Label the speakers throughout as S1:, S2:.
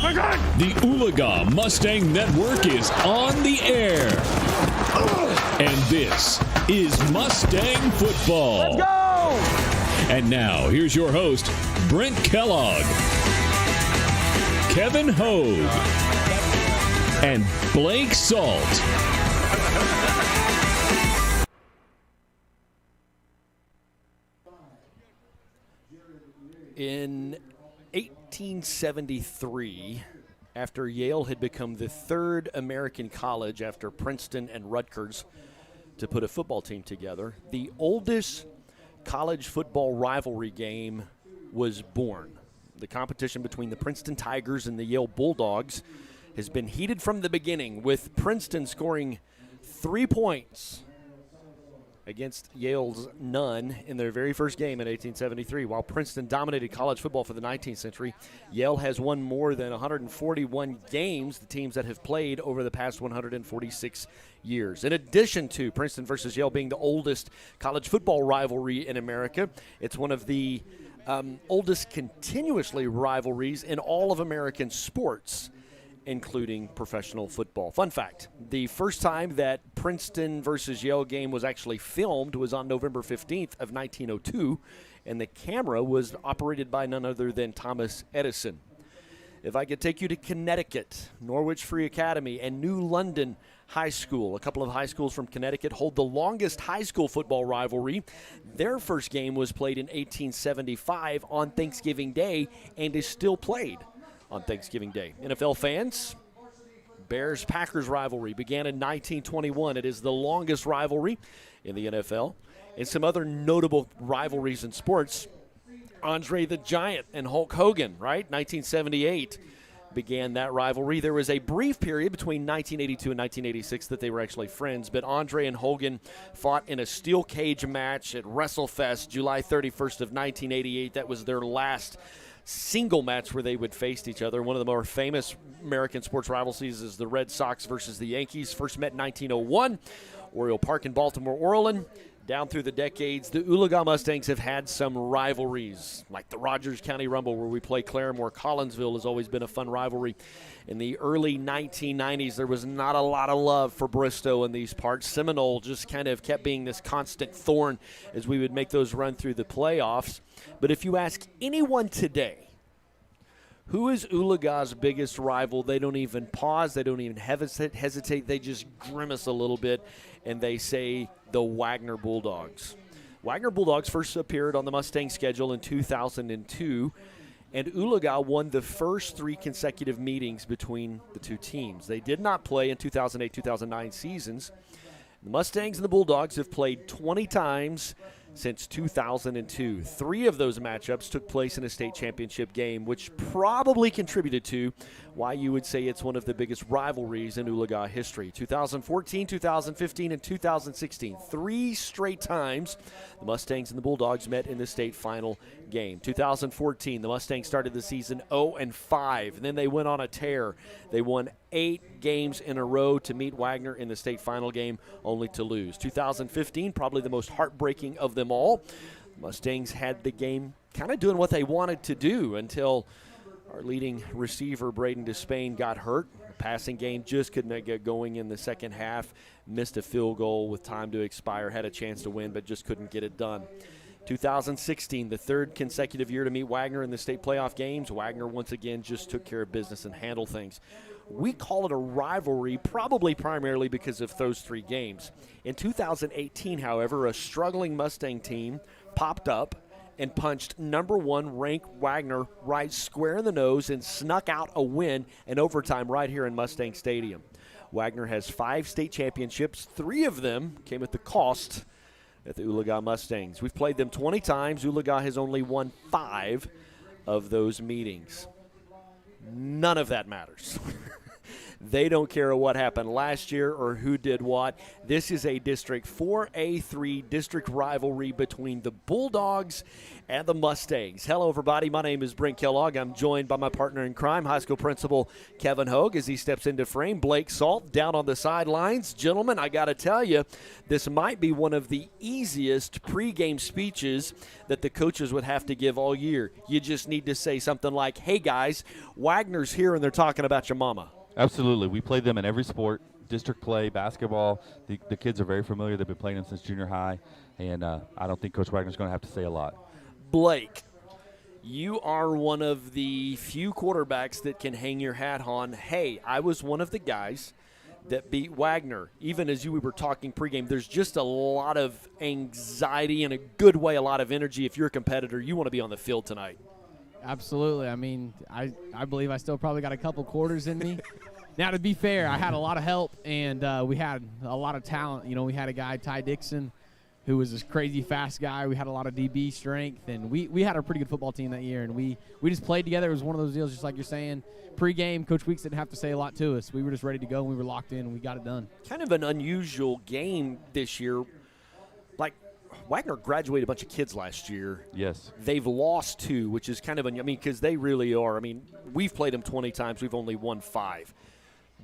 S1: The Oologah Mustang Network is on the air. And this is Mustang Football.
S2: Let's go!
S1: And now, here's your host, Brent Kellogg, Kevin Hogue, and Blake Salt.
S3: In 1873, after Yale had become the third American college after Princeton and Rutgers to put a football team together, the oldest college football rivalry game was born. The competition between the Princeton Tigers and the Yale Bulldogs has been heated from the beginning, with Princeton scoring 3 points against Yale's none in their very first game in 1873. While Princeton dominated college football for the 19th century, Yale has won more than 141 games, the teams that have played over the past 146 years. In addition to Princeton versus Yale being the oldest college football rivalry in America, it's one of the oldest continuously rivalries in all of American sports, including professional football. Fun fact, the first time that Princeton versus Yale game was actually filmed was on November 15th of 1902, and the camera was operated by none other than Thomas Edison. If I could take you to Connecticut, Norwich Free Academy and New London High School, a couple of high schools from Connecticut hold the longest high school football rivalry. Their first game was played in 1875 on Thanksgiving Day and is still played on Thanksgiving Day. NFL fans, Bears-Packers rivalry began in 1921. It is the longest rivalry in the NFL. And some other notable rivalries in sports, Andre the Giant and Hulk Hogan, right? 1978 began that rivalry. There was a brief period between 1982 and 1986 that they were actually friends, but Andre and Hogan fought in a steel cage match at WrestleFest July 31st of 1988. That was their last single match where they would face each other. One of the more famous American sports rivalries is the Red Sox versus the Yankees. First met in 1901, Oriole Park in Baltimore, Maryland. Down through the decades, the Oologah Mustangs have had some rivalries, like the Rogers County Rumble, where we play Claremore. Collinsville has always been a fun rivalry. In the early 1990s, there was not a lot of love for Bristow in these parts. Seminole just kind of kept being this constant thorn as we would make those run through the playoffs. But if you ask anyone today, who is Oologah's biggest rival, they don't even pause. They don't even hesitate. They just grimace a little bit, and they say the Wagoner Bulldogs. Wagoner Bulldogs first appeared on the Mustang schedule in 2002, and Oologah won the first 3 consecutive meetings between the two teams. They did not play in 2008-2009 seasons. The Mustangs and the Bulldogs have played 20 times since 2002. 3 of those matchups took place in a state championship game, which probably contributed to why you would say it's one of the biggest rivalries in Oologah history. 2014, 2015, and 2016. 3 straight times the Mustangs and the Bulldogs met in the state final game. 2014, the Mustangs started the season 0-5, and then they went on a tear. They won 8 games in a row to meet Wagoner in the state final game, only to lose. 2015, probably the most heartbreaking of them all. Mustangs had the game kind of doing what they wanted to do until our leading receiver, Braden Despain, got hurt. The passing game just couldn't get going in the second half. Missed a field goal with time to expire. Had a chance to win, but just couldn't get it done. 2016, the 3rd consecutive year to meet Wagoner in the state playoff games. Wagoner once again just took care of business and handled things. We call it a rivalry probably primarily because of those 3 games. In 2018, however, a struggling Mustang team popped up and punched number 1 ranked Wagoner right square in the nose and snuck out a win in overtime right here in Mustang Stadium. Wagoner has 5 state championships. 3 of them came at the cost at the Oologah Mustangs. We've played them 20 times. Oologah has only won 5 of those meetings. None of that matters. They don't care what happened last year or who did what. This is a District 4A3 district rivalry between the Bulldogs and the Mustangs. Hello, everybody. My name is Brent Kellogg. I'm joined by my partner in crime, high school principal Kevin Hogue, as he steps into frame. Blake Salt down on the sidelines. Gentlemen, I got to tell you, this might be one of the easiest pregame speeches that the coaches would have to give all year. You just need to say something like, hey, guys, Wagner's here, and they're talking about your mama.
S2: Absolutely. We play them in every sport, district play, basketball. The kids are very familiar. They've been playing them since junior high, and I don't think Coach Wagner's going to have to say a lot.
S3: Blake, you are one of the few quarterbacks that can hang your hat on, hey, I was one of the guys that beat Wagner. Even as we were talking pregame, there's just a lot of anxiety, in a good way, a lot of energy. If you're a competitor, you want to be on the field tonight.
S4: Absolutely. I mean, I believe I still probably got a couple quarters in me. Now, to be fair, I had a lot of help, and we had a lot of talent. You know, we had a guy, Ty Dixon, who was this crazy fast guy. We had a lot of DB strength, and we had a pretty good football team that year, and we just played together. It was one of those deals, just like you're saying. Pre-game, Coach Weeks didn't have to say a lot to us. We were just ready to go, and we were locked in, and we got it done. Kind
S3: of an unusual game this year. Like, Wagner graduated a bunch of kids last year.
S2: Yes.
S3: They've lost 2, which is kind of because they really are. I mean, we've played them 20 times. We've only won 5.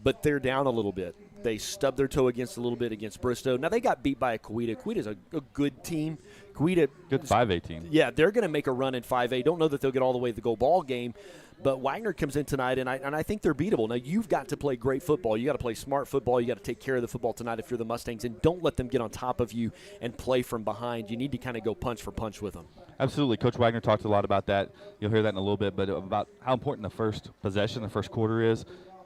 S3: But they're down a little bit. They stubbed their toe against a little bit against Bristow. Now, they got beat by Coweta. Coweta's a good team. Coweta,
S2: good 5A team.
S3: Yeah, they're going to make a run in 5A. Don't know that they'll get all the way to the goal ball game. But Wagner comes in tonight, and I think they're beatable. Now, you've got to play great football. You got to play smart football. You got to take care of the football tonight if you're the Mustangs, and don't let them get on top of you and play from behind. You need to kind of go punch for punch with them.
S2: Absolutely. Coach Wagner talked a lot about that. You'll hear that in a little bit, but about how important the first possession, the first quarter is,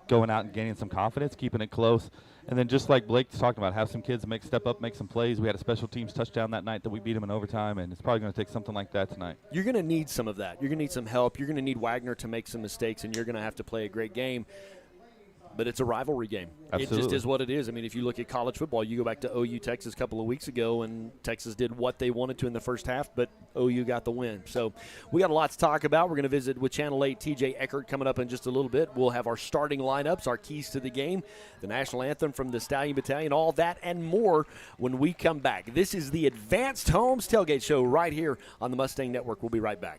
S2: going out and gaining some confidence, keeping it close. And then just like Blake's talking about, have some kids step up, make some plays. We had a special teams touchdown that night that we beat them in overtime, and it's probably going to take something like that tonight.
S3: You're going to need some of that. You're going to need some help. You're going to need Wagner to make some mistakes, and you're going to have to play a great game. But it's a rivalry game.
S2: Absolutely.
S3: It just is what it is. I mean, if you look at college football, you go back to OU Texas a couple of weeks ago, and Texas did what they wanted to in the first half, but OU got the win. So we got a lot to talk about. We're going to visit with Channel 8 TJ Eckert coming up in just a little bit. We'll have our starting lineups, our keys to the game, the national anthem from the Stallion Battalion, all that and more when we come back. This is the Advanced Homes Tailgate Show right here on the Mustang Network. We'll be right back.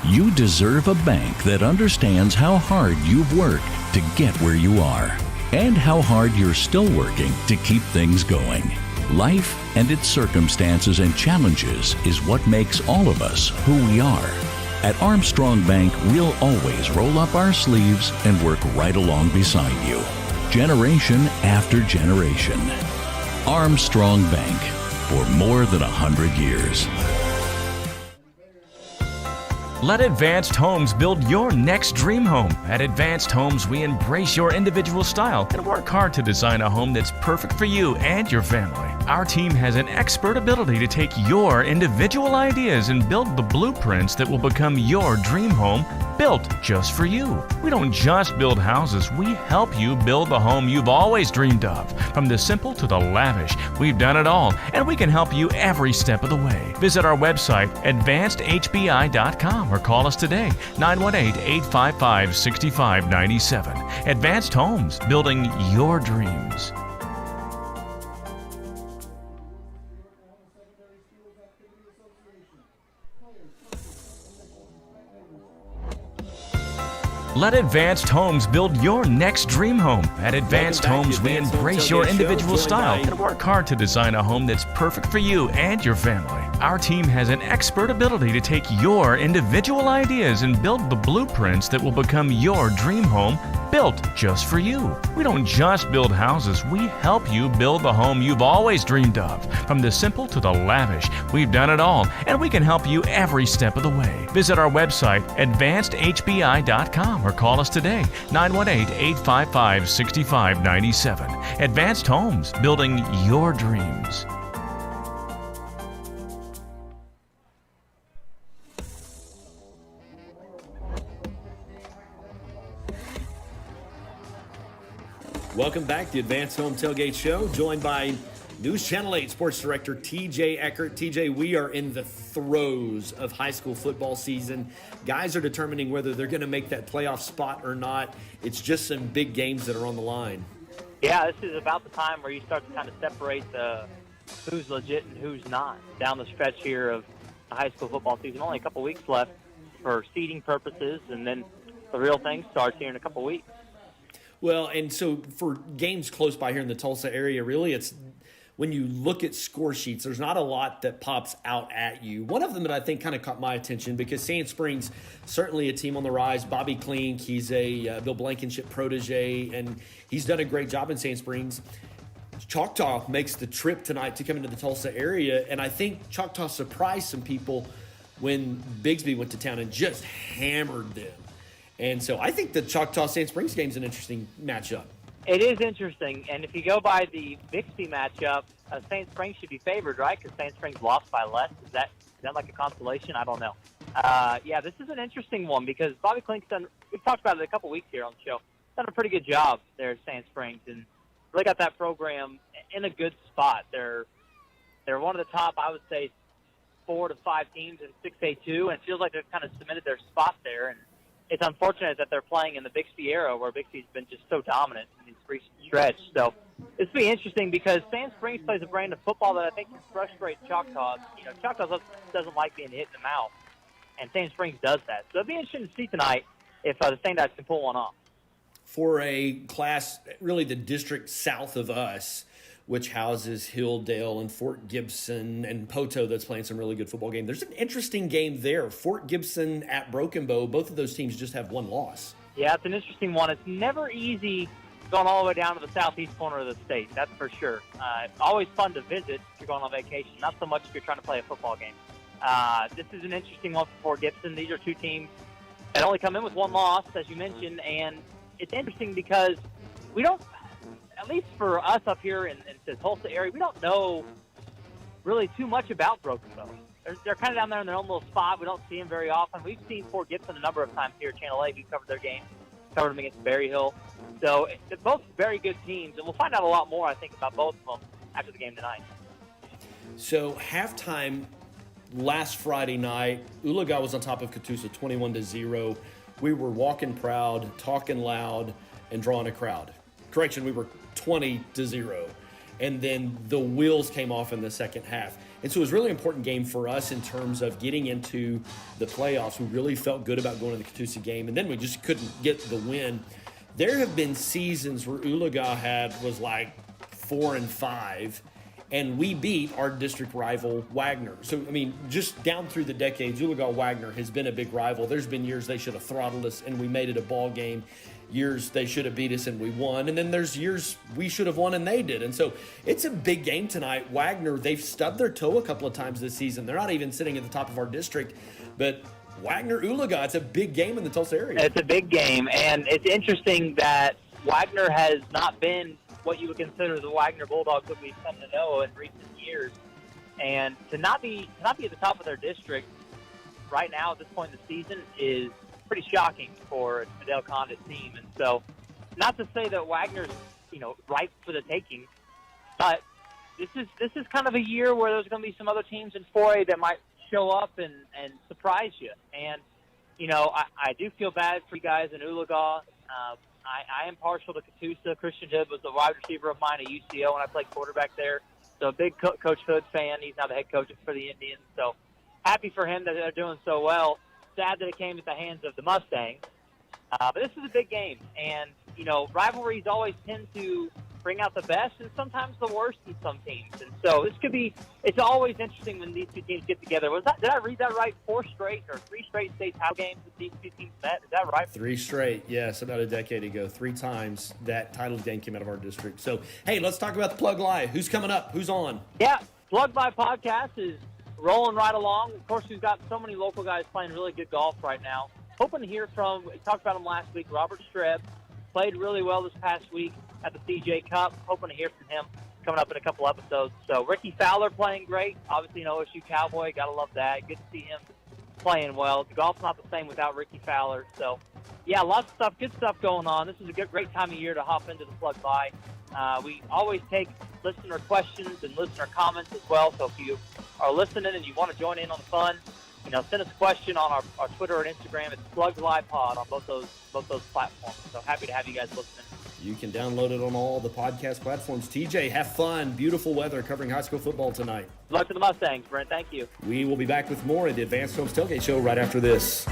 S1: You deserve a bank that understands how hard you've worked to get where you are and how hard you're still working to keep things going. Life and its circumstances and challenges is what makes all of us who we are. At Armstrong Bank, we'll always roll up our sleeves and work right along beside you, generation after generation. Armstrong Bank, for more than 100 years.
S5: Let Advanced Homes build your next dream home. At Advanced Homes, we embrace your individual style and work hard to design a home that's perfect for you and your family. Our team has an expert ability to take your individual ideas and build the blueprints that will become your dream home, built just for you. We don't just build houses, we help you build the home you've always dreamed of. From the simple to the lavish, we've done it all, and we can help you every step of the way. Visit our website, advancedhbi.com, or call us today, 918-855-6597. Advanced Homes, building your dreams. Let Advanced Homes build your next dream home. At Advanced Homes, we embrace your individual style and work hard to design a home that's perfect for you and your family. Our team has an expert ability to take your individual ideas and build the blueprints that will become your dream home, built just for you. We don't just build houses, we help you build the home you've always dreamed of. From the simple to the lavish, we've done it all, and we can help you every step of the way. Visit our website, advancedhbi.com, or call us today, 918-855-6597. Advanced Homes, building your dreams.
S3: Welcome back to the Advanced Home Tailgate Show, joined by News Channel 8 Sports Director TJ Eckert. TJ, we are in the throes of high school football season. Guys are determining whether they're going to make that playoff spot or not. It's just some big games that are on the line.
S6: Yeah, this is about the time where you start to kind of separate the who's legit and who's not down the stretch here of the high school football season. Only a couple weeks left for seeding purposes, and then the real thing starts here in a couple weeks.
S3: Well, and so for games close by here in the Tulsa area, really it's when you look at score sheets, there's not a lot that pops out at you. One of them that I think kind of caught my attention because Sand Springs, certainly a team on the rise. Bobby Klink, he's a Bill Blankenship protege, and he's done a great job in Sand Springs. Choctaw makes the trip tonight to come into the Tulsa area, and I think Choctaw surprised some people when Bigsby went to town and just hammered them. And so I think the Choctaw-Sand Springs game is an interesting matchup.
S6: It is interesting, and if you go by the Bixby matchup, Sand Springs should be favored, right? Because Sand Springs lost by less. Is that like a consolation? I don't know. Yeah, this is an interesting one because Bobby Klink's done. We've talked about it a couple weeks here on the show. Done a pretty good job there at Sand Springs, and really got that program in a good spot. They're one of the top, I would say, 4 to 5 teams in 6A2, and it feels like they've kind of cemented their spot there. And it's unfortunate that they're playing in the Bixby era where Bixby's been just so dominant in this recent stretch. So it's be interesting because Sand Springs plays a brand of football that I think can frustrate Choctaw. You know, Choctaw doesn't like being hit in the mouth, and Sand Springs does that. So it'll be interesting to see tonight if the Sanddites can pull one off.
S3: For a class, really the district south of us, which houses Hilldale and Fort Gibson and Poto that's playing some really good football game. There's an interesting game there. Fort Gibson at Broken Bow, both of those teams just have one loss.
S6: Yeah, it's an interesting one. It's never easy going all the way down to the southeast corner of the state, that's for sure. It's always fun to visit if you're going on vacation, not so much if you're trying to play a football game. This is an interesting one for Fort Gibson. These are two teams that only come in with one loss, as you mentioned, and it's interesting because we don't, at least for us up here in the Tulsa area, we don't know really too much about Broken Bow. They're kind of down there in their own little spot. We don't see them very often. We've seen Fort Gibson a number of times here at Channel 8. We covered their games, covered them against Berry Hill. So they're both very good teams, and we'll find out a lot more, I think, about both of them after the game tonight.
S3: So halftime last Friday night, Oologah was on top of Catoosa 21-0. We were walking proud, talking loud, and drawing a crowd. Correction, we were 20-0. And then the wheels came off in the second half. And so it was a really important game for us in terms of getting into the playoffs. We really felt good about going to the Catoosa game, and then we just couldn't get the win. There have been seasons where Oologah was like 4-5, and we beat our district rival Wagoner. So, I mean, just down through the decades, Oologah-Wagoner has been a big rival. There's been years they should have throttled us and we made it a ball game. Years they should have beat us and we won. And then there's years we should have won and they did. And so it's a big game tonight. Wagoner, they've stubbed their toe a couple of times this season. They're not even sitting at the top of our district. But Wagoner-Oologah, it's a big game in the Tulsa area.
S6: It's a big game. And it's interesting that Wagoner has not been what you would consider the Wagoner Bulldogs that we've come to know in recent years. And to not be at the top of their district right now at this point in the season is pretty shocking for a Fidel Condit team. And so, not to say that Wagner's, ripe for the taking, but this is kind of a year where there's going to be some other teams in 4A that might show up and surprise you. And, I do feel bad for you guys in Oologah. I am partial to Catoosa. Christian Hood was a wide receiver of mine at UCO when I played quarterback there. So a big Coach Hood fan. He's now the head coach for the Indians. So happy for him that they're doing so well. Sad that it came at the hands of the Mustangs. But this is a big game. And, rivalries always tend to bring out the best and sometimes the worst in some teams. And so it's always interesting when these two teams get together. Did I read that right? 3 straight state title games that these two teams met? Is that right?
S3: 3 straight, yes, about a decade ago. 3 times that title game came out of our district. So, hey, let's talk about the Plug Live. Who's coming up? Who's on?
S6: Yeah, Plug Live podcast is rolling right along. Of course, we've got so many local guys playing really good golf right now. Hoping to hear from, we talked about him last week, Robert Streb. Played really well this past week at the CJ Cup. Hoping to hear from him coming up in a couple episodes. So Ricky Fowler playing great. Obviously an OSU Cowboy. Got to love that. Good to see him playing well. The golf's not the same without Ricky Fowler. So, yeah, lots of stuff, good stuff going on. This is a great time of year to hop into the Plug By. We always take listener questions and listener comments as well. So if you are listening and you want to join in on the fun, send us a question on our Twitter and Instagram. It's Slugs Live Pod on both those platforms. So happy to have you guys listening.
S3: You can download it on all the podcast platforms. TJ, have fun. Beautiful weather covering high school football tonight.
S6: Good luck to the Mustangs, Brent. Thank you.
S3: We will be back with more at the Advanced Homes Tailgate Show right after this.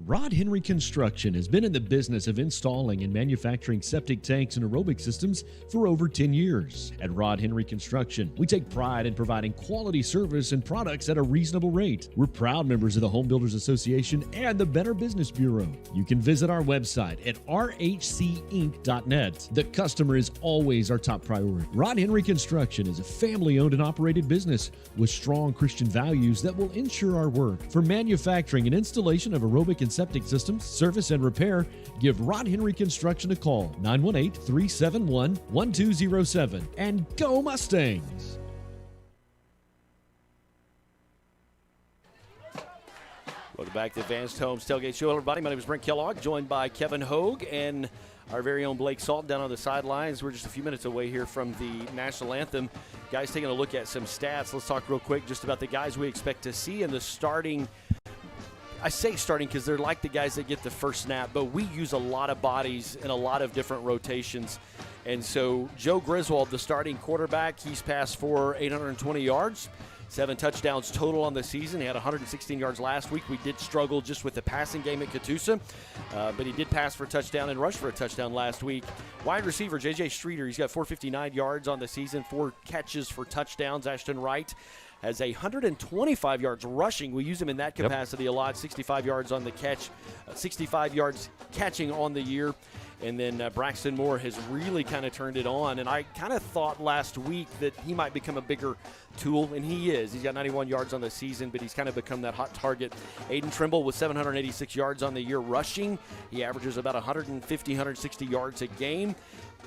S7: Rod Henry Construction has been in the business of installing and manufacturing septic tanks and aerobic systems for over 10 years. At Rod Henry Construction, we take pride in providing quality service and products at a reasonable rate. We're proud members of the Home Builders Association and the Better Business Bureau. You can visit our website at rhcinc.net. The customer is always our top priority. Rod Henry Construction is a family-owned and operated business with strong Christian values that will ensure our work. For manufacturing and installation of aerobic and septic systems, service and repair, give Rod Henry Construction a call, 918-371-1207. And go Mustangs!
S3: Welcome back to Advanced Homes Tailgate Show, everybody. My name is Brent Kellogg, joined by Kevin Hogue and our very own Blake Salt down on the sidelines. We're just a few minutes away here from the National Anthem. Guys, taking a look at some stats. Let's talk real quick just about the guys we expect to see in the starting. I say starting because they're like the guys that get the first snap, but we use a lot of bodies in a lot of different rotations. And so Joe Griswold, the starting quarterback, he's passed for 820 yards, 7 touchdowns total on the season. He had 116 yards last week. We did struggle just with the passing game at Catoosa, but he did pass for a touchdown and rush for a touchdown last week. Wide receiver J.J. Streeter, he's got 459 yards on the season, 4 catches for touchdowns. Ashton Wright has 125 yards rushing. We use him in that capacity a lot. 65 yards on the catch, 65 yards catching on the year. And then Braxton Moore has really kind of turned it on. And I kind of thought last week that he might become a bigger tool, and he is. He's got 91 yards on the season, but he's kind of become that hot target. Aiden Trimble with 786 yards on the year rushing. He averages about 150, 160 yards a game.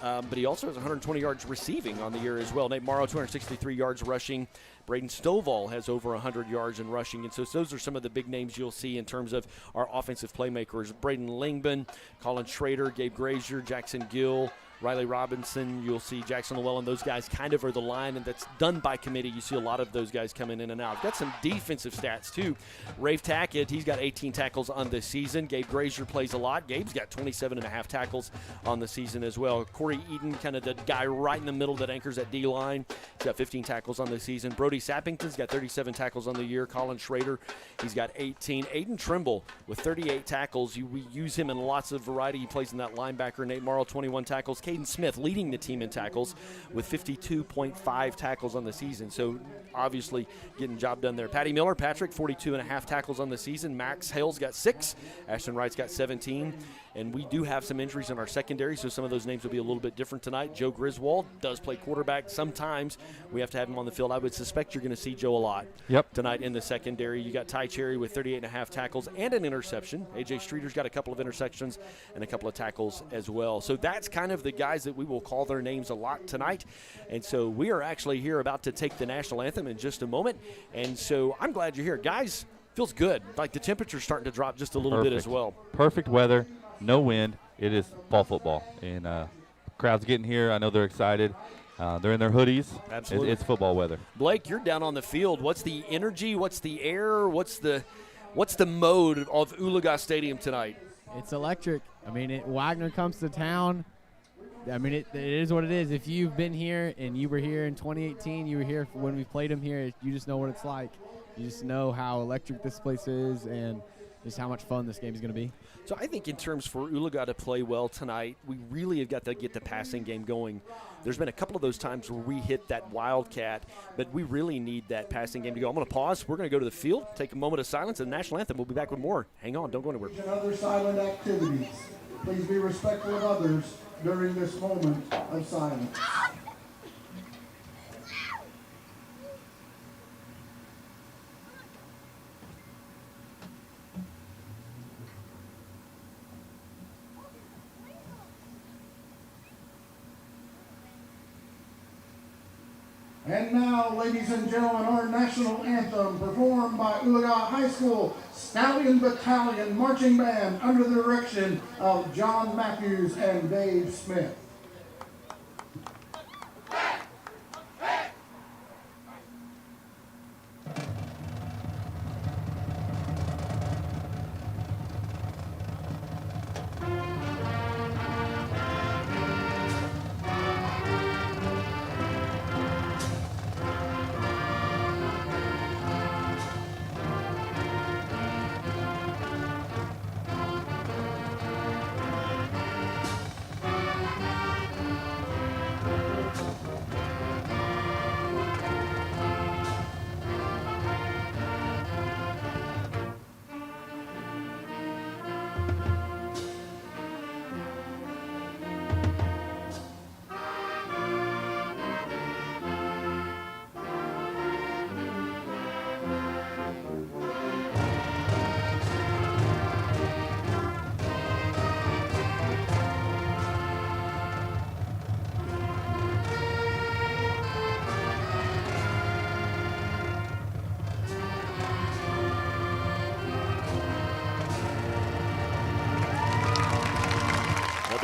S3: But he also has 120 yards receiving on the year as well. Nate Morrow, 263 yards rushing. Braden Stovall has over 100 yards in rushing. And so those are some of the big names you'll see in terms of our offensive playmakers. Braden Lingman, Colin Schrader, Gabe Grazier, Jackson Gill, Riley Robinson. You'll see Jackson Llewellyn. Those guys kind of are the line, and that's done by committee. You see a lot of those guys coming in and out. Got some defensive stats, too. Rafe Tackett, he's got 18 tackles on the season. Gabe Grazier plays a lot. Gabe's got 27.5 tackles on the season as well. Corey Eaton, kind of the guy right in the middle that anchors that D-line. He's got 15 tackles on the season. Brody Sappington's got 37 tackles on the year. Colin Schrader, he's got 18. Aiden Trimble with 38 tackles. We use him in lots of variety. He plays in that linebacker. Nate Morrow, 21 tackles. Caden Smith leading the team in tackles with 52.5 tackles on the season. So obviously getting job done there. Patty Miller, Patrick, 42.5 tackles on the season. Max Hale's got 6. Ashton Wright's got 17. And we do have some injuries in our secondary, so some of those names will be a little bit different tonight. Joe Griswold does play quarterback. Sometimes we have to have him on the field. I would suspect you're going to see Joe a lot tonight in the secondary. You got Ty Cherry with 38.5 tackles and an interception. A.J. Streeter's got a couple of interceptions and a couple of tackles as well. So that's kind of the guys that we will call their names a lot tonight. And so we are actually here about to take the national anthem in just a moment. And so I'm glad you're here. Guys, feels good. Like the temperature's starting to drop just a little bit as well.
S2: Perfect weather. No wind. It is fall football, and crowd's getting here. I know they're excited. They're in their hoodies.
S3: Absolutely,
S2: it's football weather.
S3: Blake, you're down on the field. What's the energy? What's the air? What's the mode of Oologah Stadium tonight?
S4: It's electric. I mean, Wagner comes to town. I mean, it is what it is. If you've been here and you were here in 2018, you were here when we played them here, you just know what it's like. You just know how electric this place is and just how much fun this game is going to be.
S3: So I think in terms for Oologah to play well tonight, we really have got to get the passing game going. There's been a couple of those times where we hit that wildcat, but we really need that passing game to go. I'm going to pause. We're going to go to the field, take a moment of silence, and the national anthem. We'll be back with more. Hang on. Don't go anywhere.
S8: And other silent activities. Please be respectful of others during this moment of silence. And now, ladies and gentlemen, our national anthem performed by Oologah High School Stallion Battalion Marching Band under the direction of John Matthews and Dave Smith.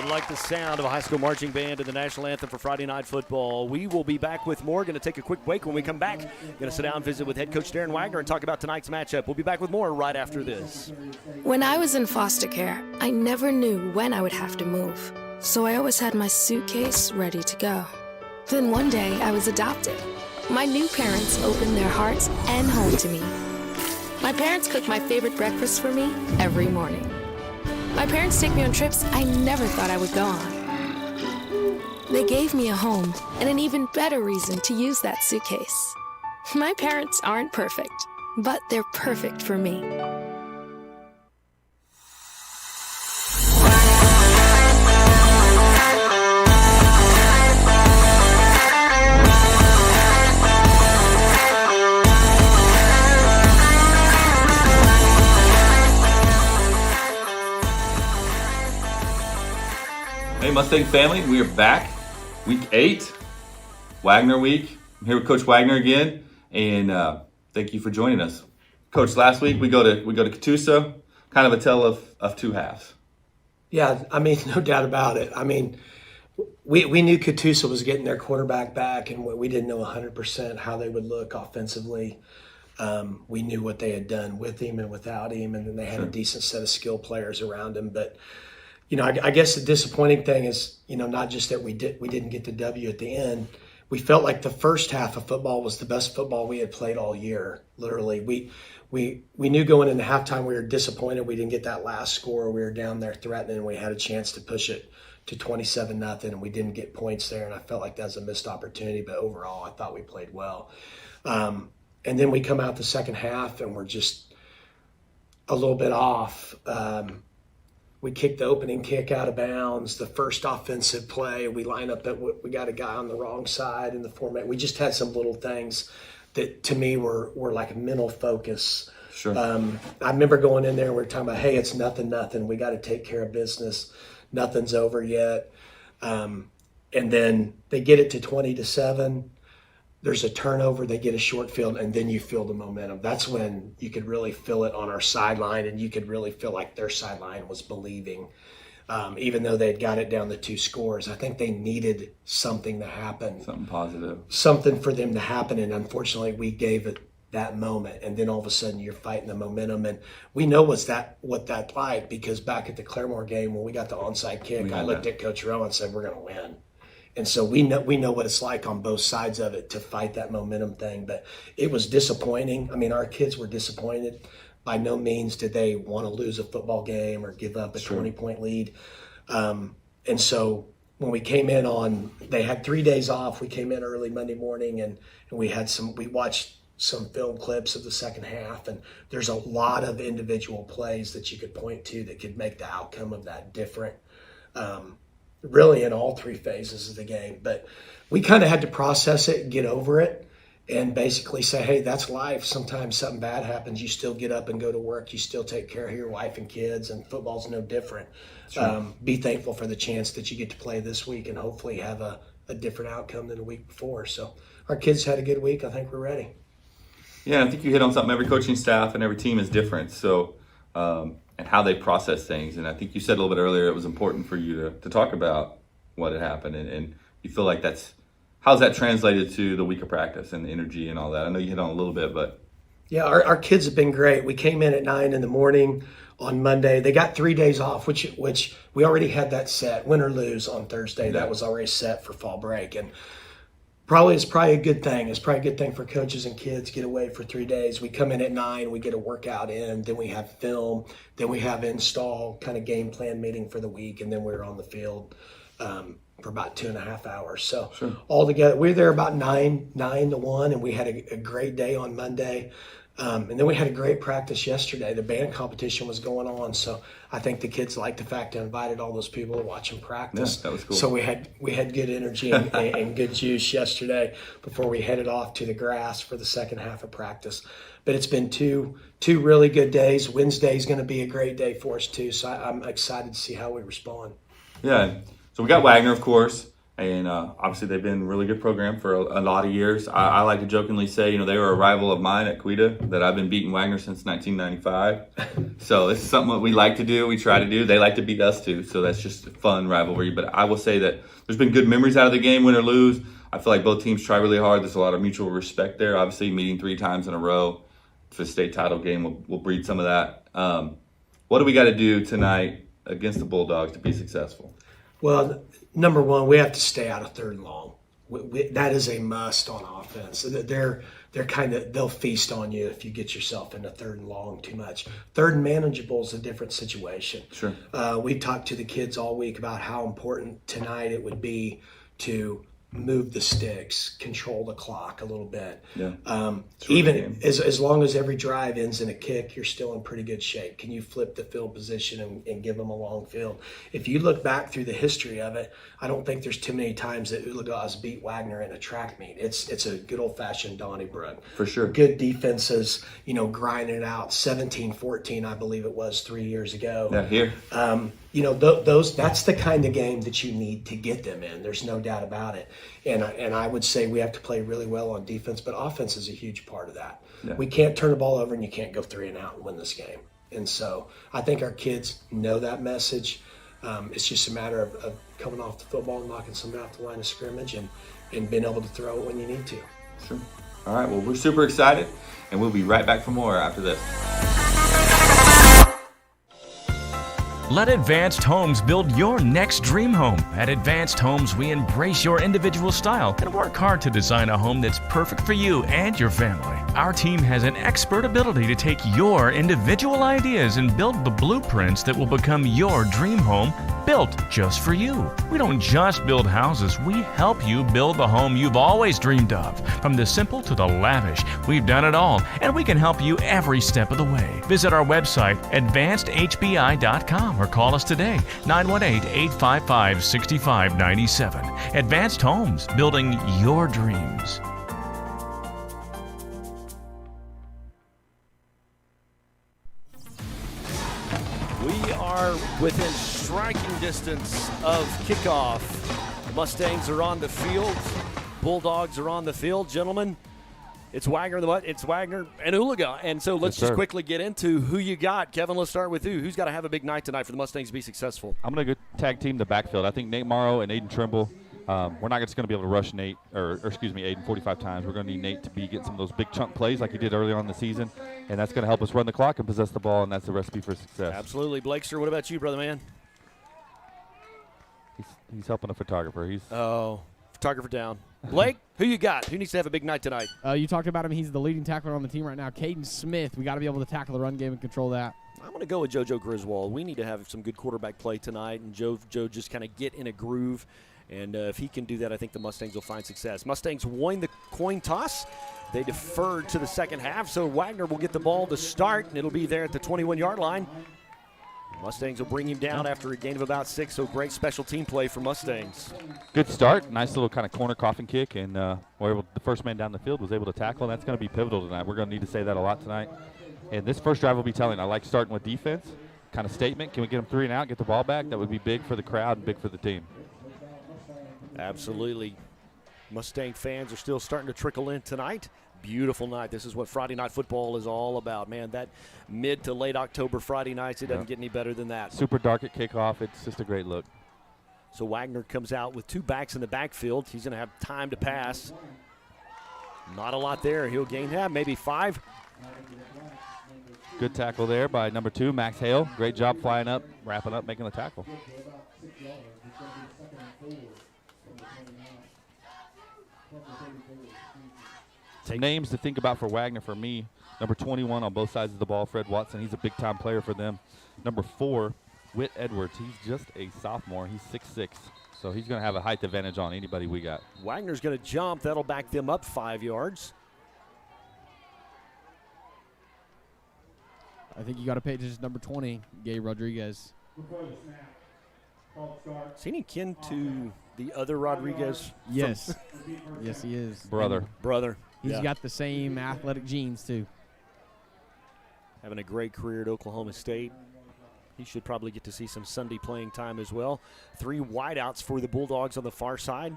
S3: Like the sound of a high school marching band in the national anthem for Friday Night Football. We will be back with more. Going to take a quick break. When we come back, going to sit down and visit with head coach Darren Wagoner and talk about tonight's matchup. We'll be back with more right after this.
S9: When I was in foster care, I never knew when I would have to move, so I always had my suitcase ready to go. Then one day, I was adopted. My new parents opened their hearts and home to me. My parents cook my favorite breakfast for me every morning. My parents take me on trips I never thought I would go on. They gave me a home and an even better reason to use that suitcase. My parents aren't perfect, but they're perfect for me.
S2: Hey Mustang family, we are back. Week 8, Wagoner week. I'm here with Coach Wagoner again, and thank you for joining us. Coach, last week we go to Catoosa, kind of a tale of two halves.
S10: Yeah, I mean, no doubt about it. I mean, we knew Catoosa was getting their quarterback back, and we didn't know 100% how they would look offensively. We knew what they had done with him and without him, and then they had a decent set of skill players around him, but you know, I guess the disappointing thing is, you know, not just that we didn't get the W at the end. We felt like the first half of football was the best football we had played all year. Literally, we knew going into halftime we were disappointed we didn't get that last score. We were down there threatening, and we had a chance to push it to 27-0, and we didn't get points there. And I felt like that was a missed opportunity. But overall, I thought we played well. And then we come out the second half, and we're just a little bit off. We kicked the opening kick out of bounds. The first offensive play, we line up that we got a guy on the wrong side in the format. We just had some little things that to me were like a mental focus.
S2: Sure.
S10: I remember going in there and we were talking about, hey, it's nothing. We got to take care of business. Nothing's over yet. And then they get it to 20-7. There's a turnover, they get a short field, and then you feel the momentum. That's when you could really feel it on our sideline, and you could really feel like their sideline was believing. Even though they'd got it down to 2 scores, I think they needed something to happen.
S2: Something positive.
S10: Something for them to happen, and unfortunately we gave it that moment, and then all of a sudden you're fighting the momentum. And we know what that's like, because back at the Claremore game when we got the onside kick, I looked at Coach Rowe and said, we're going to win. And so we know what it's like on both sides of it to fight that momentum thing. But it was disappointing. I mean, our kids were disappointed. By no means did they want to lose a football game or give up a 20-point lead. And so when we came in they had 3 days off. We came in early Monday morning, and we watched some film clips of the second half. And there's a lot of individual plays that you could point to that could make the outcome of that different. Really in all 3 phases of the game. But we kind of had to process it, get over it, and basically say, hey, that's life. Sometimes something bad happens. You still get up and go to work. You still take care of your wife and kids, and football's no different. Sure. Be thankful for the chance that you get to play this week and hopefully have a a different outcome than the week before. So our kids had a good week. I think we're ready.
S2: Yeah, I think you hit on something. Every coaching staff and every team is different. So, and how they process things. And I think you said a little bit earlier it was important for you to talk about what had happened. And you feel like how's that translated to the week of practice and the energy and all that? I know you hit on a little bit, but.
S10: Yeah, our kids have been great. We came in at 9 in the morning on Monday. They got 3 days off, which we already had that set. Win or lose on Thursday,
S2: Yeah.
S10: that was already set for fall break. And it's probably a good thing. It's probably a good thing for coaches and kids get away for 3 days. We come in at 9, we get a workout in, then we have film, then we have install, kind of game plan meeting for the week, and then we're on the field for about 2.5 hours. So
S2: Sure.
S10: all together, we were there about 9 to 1, and we had a great day on Monday. And then we had a great practice yesterday. The band competition was going on, so I think the kids liked the fact I invited all those people to watch them practice.
S2: Yeah, that was cool.
S10: So we had good energy and good juice yesterday before we headed off to the grass for the second half of practice. But it's been two really good days. Wednesday's going to be a great day for us too, so I'm excited to see how we respond.
S2: Yeah, so we got Wagoner, of course. And obviously they've been a really good program for a lot of years. I like to jokingly say, they were a rival of mine at Quita, that I've been beating Wagoner since 1995. So this is something that we like to do. We try to do. They like to beat us too. So that's just a fun rivalry. But I will say that there's been good memories out of the game, win or lose. I feel like both teams try really hard. There's a lot of mutual respect there. Obviously meeting 3 times in a row for the state title game will breed some of that. What do we got to do tonight against the Bulldogs to be successful?
S10: Well, number one, we have to stay out of 3rd and long. That is a must on offense. They'll feast on you if you get yourself into 3rd and long too much. 3rd and manageable is a different situation.
S2: Sure.
S10: We talked to the kids all week about how important tonight it would be to move the sticks, control the clock a little bit.
S2: Yeah.
S10: Even as long as every drive ends in a kick, you're still in pretty good shape. Can you flip the field position and give them a long field? If you look back through the history of it, I don't think there's too many times that Oologah has beat Wagoner in a track meet. It's a good old-fashioned Donnybrook.
S2: For sure.
S10: Good defenses, grinding it out. 17-14, I believe it was 3 years ago.
S2: Yeah, here.
S10: That's the kind of game that you need to get them in. There's no doubt about it. And I would say we have to play really well on defense, but offense is a huge part of that.
S2: Yeah.
S10: We can't turn the ball over and you can't go 3 and out and win this game. And so I think our kids know that message. It's just a matter of coming off the football and knocking somebody off the line of scrimmage and being able to throw it when you need to.
S2: Sure. All right, well, we're super excited, and we'll be right back for more after this.
S5: Let Advanced Homes build your next dream home. At Advanced Homes, we embrace your individual style and work hard to design a home that's perfect for you and your family. Our team has an expert ability to take your individual ideas and build the blueprints that will become your dream home, built just for you. We don't just build houses, we help you build the home you've always dreamed of. From the simple to the lavish, we've done it all, and we can help you every step of the way. Visit our website, advancedhbi.com, or call us today, 918-855-6597. Advanced Homes, building your dreams.
S3: We are within striking distance of kickoff. Mustangs are on the field. Bulldogs are on the field. Gentlemen, it's Wagoner and Oologah. And so let's just quickly get into who you got. Kevin, let's start with you. Who's got to have a big night tonight for the Mustangs to be successful?
S2: I'm going to go tag team the backfield. I think Nate Morrow and Aiden Trimble. We're not just going to be able to rush Aiden 45 times. We're going to need Nate to be getting some of those big chunk plays like he did early on in the season, and that's going to help us run the clock and possess the ball, and that's the recipe for success.
S3: Absolutely. Blakester, what about you, brother man?
S2: He's helping a photographer.
S3: Photographer down. Blake, who you got? Who needs to have a big night tonight?
S4: You talked about him. He's the leading tackler on the team right now. Caden Smith. We got to be able to tackle the run game and control that.
S3: I'm going to go with JoJo Griswold. We need to have some good quarterback play tonight, and Joe just kind of get in a groove. And if he can do that, I think the Mustangs will find success. Mustangs won the coin toss. They deferred to the second half, so Wagoner will get the ball to start, and it'll be there at the 21-yard line. Mustangs will bring him down after a gain of about 6, so great special team play for Mustangs.
S2: Good start. Nice little kind of corner coffin kick, and the first man down the field was able to tackle, and that's going to be pivotal tonight. We're going to need to say that a lot tonight. And this first drive will be telling. I like starting with defense, kind of statement. Can we get them 3 and out, get the ball back? That would be big for the crowd and big for the team.
S3: Absolutely. Mustang fans are still starting to trickle in tonight. Beautiful night. This is what Friday night football is all about, man. That mid to late October Friday nights, it doesn't get any better than that.
S2: Super dark at kickoff. It's just a great look.
S3: So Wagoner comes out with 2 backs in the backfield. He's going to have time to pass. Not a lot there. He'll gain maybe 5.
S2: Good tackle there by number 2, Max Hale. Great job flying up, wrapping up, making the tackle. Some names to think about for Wagoner for me. Number 21 on both sides of the ball, Fred Watson. He's a big-time player for them. Number 4, Whit Edwards. He's just a sophomore. He's 6'6", so he's going to have a height advantage on anybody we got.
S3: Wagner's going to jump. That'll back them up 5 yards.
S4: I think you got to pay attention to number 20, Gabe Rodriguez.
S3: Is he any kin to the other Rodriguez?
S4: Yes. Yes, he is.
S2: Brother.
S4: He's got the same athletic genes, too.
S3: Having a great career at Oklahoma State. He should probably get to see some Sunday playing time as well. 3 wideouts for the Bulldogs on the far side.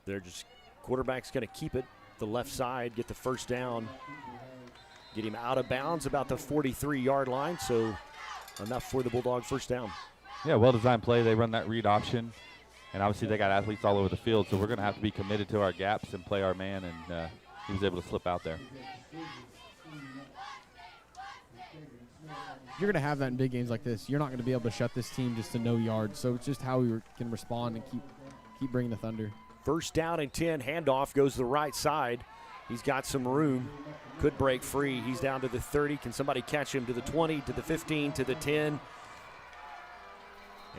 S3: They're just, quarterback's going to keep it the left side, get the first down, get him out of bounds about the 43-yard line, so enough for the Bulldog first down.
S2: Yeah, well-designed play. They run that read option, and obviously they got athletes all over the field, so we're going to have to be committed to our gaps and play our man, and he was able to slip out there.
S4: You're going to have that in big games like this. You're not going to be able to shut this team just to no yards, so it's just how we can respond and keep bringing the thunder.
S3: First down and 10, handoff goes to the right side. He's got some room, could break free. He's down to the 30. Can somebody catch him to the 20, to the 15, to the 10?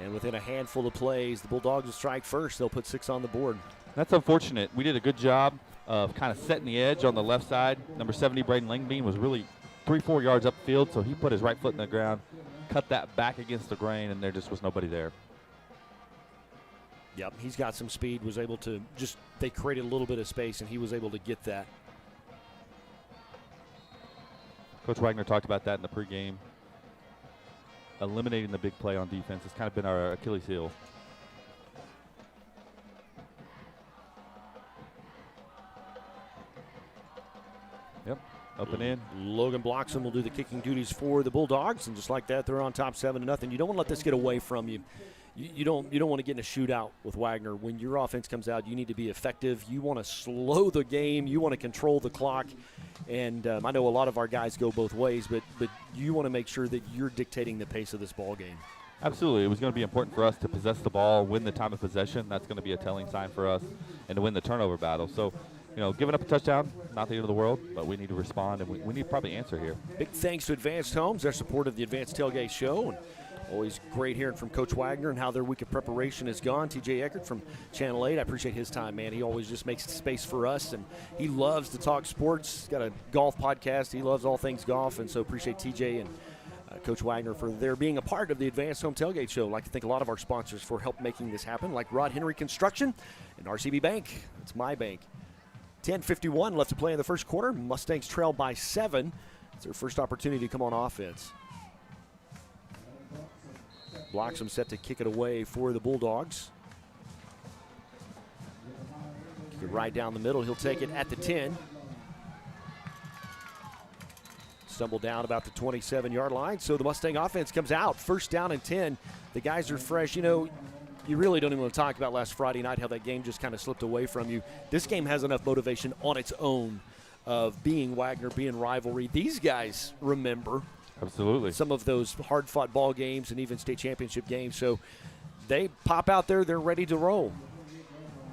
S3: And within a handful of plays, the Bulldogs will strike first. They'll put 6 on the board.
S2: That's unfortunate. We did a good job of kind of setting the edge on the left side. Number 70, Braden Langbean, was really 3-4 yards upfield, so he put his right foot in the ground, cut that back against the grain, and there just was nobody there.
S3: Yep, he's got some speed, was able to they created a little bit of space, and he was able to get that.
S2: Coach Wagoner talked about that in the pregame. Eliminating the big play on defense has kind of been our Achilles heel. Yep, up and in.
S3: Logan Bloxham will do the kicking duties for the Bulldogs, and just like that, they're on top 7-0. You don't want to let this get away from you. You don't want to get in a shootout with Wagoner. When your offense comes out, you need to be effective. You want to slow the game. You want to control the clock. And I know a lot of our guys go both ways, but you want to make sure that you're dictating the pace of this ball game.
S2: Absolutely. It was going to be important for us to possess the ball, win the time of possession. That's going to be a telling sign for us, and to win the turnover battle. So, giving up a touchdown, not the end of the world, but we need to respond, and we need to probably answer here.
S3: Big thanks to Advanced Homes, their support of the Advanced Tailgate Show. And always great hearing from Coach Wagoner and how their week of preparation has gone. TJ Eckert from Channel 8, I appreciate his time, man. He always just makes space for us, and he loves to talk sports. He's got a golf podcast. He loves all things golf, and so appreciate TJ and Coach Wagoner for their being a part of the Advanced Home Tailgate Show. I'd like to thank a lot of our sponsors for help making this happen, like Rod Henry Construction and RCB Bank. It's my bank. 10:51 left to play in the first quarter. Mustangs trail by 7. It's their first opportunity to come on offense. Bloxham set to kick it away for the Bulldogs. Kick it right down the middle. He'll take it at the 10. Stumbled down about the 27-yard line. So the Mustang offense comes out. First down and 10. The guys are fresh. You really don't even want to talk about last Friday night, how that game just kind of slipped away from you. This game has enough motivation on its own of being Wagoner, being rivalry. These guys remember.
S2: Absolutely.
S3: Some of those hard-fought ball games and even state championship games. So they pop out there. They're ready to roll.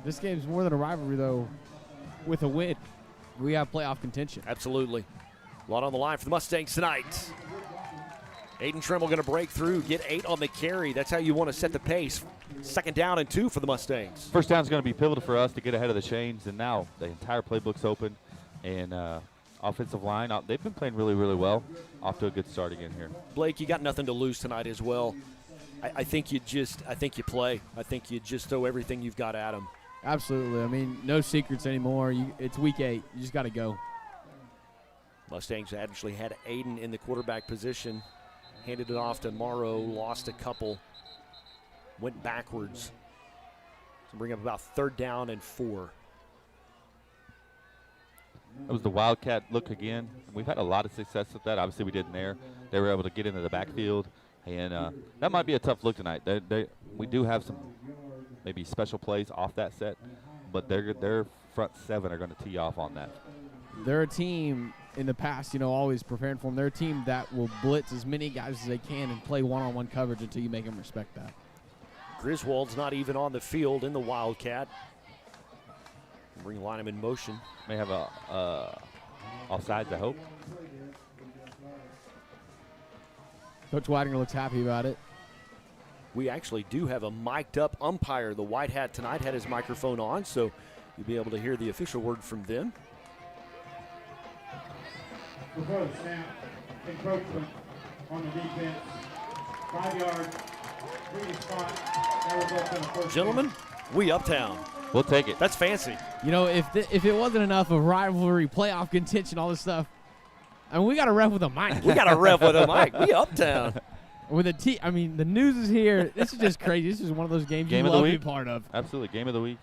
S4: This game's more than a rivalry, though. With a win, we have playoff contention.
S3: Absolutely. A lot on the line for the Mustangs tonight. Aiden Trimble going to break through, get 8 on the carry. That's how you want to set the pace. Second down and 2 for the Mustangs.
S2: First down is going to be pivotal for us to get ahead of the chains, and now the entire playbook's open. And offensive line, they've been playing really, really well. Off to a good start again here.
S3: Blake, you got nothing to lose tonight as well. I think you play. I think you just throw everything you've got at them.
S4: Absolutely. I mean, no secrets anymore. It's week 8. You just got to go.
S3: Mustangs actually had Aiden in the quarterback position. Handed it off to Morrow, lost a couple, went backwards. Bring up about 3rd down and 4.
S2: That was the Wildcat look again. We've had a lot of success with that. Obviously, we didn't there. They were able to get into the backfield, and that might be a tough look tonight. We do have some maybe special plays off that set, but their front 7 are going to tee off on that.
S4: They're a team in the past, always preparing for them. They're a team that will blitz as many guys as they can and play one-on-one coverage until you make them respect that.
S3: Griswold's not even on the field in the Wildcat. Bring Lynham in motion.
S2: May have a offsides, I hope.
S4: Coach Wagner looks happy about it.
S3: We actually do have a mic'd up umpire. The White Hat tonight had his microphone on, so you'll be able to hear the official word from them.
S8: Proposed snap, encroachment on the defense, 5 yards, previous spot, that results in a first
S3: Gentlemen, we uptown.
S2: We'll take it.
S3: That's fancy.
S4: If it wasn't enough of rivalry, playoff contention, all this stuff, I mean, we got to ref with a mic.
S3: We got to ref with a mic. We uptown.
S4: With the news is here. This is just crazy. This is one of those games you love to be part of.
S2: Absolutely, game of the week.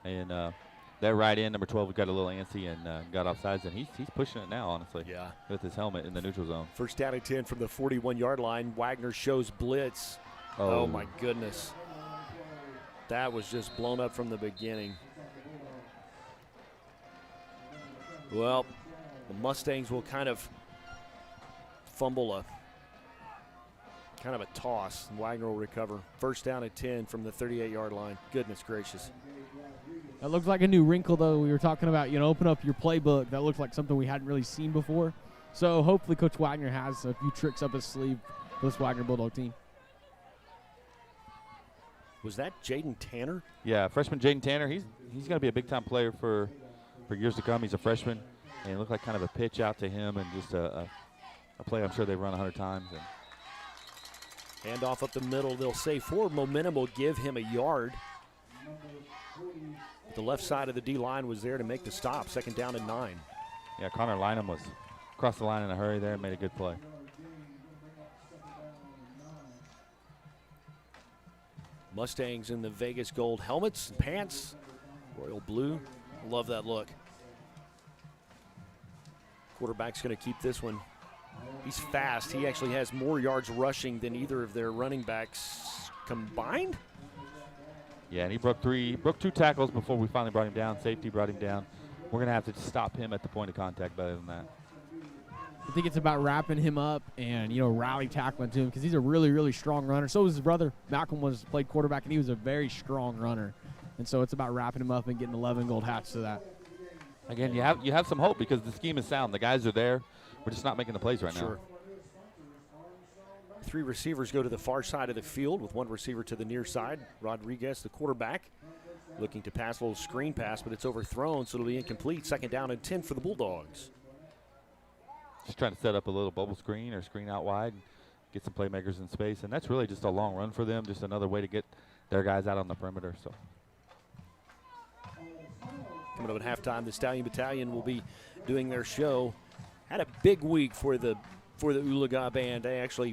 S2: And that right end, number 12, we got a little antsy and got offsides, and he's pushing it now, honestly.
S3: Yeah. With
S2: his helmet in the neutral zone.
S3: 1st down and 10 from the 41-yard line. Wagner shows blitz. Oh, my goodness. That was just blown up from the beginning. Well, the Mustangs will kind of fumble a toss. And Wagner will recover. 1st down and 10 from the 38-yard line. Goodness gracious.
S4: That looks like a new wrinkle, though. We were talking about, open up your playbook. That looks like something we hadn't really seen before. So hopefully Coach Wagner has a few tricks up his sleeve for this Wagner Bulldog team.
S3: Was that Jaden Tanner?
S2: Yeah, freshman Jaden Tanner. He's going to be a big-time player for years to come. He's a freshman, and it looked like kind of a pitch out to him and just a play I'm sure they've run 100 times. And
S3: handoff up the middle. They'll say forward momentum will give him a yard. The left side of the D-line was there to make the stop. 2nd down and 9.
S2: Yeah, Connor Lynham was across the line in a hurry there and made a good play.
S3: Mustangs in the Vegas gold helmets and pants. Royal blue. Love that look. Quarterback's going to keep this one. He's fast. He actually has more yards rushing than either of their running backs combined.
S2: Yeah, and he broke 2 tackles before we finally brought him down. Safety brought him down. We're going to have to stop him at the point of contact better than that.
S4: I think it's about wrapping him up and, rally tackling to him because he's a really, really strong runner. So was his brother. Malcolm played quarterback, and he was a very strong runner. And so it's about wrapping him up and getting 11 gold hats to that.
S2: Again, you have some hope because the scheme is sound. The guys are there. We're just not making the plays right now.
S3: 3 receivers go to the far side of the field with 1 receiver to the near side. Rodriguez, the quarterback, looking to pass a little screen pass, but it's overthrown, so it'll be incomplete. 2nd down and 10 for the Bulldogs.
S2: Just trying to set up a little bubble screen or screen out wide and get some playmakers in space, and that's really just a long run for them, just another way to get their guys out on the perimeter. So,
S3: coming up at halftime, the Stallion Battalion will be doing their show. Had a big week for the Oologah Band.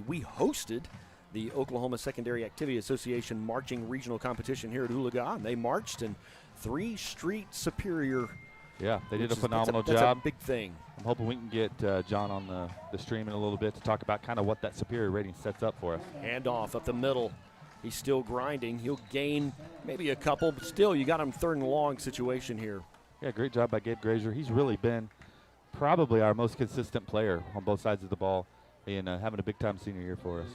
S3: We hosted the Oklahoma Secondary Activity Association marching regional competition here at Oologah, and they marched in 3 Street Superior.
S2: Yeah, they did a phenomenal job.
S3: That's a big thing.
S2: I'm hoping we can get John on the stream in a little bit to talk about kind of what that superior rating sets up for us.
S3: Handoff up the middle. He's still grinding. He'll gain maybe a couple, but still you got him 3rd and long situation here.
S2: Yeah, great job by Gabe Grazer. He's really been probably our most consistent player on both sides of the ball and having a big-time senior year for us.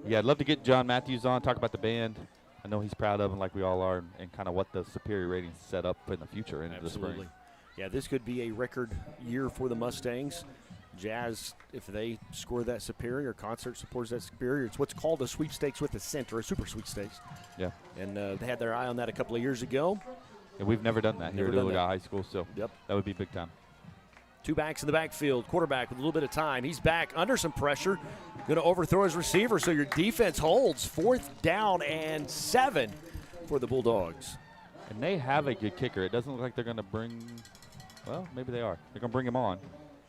S2: Yeah, I'd love to get John Matthews on, talk about the band. I know he's proud of him like we all are and kind of what the superior ratings set up in the future into the spring.
S3: Yeah, this could be a record year for the Mustangs. Jazz, if they score that superior, Concert supports that superior. It's what's called a sweepstakes with a cent or a super sweepstakes.
S2: Yeah.
S3: And they had their eye on that a couple of years ago.
S2: And we've never done that here at Oologah High School, so
S3: that
S2: would be big time.
S3: 2 backs in the backfield. Quarterback with a little bit of time. He's back under some pressure. Going to overthrow his receiver, so your defense holds. 4th down and 7 for the Bulldogs.
S2: And they have a good kicker. It doesn't look like they're going to bring – well, maybe they are. They're going to bring him on.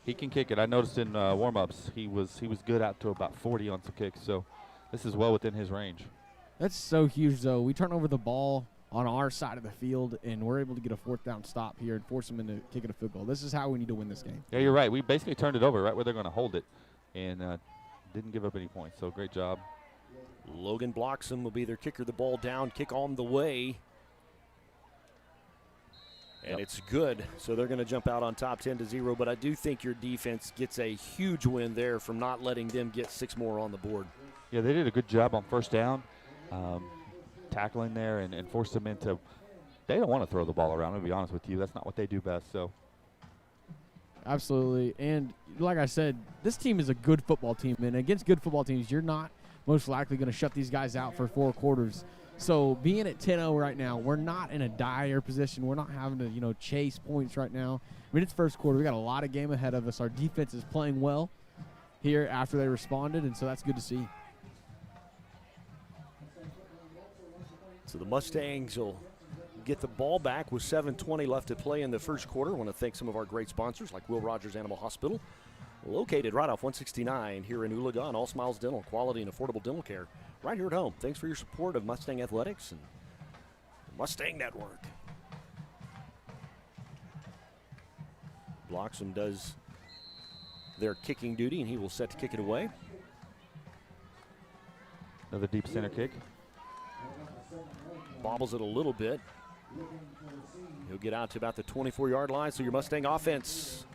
S2: He can kick it. I noticed in warm-ups he was good out to about 40 on some kicks, so this is well within his range.
S4: That's so huge, though. We turn over the ball on our side of the field, and we're able to get a 4th down stop here and force them into kicking a field goal. This is how we need to win this game.
S2: Yeah, you're right. We basically turned it over right where they're going to hold it and didn't give up any points. So great job.
S3: Logan Bloxham will be their kicker. The ball down, kick on the way. And it's good. So they're going to jump out on top 10-0. But I do think your defense gets a huge win there from not letting them get 6 more on the board.
S2: Yeah, they did a good job on first down, tackling there and forced them into – they don't want to throw the ball around, to be honest with you. That's not what they do best. So.
S4: Absolutely. And like I said, this team is a good football team. And against good football teams, you're not most likely going to shut these guys out for 4 quarters. So being at 10-0 right now, we're not in a dire position. We're not having to, chase points right now. I mean, it's first quarter. We got a lot of game ahead of us. Our defense is playing well here after they responded, and so that's good to see.
S3: So the Mustangs will get the ball back with 7:20 left to play in the first quarter. I want to thank some of our great sponsors like Will Rogers Animal Hospital, located right off 169 here in Oologah, and All Smiles Dental, quality and affordable dental care right here at home. Thanks for your support of Mustang Athletics and the Mustang Network. Bloxham does their kicking duty, and he will set to kick it away.
S2: Another deep center kick.
S3: Bobbles it a little bit. He'll get out to about the 24-yard line, so your Mustang offense,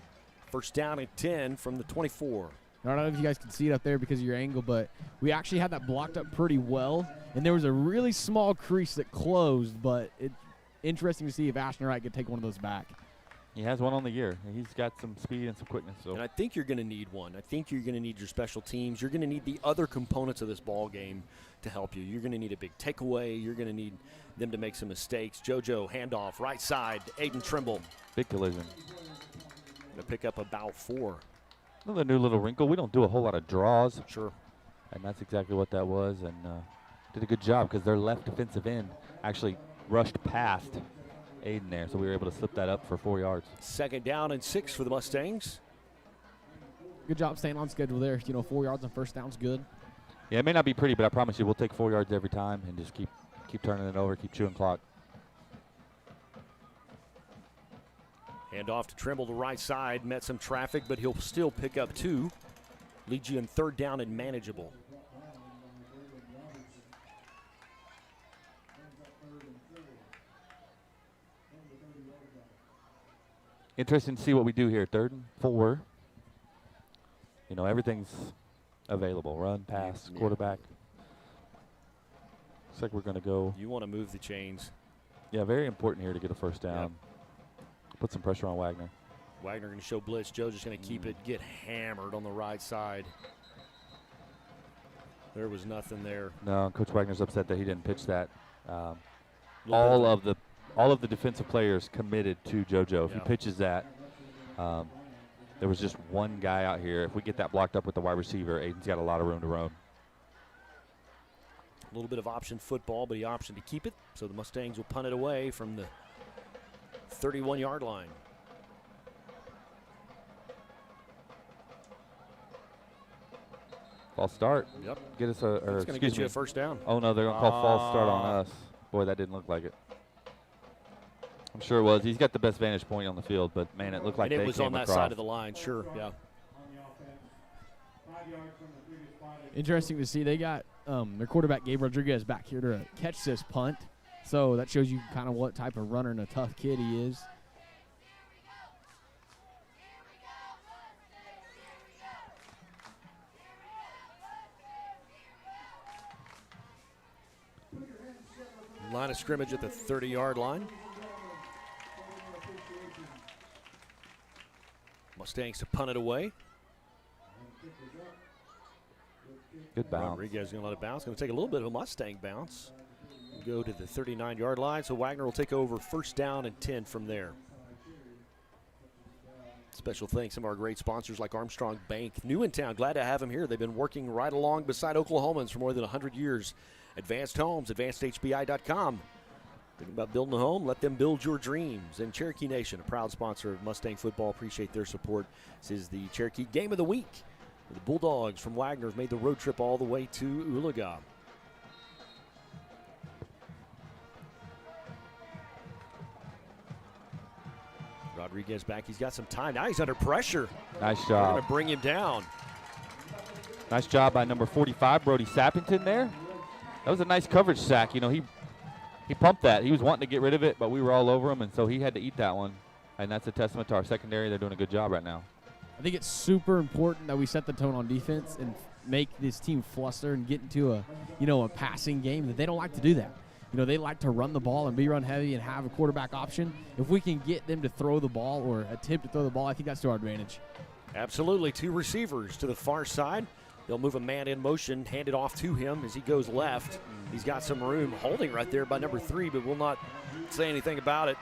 S3: first down and 10 from the 24.
S4: I don't know if you guys can see it up there because of your angle, but we actually had that blocked up pretty well, and there was a really small crease that closed, but it's interesting to see if Ashton Wright could take one of those back.
S2: He has one on the year. He's got some speed and some quickness. So.
S3: And I think you're going to need one. I think you're going to need your special teams. You're going to need the other components of this ball game to help you. You're going to need a big takeaway. You're going to need them to make some mistakes. JoJo, handoff, right side, Aiden Trimble.
S2: Big collision.
S3: Going to pick up about 4.
S2: Another new little wrinkle. We don't do a whole lot of draws.
S3: Sure.
S2: And that's exactly what that was. And did a good job because their left defensive end actually rushed past Aiden there, so we were able to slip that up for 4 yards.
S3: Second down and 6 for the Mustangs.
S4: Good job staying on schedule there. 4 yards on first down's good.
S2: Yeah, it may not be pretty, but I promise you we'll take 4 yards every time and just keep turning it over, keep chewing clock.
S3: Hand off to Trimble, the right side. Met some traffic, but he'll still pick up 2. Leads you in third down and manageable.
S2: Interesting to see what we do here. 3rd and 4. Everything's available. Run, pass, quarterback. Looks like we're going to go.
S3: You want to move the chains.
S2: Yeah, very important here to get a first down. Yep. Put some pressure on Wagner.
S3: Wagner going to show blitz. Joe just going to keep it, get hammered on the right side. There was nothing there.
S2: No, Coach Wagner's upset that he didn't pitch that. All of the defensive players committed to JoJo. If he pitches that, there was just one guy out here. If we get that blocked up with the wide receiver, Aiden's got a lot of room to roam.
S3: A little bit of option football, but he optioned to keep it. So the Mustangs will punt it away from the 31-yard line.
S2: False start.
S3: Yep.
S2: Get us
S3: It's going to get you a first down.
S2: Oh, no, they're going to call false start on us. Boy, that didn't look like it. I'm sure it was. He's got the best vantage point on the field, but, man, it looked like
S3: and
S2: they
S3: it was
S2: came
S3: on that
S2: across.
S3: side of the line, sure, yeah.
S4: Interesting to see. They got their quarterback, Gabe Rodriguez, back here to catch this punt. So that shows you kind of what type of runner and a tough kid he is.
S3: Line of scrimmage at the 30-yard line. Mustangs to punt it away.
S2: Good bounce.
S3: Rodriguez going to let it bounce. Going to take a little bit of a Mustang bounce. Go to the 39-yard line. So Wagner will take over first down and 10 from there. Special thanks to some of our great sponsors like Armstrong Bank. New in town. Glad to have them here. They've been working right along beside Oklahomans for more than 100 years. Advanced Homes, advancedhbi.com. Thinking about building a home? Let them build your dreams. And Cherokee Nation, a proud sponsor of Mustang football. Appreciate their support. This is the Cherokee Game of the Week. The Bulldogs from Wagner have made the road trip all the way to Oologah. Rodriguez back. He's got some time. Now he's under pressure.
S2: Nice
S3: They're
S2: job.
S3: going to bring him down.
S2: Nice job by number 45, Brody Sappington there. That was a nice coverage sack. You know, he pumped that. He was wanting to get rid of it, but we were all over him, and so he had to eat that one. And that's a testament to our secondary. They're doing a good job right now.
S4: I think it's super important that we set the tone on defense and make this team fluster and get into a passing game. That they don't like to do that. You know, they like to run the ball and be run heavy and have a quarterback option. If we can get them to throw the ball or attempt to throw the ball, I think that's to our advantage.
S3: Absolutely. 2 receivers to the far side. They'll move a man in motion, hand it off to him as he goes left. He's got some room holding right there by number 3, but will not say anything about it.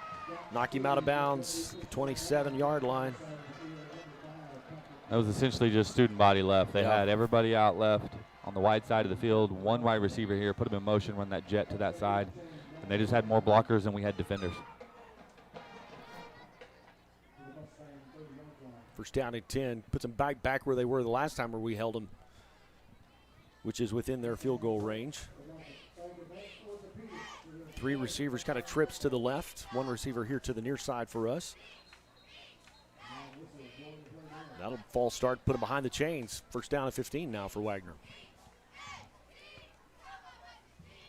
S3: Knock him out of bounds, 27-yard line.
S2: That was essentially just student body left. They had everybody out left on the wide side of the field. 1 wide receiver here, put him in motion, run that jet to that side. And they just had more blockers than we had defenders.
S3: First down at 10. Puts them back where they were the last time where we held them, which is within their field goal range. 3 receivers kind of trips to the left. 1 receiver here to the near side for us. That'll false start, put him behind the chains. First down at 15 now for Wagoner.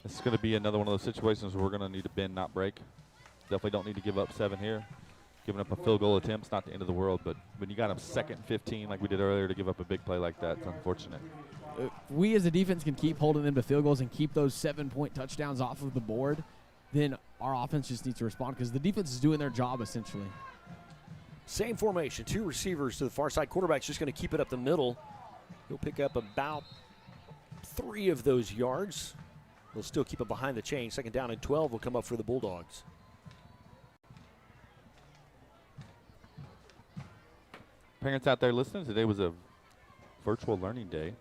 S2: This is going to be another one of those situations where we're going to need to bend, not break. Definitely don't need to give up 7 here. Giving up a field goal attempt is not the end of the world, but when you got them 2nd and 15 like we did earlier to give up a big play like that, it's unfortunate.
S4: If we as a defense can keep holding them to field goals and keep those 7-point touchdowns off of the board, then our offense just needs to respond because the defense is doing their job essentially.
S3: Same formation, 2 receivers to the far side. Quarterback's just going to keep it up the middle. He'll pick up about 3 of those yards. They'll still keep it behind the chain. 2nd down and 12 will come up for the Bulldogs.
S2: Parents out there listening, today was a virtual learning day.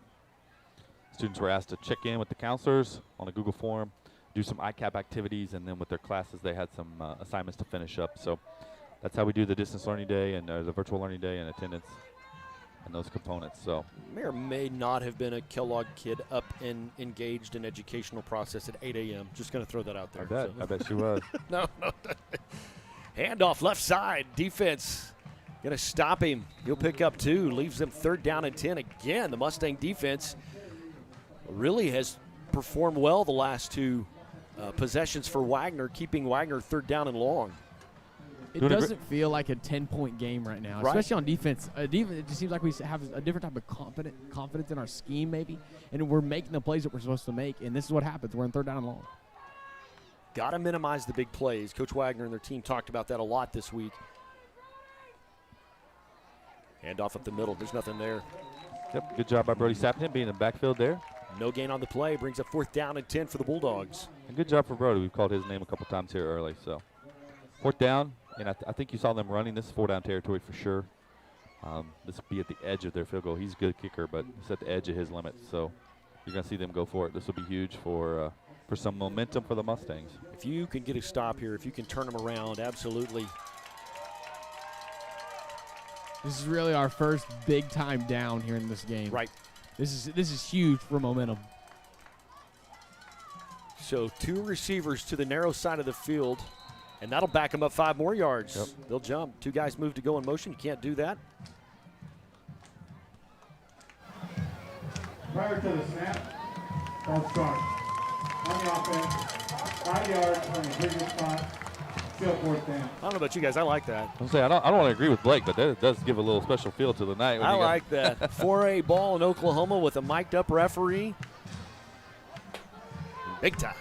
S2: Students were asked to check in with the counselors on a Google form, do some ICAP activities, and then with their classes they had some assignments to finish up. So that's how we do the distance learning day and the virtual learning day and attendance and those components. So
S3: May or may not have been a Kellogg kid up and engaged in educational process at 8 a.m. Just going to throw that out there.
S2: I bet she was.
S3: No. Handoff left side. Defense going to stop him. He'll pick up 2. Leaves them 3rd down and 10. Again, the Mustang defense really has performed well the last 2 possessions for Wagoner, keeping Wagoner 3rd down and long.
S4: It doesn't feel like a 10-point game right now, especially on defense. It just seems like we have a different type of confidence in our scheme maybe, and we're making the plays that we're supposed to make, and this is what happens. We're in 3rd down and long.
S3: Got to minimize the big plays. Coach Wagoner and their team talked about that a lot this week. Hand off up the middle. There's nothing there.
S2: Yep, good job by Brody Sappington being in the backfield there.
S3: No gain on the play. Brings up 4th down and 10 for the Bulldogs.
S2: And good job for Brody. We've called his name a couple times here early. So 4th down, and I think you saw them running. This is 4-down territory for sure. This will be at the edge of their field goal. He's a good kicker, but it's at the edge of his limits. So you're going to see them go for it. This will be huge for some momentum for the Mustangs.
S3: If you can get a stop here, if you can turn them around, absolutely.
S4: This is really our first big time down here in this game.
S3: Right.
S4: This is huge for momentum.
S3: So 2 receivers to the narrow side of the field, and that'll back them up 5 more yards.
S2: Yep.
S3: They'll jump. 2 guys move to go in motion. You can't do that.
S8: Prior to the snap, false start. On the offense, 5 yards from the previous spot, still 4th down.
S3: I don't know about you guys. I like that.
S2: I'm saying I don't want to agree with Blake, but that does give a little special feel to the night.
S3: I like that. 4A ball in Oklahoma with a mic'd up referee. Big time.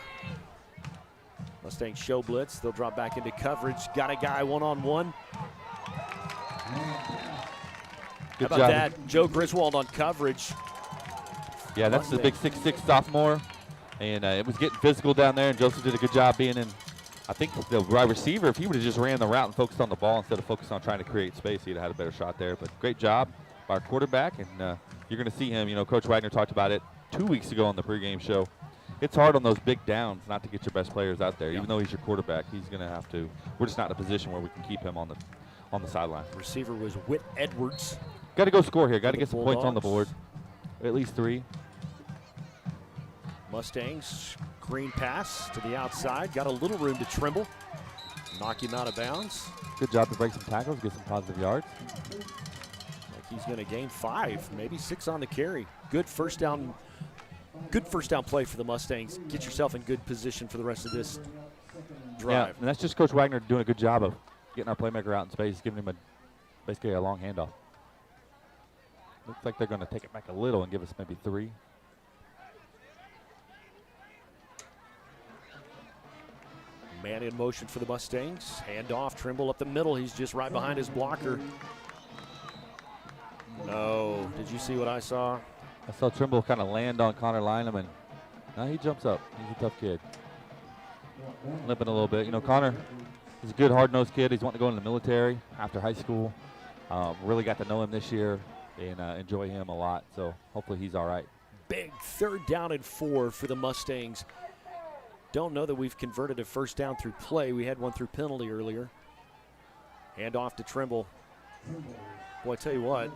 S3: Mustangs show blitz. They'll drop back into coverage. Got a guy one-on-one.
S2: Good
S3: How about that? Joe Griswold on coverage.
S2: Yeah, that's the big 6'6" sophomore. And it was getting physical down there, and Joseph did a good job being in. I think the wide receiver, if he would have just ran the route and focused on the ball instead of focused on trying to create space, he'd have had a better shot there. But great job by our quarterback, and you're going to see him. You know, Coach Wagoner talked about it 2 weeks ago on the pregame show. It's hard on those big downs not to get your best players out there. Even though he's your quarterback, he's going to have to. We're just not in a position where we can keep him on the sideline.
S3: Receiver was Whit Edwards.
S2: Got to go score here. Got to get some points on the board. At least 3.
S3: Mustangs, screen pass to the outside. Got a little room to Trimble. Knock him out of bounds.
S2: Good job to break some tackles, get some positive yards.
S3: Like he's going to gain 5, maybe 6 on the carry. Good first down play for the Mustangs. Get yourself in good position for the rest of this drive.
S2: Yeah, and that's just Coach Wagner doing a good job of getting our playmaker out in space, giving him basically a long handoff. Looks like they're going to take it back a little and give us maybe 3.
S3: Man in motion for the Mustangs. Hand off, Trimble up the middle. He's just right behind his blocker. No. Did you see what I saw?
S2: I saw Trimble kind of land on Connor Lynham, and now he jumps up. He's a tough kid. Limping a little bit. You know, Connor is a good, hard-nosed kid. He's wanting to go into the military after high school. Really got to know him this year and enjoy him a lot. So hopefully he's all right.
S3: Big 3rd down and 4 for the Mustangs. Don't know that we've converted a first down through play. We had one through penalty earlier. Hand off to Trimble. Boy, I tell you what,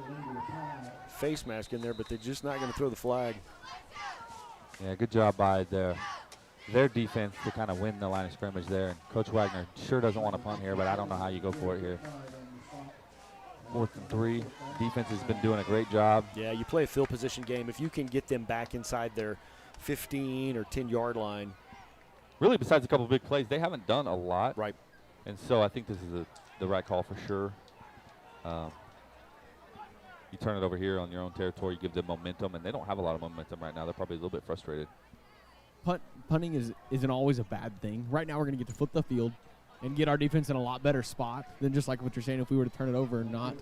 S3: face mask in there, but they're just not going to throw the flag.
S2: Yeah, good job by their defense to kind of win the line of scrimmage there. And Coach Wagner sure doesn't want to punt here, but I don't know how you go for it here. 4th and 3. Defense has been doing a great job.
S3: Yeah, you play a field position game. If you can get them back inside their 15 or 10-yard line.
S2: Really, besides a couple of big plays, they haven't done a lot.
S3: Right.
S2: And so I think this is the right call for sure. You turn it over here on your own territory, you give them momentum, and they don't have a lot of momentum right now. They're probably a little bit frustrated.
S4: Punting isn't always a bad thing. Right now we're going to get to flip the field and get our defense in a lot better spot than just like what you're saying if we were to turn it over and not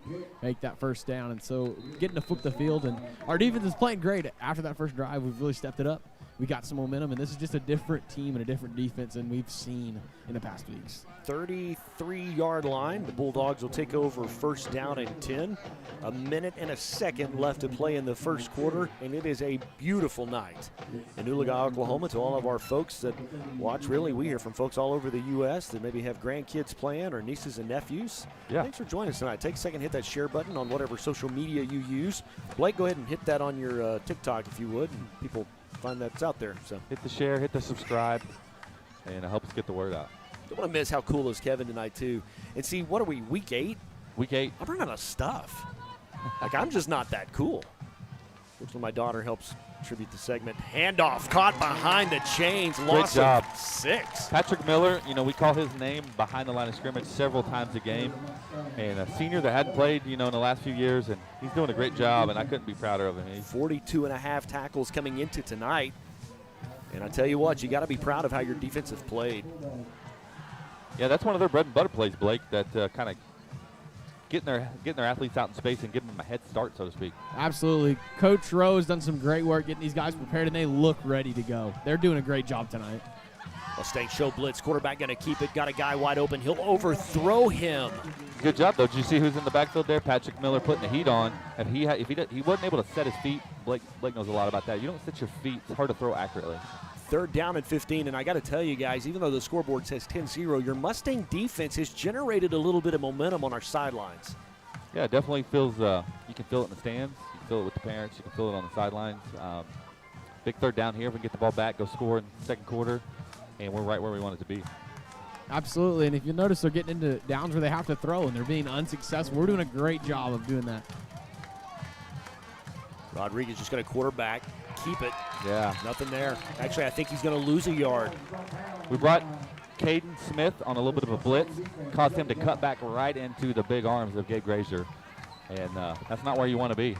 S4: make that first down. And so getting to flip the field, and our defense is playing great. After that first drive, we've really stepped it up. We got some momentum, and this is just a different team and a different defense than we've seen in the past weeks.
S3: 33-yard line. The Bulldogs will take over first down and 10. A minute and a second left to play in the first quarter, and it is a beautiful night in Oologah, Oklahoma. To all of our folks that watch, really, we hear from folks all over the U.S. that maybe have grandkids playing or nieces and nephews.
S2: Yeah.
S3: Thanks for joining us tonight. Take a second, hit that share button on whatever social media you use. Blake, go ahead and hit that on your TikTok if you would, and people find that's out there. So
S2: hit the share, hit the subscribe, and help us get the word out.
S3: Don't want to miss how cool is Kevin tonight too. And see, what are we, week 8?
S2: Week 8.
S3: I'm running out of stuff. Like, I'm just not that cool. Looks like my daughter helps tribute the segment. Handoff caught behind the chains. Loss
S2: Great job.
S3: of 6.
S2: Patrick Miller, you know, we call his name behind the line of scrimmage several times a game. And a senior that hadn't played, you know, in the last few years, and he's doing a great job, and I couldn't be prouder of him.
S3: 42.5 tackles coming into tonight. And I tell you what, you got to be proud of how your defense has played.
S2: Yeah, that's one of their bread and butter plays, Blake, that kind of getting their athletes out in space and giving them a head start, so to speak.
S4: Absolutely. Coach Rowe has done some great work getting these guys prepared, and they look ready to go. They're doing a great job tonight.
S3: Mustang show blitz. Quarterback going to keep it. Got a guy wide open. He'll overthrow him.
S2: Good job, though. Did you see who's in the backfield there? Patrick Miller putting the heat on. If he wasn't able to set his feet, Blake knows a lot about that. You don't set your feet, it's hard to throw accurately.
S3: 3rd down and 15, and I got to tell you guys, even though the scoreboard says 10-0, your Mustang defense has generated a little bit of momentum on our sidelines.
S2: Yeah, it definitely feels, you can feel it in the stands. You can feel it with the parents. You can feel it on the sidelines. Big 3rd down here. If we can get the ball back, go score in the second quarter, and we're right where we want it to be.
S4: Absolutely, and if you notice, they're getting into downs where they have to throw, and they're being unsuccessful. We're doing a great job of doing that.
S3: Rodriguez just going to quarterback, keep it.
S2: Yeah.
S3: Nothing there. Actually, I think he's going to lose a yard.
S2: We brought Caden Smith on a little bit of a blitz, caused him to cut back right into the big arms of Gabe Grazier, and that's not where you want to be.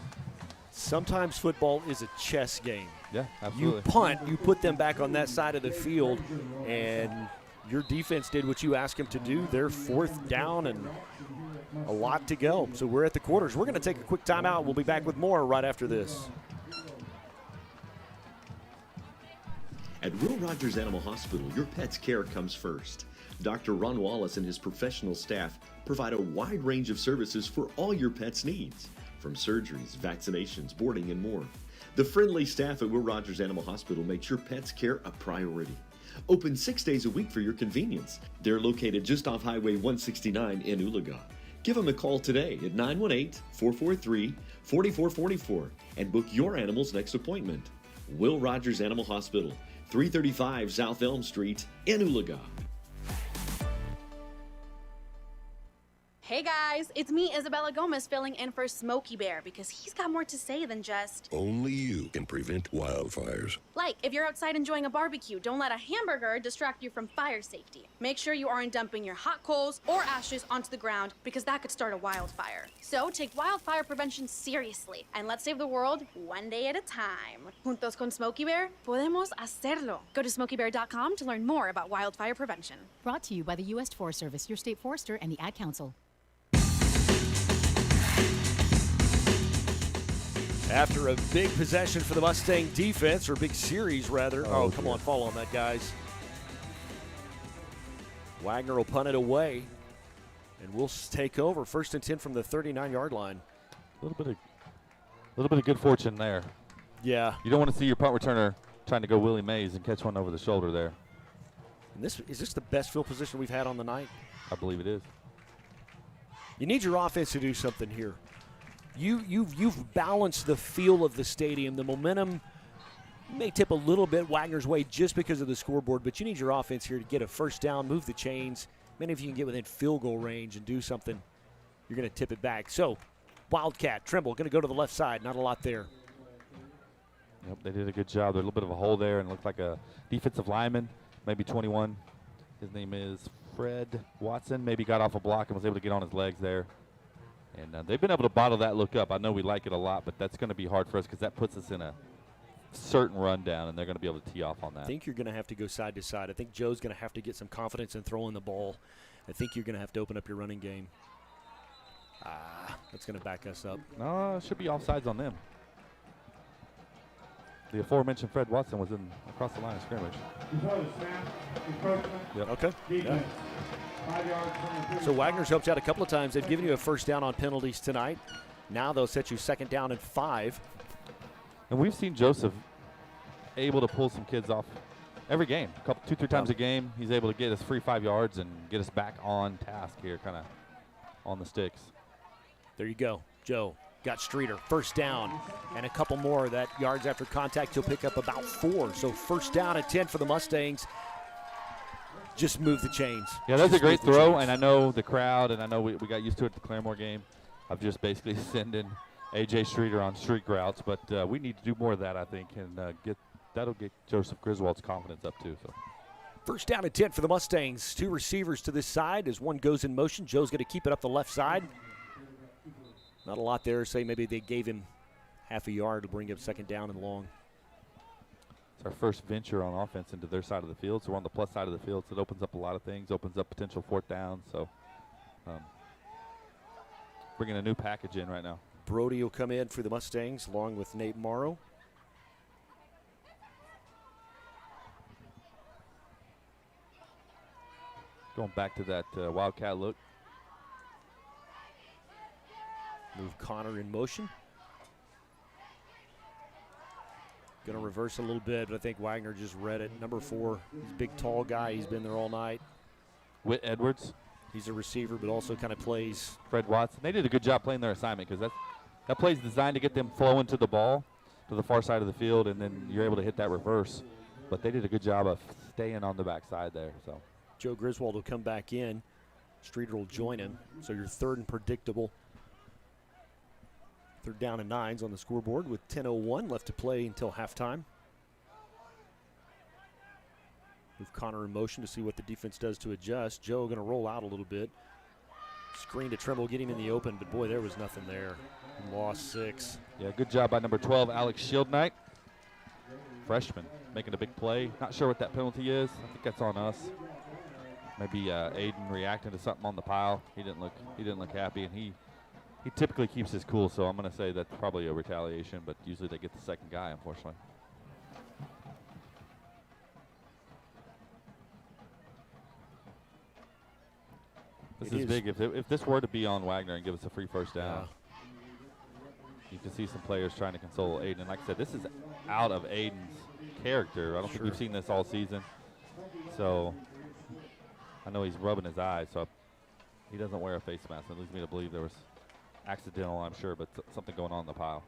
S3: Sometimes football is a chess game.
S2: Yeah, absolutely.
S3: You punt, you put them back on that side of the field, and your defense did what you asked them to do. They're 4th down and a lot to go. So we're at the quarters. We're going to take a quick timeout. We'll be back with more right after this.
S11: At Will Rogers Animal Hospital, your pet's care comes first. Dr. Ron Wallace and his professional staff provide a wide range of services for all your pet's needs, from surgeries, vaccinations, boarding, and more. The friendly staff at Will Rogers Animal Hospital makes your pet's care a priority. Open 6 days a week for your convenience. They're located just off Highway 169 in Oologah. Give them a call today at 918-443-4444 and book your animal's next appointment. Will Rogers Animal Hospital, 335 South Elm Street in Oologah.
S12: Hey guys, it's me, Isabella Gomez, filling in for Smokey Bear because he's got more to say than just...
S13: Only you can prevent wildfires.
S12: Like, if you're outside enjoying a barbecue, don't let a hamburger distract you from fire safety. Make sure you aren't dumping your hot coals or ashes onto the ground because that could start a wildfire. So take wildfire prevention seriously and let's save the world one day at a time. Juntos con Smokey Bear, podemos hacerlo. Go to smokeybear.com to learn more about wildfire prevention.
S14: Brought to you by the U.S. Forest Service, your state forester, and the Ad Council.
S3: After a big possession for the Mustang defense, or big series rather. Oh, come on, fall on that, guys. Wagoner will punt it away, and we'll take over. 1st and 10 from the 39-yard line.
S2: A little bit of good fortune there.
S3: Yeah.
S2: You don't want to see your punt returner trying to go Willie Mays and catch one over the shoulder there.
S3: And is this the best field position we've had on the night?
S2: I believe it is.
S3: You need your offense to do something here. You've balanced the feel of the stadium. The momentum may tip a little bit Wagner's way just because of the scoreboard, but you need your offense here to get a first down, move the chains. Many of you can get within field goal range and do something. You're going to tip it back. So, Wildcat, Trimble, going to go to the left side. Not a lot there.
S2: Yep, they did a good job. There's a little bit of a hole there, and it looked like a defensive lineman, maybe 21. His name is Fred Watson. Maybe got off a block and was able to get on his legs there. And they've been able to bottle that look up. I know we like it a lot, but that's going to be hard for us because that puts us in a certain rundown, and they're going to be able to tee off on that.
S3: I think you're going to have to go side to side. I think Joe's going to have to get some confidence in throwing the ball. I think you're going to have to open up your running game. That's going to back us up.
S2: No, it should be offsides on them. The aforementioned Fred Watson was across the line of scrimmage.
S8: Before the snap, encroachment.
S2: Yep.
S3: Okay.
S8: Defense.
S3: Yeah.
S8: 5 yards from the
S3: So Wagner's helped out a couple of times. They've given you a first down on penalties tonight. Now they'll set you 2nd down and 5.
S2: And we've seen Joseph able to pull some kids off every game. 2-3 times a game, he's able to get us free 5 yards and get us back on task here, kind of on the sticks.
S3: There you go. Joe got Streeter. First down and a couple more. That yards after contact, he'll pick up about 4. So first down and 10 for the Mustangs. Just move the chains.
S2: Yeah, that's a great throw, and I know the crowd, and I know we got used to it at the Claremore game of just basically sending A.J. Streeter on streak routes, but we need to do more of that, I think, and that'll get Joseph Griswold's confidence up too. So.
S3: First down and 10 for the Mustangs. 2 receivers to this side as one goes in motion. Joe's going to keep it up the left side. Not a lot there. Say maybe they gave him half a yard to bring up 2nd down and long.
S2: It's our first venture on offense into their side of the field, so we're on the plus side of the field, so it opens up a lot of things, opens up potential 4th down. So bringing a new package in right now.
S3: Brody will come in for the Mustangs along with Nate Morrow.
S2: Going back to that Wildcat look.
S3: Move Connor in motion. Going to reverse a little bit, but I think Wagner just read it. Number 4, he's a big, tall guy. He's been there all night.
S2: Whit Edwards.
S3: He's a receiver, but also kind of plays.
S2: Fred Watson. They did a good job playing their assignment because that play is designed to get them flowing to the ball to the far side of the field, and then you're able to hit that reverse. But they did a good job of staying on the backside there. So
S3: Joe Griswold will come back in. Streeter will join him. So you're 3rd and predictable. 3rd down and 9s on the scoreboard with 10:01 left to play until halftime. Move Connor in motion to see what the defense does to adjust. Joe going to roll out a little bit. Screen to Trimble, get him in the open, but boy, there was nothing there. Lost 6.
S2: Yeah, good job by number 12, Alex Shieldknight. Freshman making a big play. Not sure what that penalty is. I think that's on us. Maybe Aiden reacting to something on the pile. He didn't look happy, and he typically keeps his cool, so I'm going to say that's probably a retaliation, but usually they get the 2nd guy, unfortunately. This is big. If this were to be on Wagner and give us a free first down, you can see some players trying to console Aiden. And like I said, this is out of Aiden's character. I don't think we've seen this all season. So I know he's rubbing his eyes, so he doesn't wear a face mask. That leads me to believe there was accidental, I'm sure, but something going on in the pile.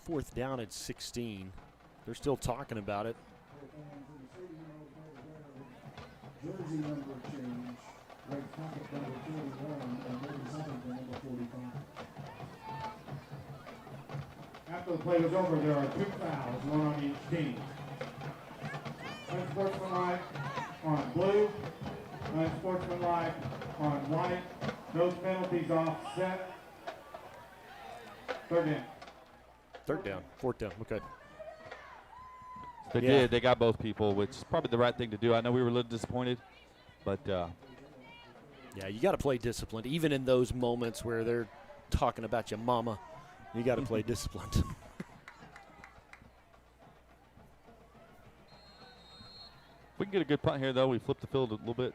S3: 4th down at 16. They're still talking about it.
S8: Jersey number change. After the play was over, there are 2 fouls, 1 on each team. Unsportsmanlike on blue, unsportsmanlike on white. No penalties offset. 3rd down.
S3: 3rd down, 4th down, okay.
S2: They did. They got both people, which is probably the right thing to do. I know we were a little disappointed, but
S3: yeah, you got to play disciplined, even in those moments where they're talking about your mama. You got to play disciplined.
S2: If we can get a good punt here, though, we flip the field a little bit.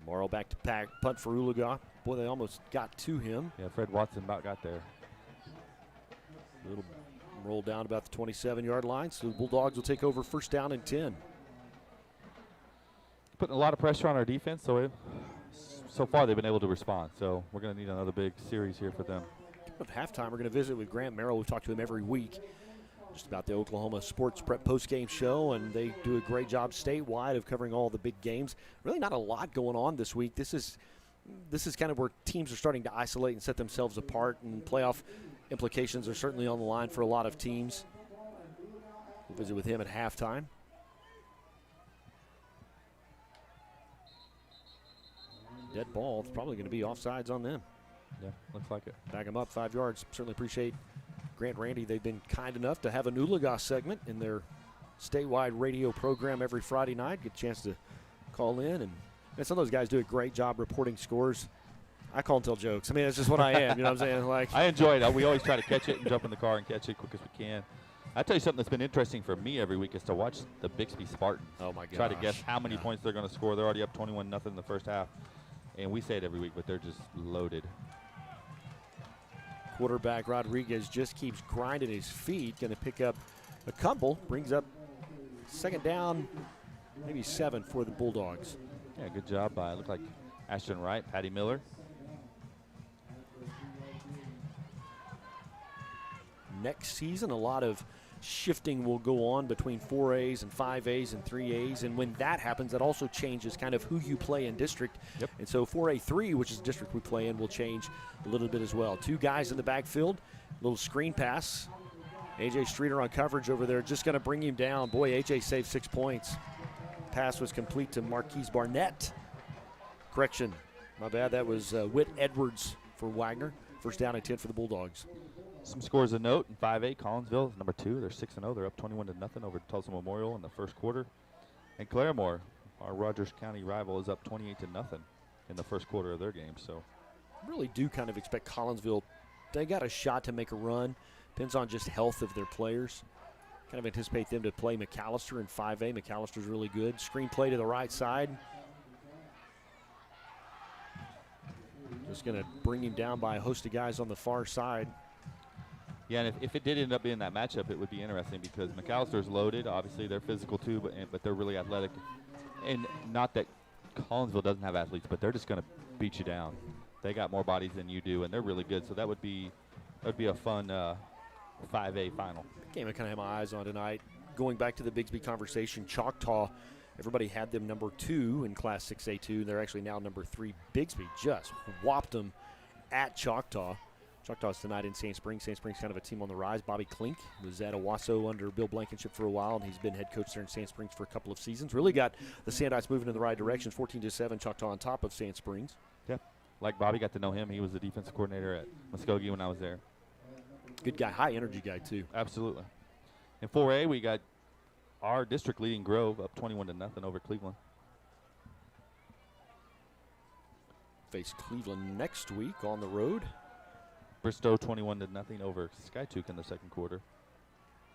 S3: Morrow back to punt for Oologah. Boy, they almost got to him.
S2: Yeah, Fred Watson about got there.
S3: Little roll down about the 27-yard line, so the Bulldogs will take over 1st down and 10.
S2: Putting a lot of pressure on our defense, so far they've been able to respond. So we're going to need another big series here for them.
S3: At halftime, we're going to visit with Grant Merrill. We've talked to him every week just about the Oklahoma Sports Prep postgame show, and they do a great job statewide of covering all the big games. Really not a lot going on this week. This is kind of where teams are starting to isolate and set themselves apart, and playoff implications are certainly on the line for a lot of teams. We'll visit with him at halftime. Dead ball. It's probably going to be offsides on them.
S2: Yeah, looks like it.
S3: Back them up 5 yards. Certainly appreciate Grant Randy. They've been kind enough to have an Oologah segment in their statewide radio program every Friday night. Get a chance to call in. And some of those guys do a great job reporting scores. I call and tell jokes. I mean, that's just what I am. You know what I'm saying? Like,
S2: I enjoy it. We always try to catch it and jump in the car and catch it quick as we can. I'll tell you something that's been interesting for me every week is to watch the Bixby Spartans.
S3: Oh, my gosh.
S2: Try to guess how many points they're going to score. They're already up 21-0 in the first half. And we say it every week, but they're just loaded.
S3: Quarterback Rodriguez just keeps grinding his feet. Going to pick up a couple. Brings up 2nd down, maybe 7 for the Bulldogs.
S2: Yeah, good job by, look like Ashton Wright, Patty Miller.
S3: Next season, a lot of shifting will go on between 4As and 5As and 3As, and when that happens, that also changes kind of who you play in district.
S2: Yep.
S3: And so 4A3, which is the district we play in, will change a little bit as well. 2 guys in the backfield, little screen pass. AJ Streeter on coverage over there, just going to bring him down. Boy, AJ saved 6 points. Pass was complete to Marquise Barnett. Correction, my bad, that was Whit Edwards for Wagner. 1st down and 10 for the Bulldogs.
S2: Some scores of note in 5A. Collinsville is number 2. They're 6-0. They're up 21-0 over Tulsa Memorial in the first quarter. And Claremore, our Rogers County rival, is up 28-0 in the first quarter of their game. So,
S3: really do kind of expect Collinsville. They got a shot to make a run. Depends on just health of their players. Kind of anticipate them to play McAllister in 5A. McAllister's really good. Screen play to the right side. Just going to bring him down by a host of guys on the far side.
S2: Yeah, and if it did end up being that matchup, it would be interesting because McAllister's loaded. Obviously, they're physical too, but they're really athletic. And not that Collinsville doesn't have athletes, but they're just going to beat you down. They got more bodies than you do, and they're really good. So that would be a fun 5A final.
S3: Game I kind of have my eyes on tonight. Going back to the Bigsby conversation, Choctaw, everybody had them number 2 in Class 6A2. They're actually now number 3. Bigsby just whopped them at Choctaw. Choctaw's tonight in Sand Springs. Sand Springs kind of a team on the rise. Bobby Klink was at Owasso under Bill Blankenship for a while, and he's been head coach there in Sand Springs for a couple of seasons. Really got the Sandites moving in the right direction. 14-7, Choctaw on top of Sand Springs.
S2: Yeah, like Bobby, got to know him. He was the defensive coordinator at Muskogee when I was there.
S3: Good guy, high energy guy too.
S2: Absolutely. In 4A, we got our district leading Grove up 21-0 over Cleveland.
S3: Face Cleveland next week on the road.
S2: Bristow 21-0 over Skytook in the second quarter.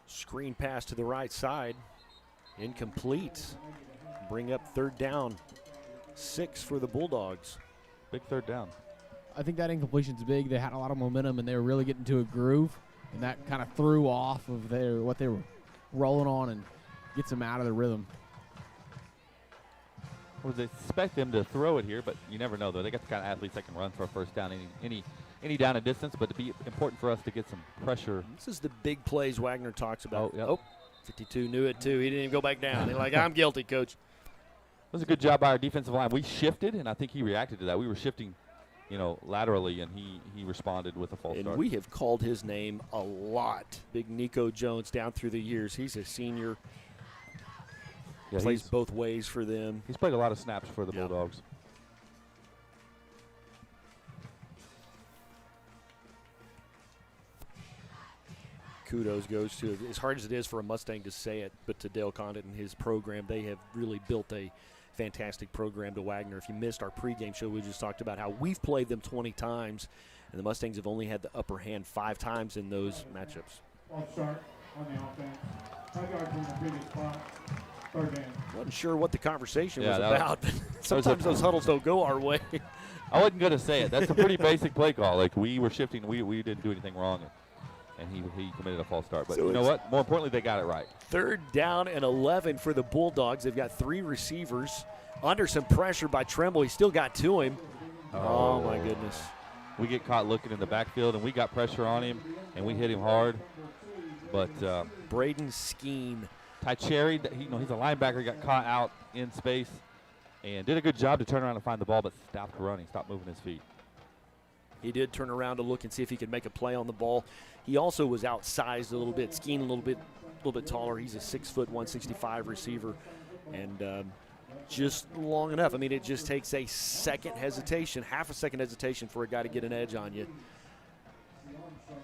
S3: Screen pass to the right side. Incomplete. Bring up 3rd down. 6 for the Bulldogs.
S2: Big 3rd down.
S4: I think that incompletion's big. They had a lot of momentum, and they were really getting to a groove, and that kind of threw off of what they were rolling on and gets them out of the rhythm.
S2: I would expect them to throw it here, but you never know, though. They got the kind of athletes that can run for a first down any down and distance, but it'd be important for us to get some pressure.
S3: This is the big plays Wagner talks about.
S2: Yep.
S3: Oh, 52 knew it, too. He didn't even go back down. They're like, I'm guilty, coach.
S2: It was a good job by our defensive line. We shifted, and I think he reacted to that. We were shifting, laterally, and he responded with a false start.
S3: And we have called his name a lot. Big Nico Jones down through the years. He's a senior.
S2: Yeah,
S3: plays both ways for them.
S2: He's played a lot of snaps for the Bulldogs.
S3: Kudos goes to, as hard as it is for a Mustang to say it, but to Dale Condit and his program. They have really built a fantastic program to Wagoner. If you missed our pregame show, we just talked about how we've played them 20 times, and the Mustangs have only had the upper hand 5 times in those matchups.
S8: False start on the offense. 5 yards from the previous spot. Third down.
S3: Wasn't sure what the conversation was
S2: that
S3: about. Sometimes those huddles don't go our way.
S2: I wasn't going to say it. That's a pretty basic play call. Like, we were shifting. We didn't do anything wrong. And he committed a false start. But
S3: So
S2: you know what? More importantly, they got it right.
S3: 3rd down and 11 for the Bulldogs. They've got 3 receivers under some pressure by Tremble. He still got to him. Oh my goodness.
S2: We get caught looking in the backfield, and we got pressure on him, and we hit him hard. But
S3: Braden Skeen.
S2: Ty Cherry, he's a linebacker, got caught out in space and did a good job to turn around and find the ball, but stopped running, stopped moving his feet.
S3: He did turn around to look and see if he could make a play on the ball. He also was outsized a little bit. Skeen a little bit taller. He's a 6', 165 receiver, and just long enough. I mean, it just takes a second hesitation, half a second hesitation for a guy to get an edge on you,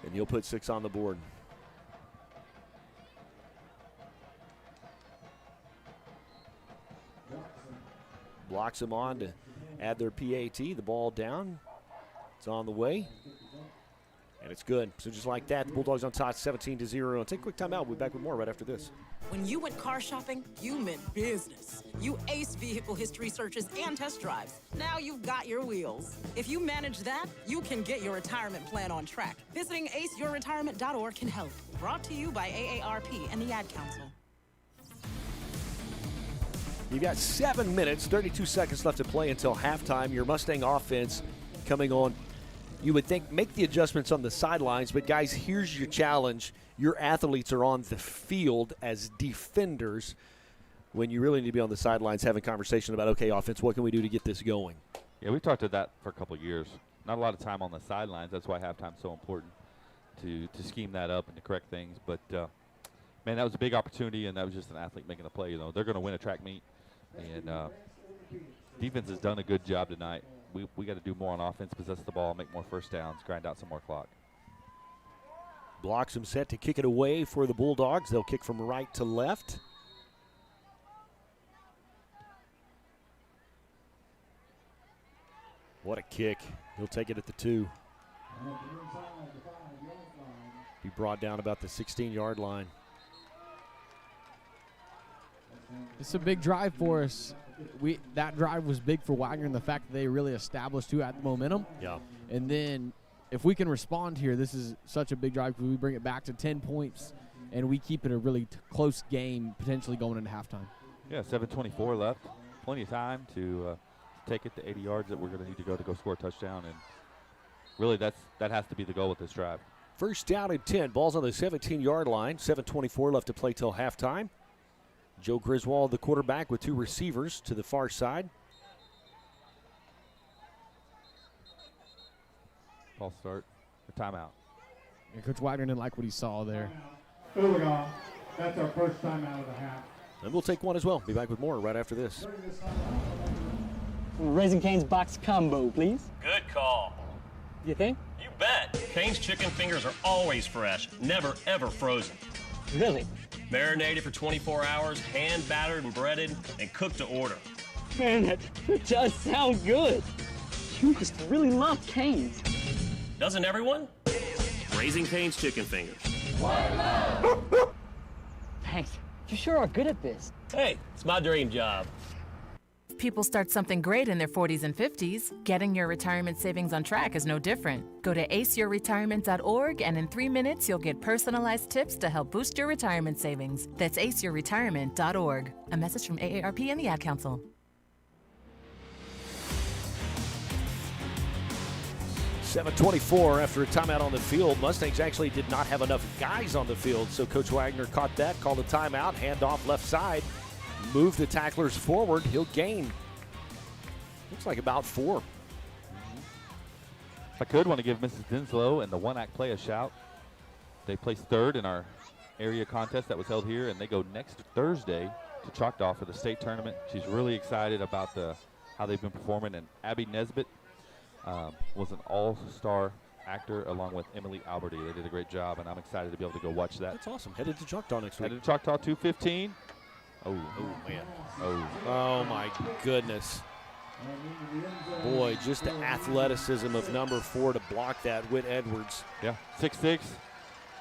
S3: and he'll put 6 on the board. Blocks him on to add their PAT. The ball down. It's on the way. And it's good. So just like that, the Bulldogs on top 17-0. Take a quick timeout. We'll be back with more right after this.
S15: When you went car shopping, you meant business. You aced vehicle history searches and test drives. Now you've got your wheels. If you manage that, you can get your retirement plan on track. Visiting aceyourretirement.org can help. Brought to you by AARP and the Ad Council.
S3: You've got 7 minutes, 32 seconds left to play until halftime. Your Mustang offense coming on. You would think make the adjustments on the sidelines, but guys, here's your challenge. Your athletes are on the field as defenders when you really need to be on the sidelines having conversation about, okay, offense, what can we do to get this going?
S2: Yeah, we talked about that for a couple of years. Not a lot of time on the sidelines. That's why halftime's so important to scheme that up and to correct things. But, man, that was a big opportunity, and that was just an athlete making a play. They're going to win a track meet. And defense has done a good job tonight. We got to do more on offense, possess the ball, make more first downs, grind out some more clock.
S3: Blocks him set to kick it away for the Bulldogs. They'll kick from right to left. What a kick. He'll take it at the 2. Be brought down about the 16-yard line.
S4: It's a big drive for us. That drive was big for Wagoner in the fact that they really established who had the momentum.
S3: Yeah.
S4: And then if we can respond here, this is such a big drive because we bring it back to 10 points and we keep it a really close game potentially going into halftime.
S2: Yeah, 7:24 left. Plenty of time to take it to 80 yards that we're going to need to go score a touchdown. And really that has to be the goal with this drive.
S3: First down and 10. Ball's on the 17-yard line. 7:24 left to play till halftime. Joe Griswold, the quarterback, with 2 receivers to the far side.
S2: False start. A timeout.
S4: Yeah, Coach Wagoner didn't like what he saw there.
S8: Oologah, that's our first time out of the half.
S3: And we'll take one as well. Be back with more right after this.
S16: Raising Cane's box combo, please.
S17: Good call.
S16: You think?
S17: You bet. Cane's chicken fingers are always fresh, never ever frozen.
S16: Really?
S17: Marinated for 24 hours, hand battered and breaded, and cooked to order.
S16: Man, that does sound good. You must really love Cane's.
S17: Doesn't everyone? Raising Cane's chicken fingers.
S16: Thanks. You sure are good at this.
S17: Hey, it's my dream job.
S18: People start something great in their 40s and 50s. Getting your retirement savings on track is no different. Go to aceyourretirement.org and in 3 minutes you'll get personalized tips to help boost your retirement savings. That's aceyourretirement.org. A message from AARP and the Ad Council.
S3: .24 after a timeout on the field. Mustangs actually did not have enough guys on the field, so Coach Wagoner caught that, called a timeout, handoff left side. move the tacklers forward. He'll gain, looks like about 4.
S2: If I could, want to give Mrs. Dinslow and the one-act play a shout. They placed 3rd in our area contest that was held here, and they go next Thursday to Choctaw for the state tournament. She's really excited about how they've been performing, and Abby Nesbitt was an all-star actor along with Emily Alberti. They did a great job, and I'm excited to be able to go watch that.
S3: That's awesome. Headed to Choctaw next week.
S2: Headed to Choctaw 2:15. Oh,
S3: man.
S2: Oh,
S3: my goodness. Boy, just the athleticism of number 4 to block that, Whit Edwards.
S2: Yeah, 6'6",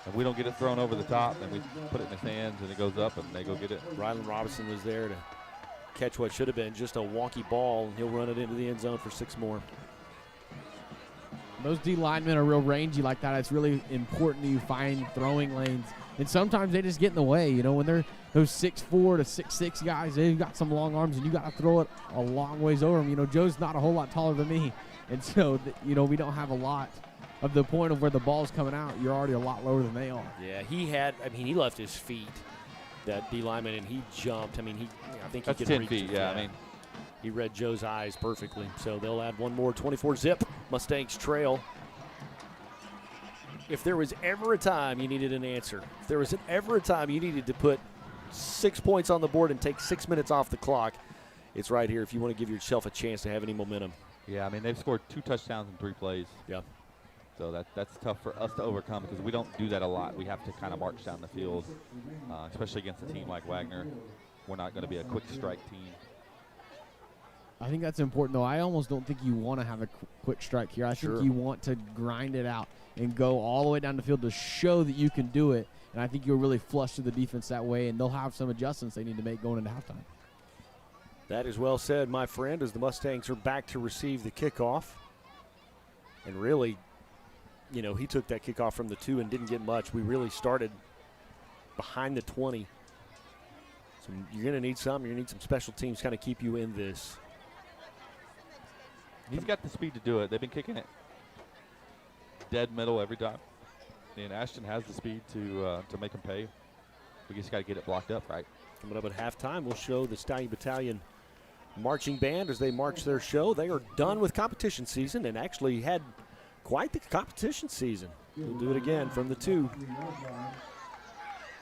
S2: and we don't get it thrown over the top, and we put it in his hands, and it goes up, and they go get it.
S3: Rylan Robinson was there to catch what should have been just a wonky ball, and he'll run it into the end zone for 6 more.
S4: Those D linemen are real rangy like that. It's really important that you find throwing lanes. And sometimes they just get in the way. You know, when they're those 6'4" to 6'6" guys, they've got some long arms, and you got to throw it a long ways over them. You know, Joe's not a whole lot taller than me. And so, you know, we don't have a lot of the point of where the ball's coming out. You're already a lot lower than they are.
S3: Yeah, he left his feet, that D lineman, and he jumped. I mean, I think he
S2: That's
S3: could
S2: 10
S3: reach
S2: feet,
S3: it.
S2: yeah, I mean.
S3: He read Joe's eyes perfectly. So they'll add one more 24-zip. Mustangs trail. If there was ever a time you needed an answer, if there was ever a time you needed to put 6 points on the board and take 6 minutes off the clock, it's right here if you want to give yourself a chance to have any momentum.
S2: Yeah, I mean, they've scored 2 touchdowns in 3 plays.
S3: Yeah.
S2: So that's tough for us to overcome because we don't do that a lot. We have to kind of march down the field, especially against a team like Wagner. We're not going to be a quick strike team.
S4: I think that's important, though. I almost don't think you want to have a quick strike here. I think you want to grind it out and go all the way down the field to show that you can do it. And I think you'll really flush through the defense that way, and they'll have some adjustments they need to make going into halftime.
S3: That is well said, my friend, as the Mustangs are back to receive the kickoff. And really, you know, he took that kickoff from the 2 and didn't get much. We really started behind the 20. So you're going to need some. You're going to need some special teams kind of keep you in this.
S2: He's got the speed to do it. They've been kicking it dead middle every time. And Ashton has the speed to make him pay. We just got to get it blocked up right.
S3: Coming up at halftime, we'll show the Stallion Battalion marching band as they march their show. They are done with competition season and actually had quite the competition season. We'll do it again from the 2.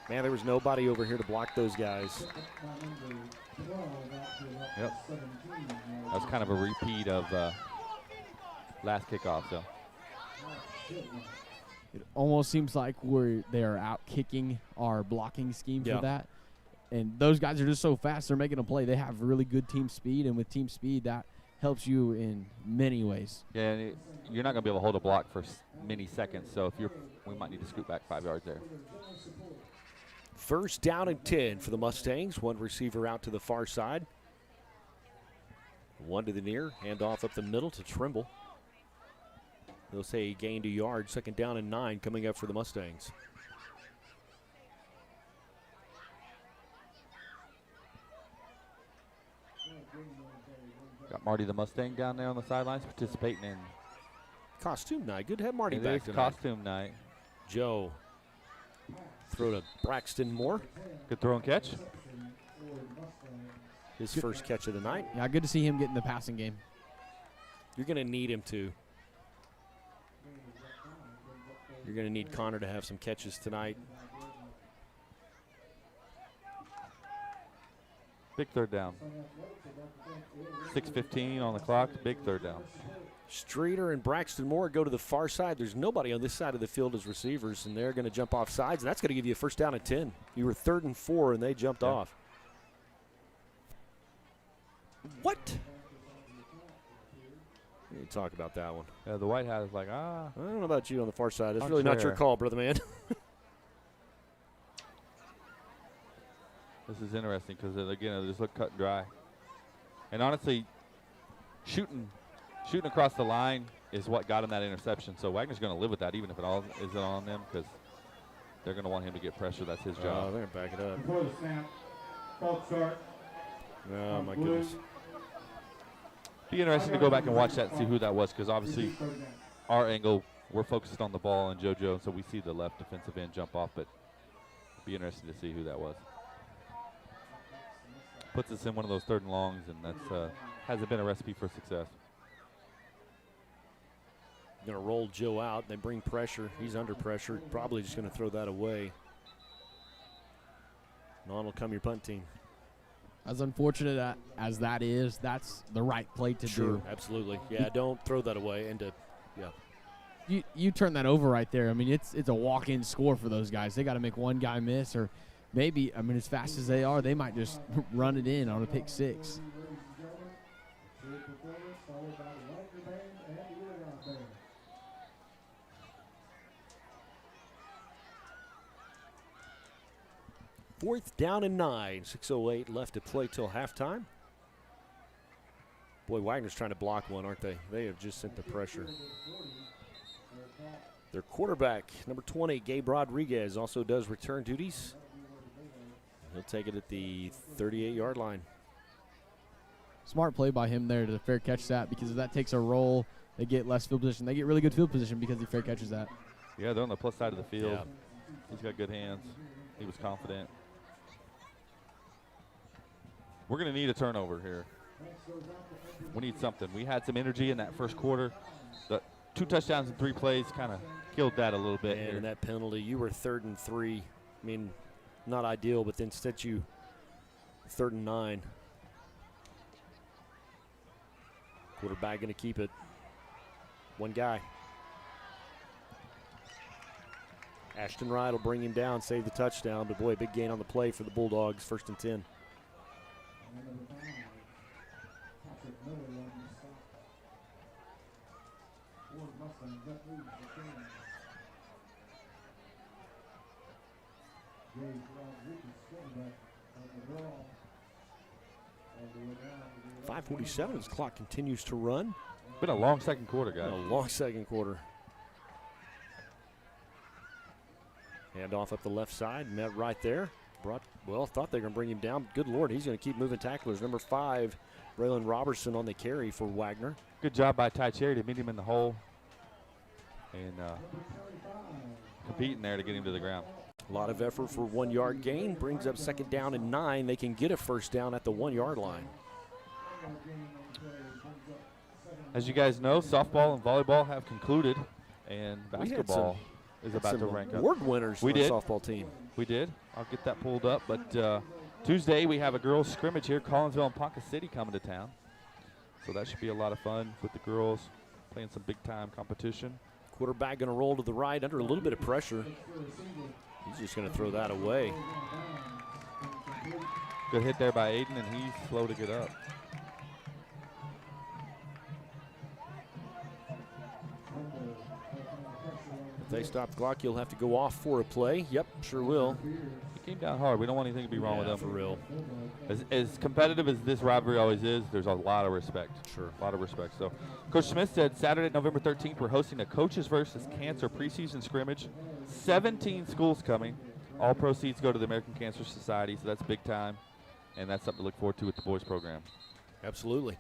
S3: Man, there was nobody over here to block those guys.
S2: Yep. That was kind of a repeat of last kickoff. So
S4: it almost seems like they are out kicking our blocking scheme for that. And those guys are just so fast, they're making a play. They have really good team speed, and with team speed, that helps you in many ways.
S2: Yeah, and you're not going to be able to hold a block for many seconds. So we might need to scoot back 5 yards there.
S3: First down and 10 for the Mustangs. One receiver out to the far side. One to the near. Handoff up the middle to Trimble. They'll say he gained a yard. Second down and 9 coming up for the Mustangs.
S2: Got Marty the Mustang down there on the sidelines participating in
S3: costume night. Good to have Marty
S2: it
S3: back
S2: is
S3: tonight.
S2: Costume night.
S3: Joe. Throw to Braxton Moore.
S2: Good throw and catch.
S3: His first catch of the night.
S4: Yeah, good to see him get in the passing game.
S3: You're going to need him to. You're going to need Connor to have some catches tonight.
S2: Big third down. 6:15 on the clock. Big third down.
S3: Streeter and Braxton Moore go to the far side. There's nobody on this side of the field as receivers, and they're going to jump off sides, and that's going to give you a first down at 10. You were 3rd and 4, and they jumped off. What? We need to talk about that one.
S2: Yeah, the white hat is like, I
S3: don't know about you on the far side. It's really not your call, brother man.
S2: This is interesting because, again, it just looked cut and dry. And honestly, shooting across the line is what got him that interception. So Wagner's going to live with that, even if it all isn't on them, because they're going to want him to get pressure. That's his job.
S3: They're going to back it up.
S8: Before the snap, false start.
S3: Oh, my goodness.
S2: Be interesting to go back and watch that and see who that was, because obviously our angle, we're focused on the ball and JoJo, so we see the left defensive end jump off, but be interesting to see who that was. puts us in one of those 3rd and longs, and that's hasn't been a recipe for success.
S3: Going to roll Joe out. They bring pressure. He's under pressure. Probably just going to throw that away. And on will come your punt team.
S4: As unfortunate as that is, that's the right play to do.
S3: Absolutely. Yeah, don't throw that away.
S4: You turn that over right there. I mean, it's a walk-in score for those guys. They got to make one guy miss, or maybe, I mean, as fast as they are, they might just run it in on a pick 6.
S3: Fourth down and 9. 6:08 left to play till halftime. Boy, Wagner's trying to block one, aren't they? They have just sent the pressure. Their quarterback, number 20, Gabe Rodriguez, also does return duties. He'll take it at the 38-yard line.
S4: Smart play by him there to fair catch that, because if that takes a roll, they get less field position. They get really good field position because he fair catches that.
S2: Yeah, they're on the plus side of the field.
S3: Yeah.
S2: He's got good hands. He was confident. We're going to need a turnover here. We need something. We had some energy in that first quarter. The 2 touchdowns in 3 plays kind of killed that a little bit.
S3: And that penalty, you were 3rd and 3. I mean, not ideal, but then instead you 3rd and 9. Quarterback going to keep it. One guy. Ashton Wright will bring him down, save the touchdown. But boy, big gain on the play for the Bulldogs. 1st and 10. .547 as the clock continues to run.
S2: Been a long second quarter, guys.
S3: A long second quarter. Hand off up the left side, met right there. Thought they were going to bring him down. Good Lord, he's going to keep moving tacklers. Number 5, Braylon Robertson on the carry for Wagner.
S2: Good job by Ty Cherry to meet him in the hole and competing there to get him to the ground.
S3: A lot of effort for 1-yard gain. Brings up 2nd down and 9. They can get a 1st down at the 1-yard line.
S2: As you guys know, softball and volleyball have concluded, and basketball is about to rank up.
S3: Award winners for the softball team.
S2: We did. I'll get that pulled up. But Tuesday we have a girls' scrimmage here. Collinsville and Ponca City coming to town. So that should be a lot of fun with the girls playing some big-time competition.
S3: Quarterback going to roll to the right under a little bit of pressure. He's just going to throw that away.
S2: Good hit there by Aiden, and he's slow to get up.
S3: If they stop the clock, you'll have to go off for a play. Yep, sure will.
S2: He came down hard. We don't want anything to be wrong with him.
S3: For real.
S2: As competitive as this rivalry always is, there's a lot of respect.
S3: Sure.
S2: A lot of respect. So Coach Smith said Saturday, November 13th, we're hosting a Coaches versus Cancer preseason scrimmage. 17 schools coming. All proceeds go to the American Cancer Society, so that's big time. And that's something to look forward to with the boys program.
S3: Absolutely.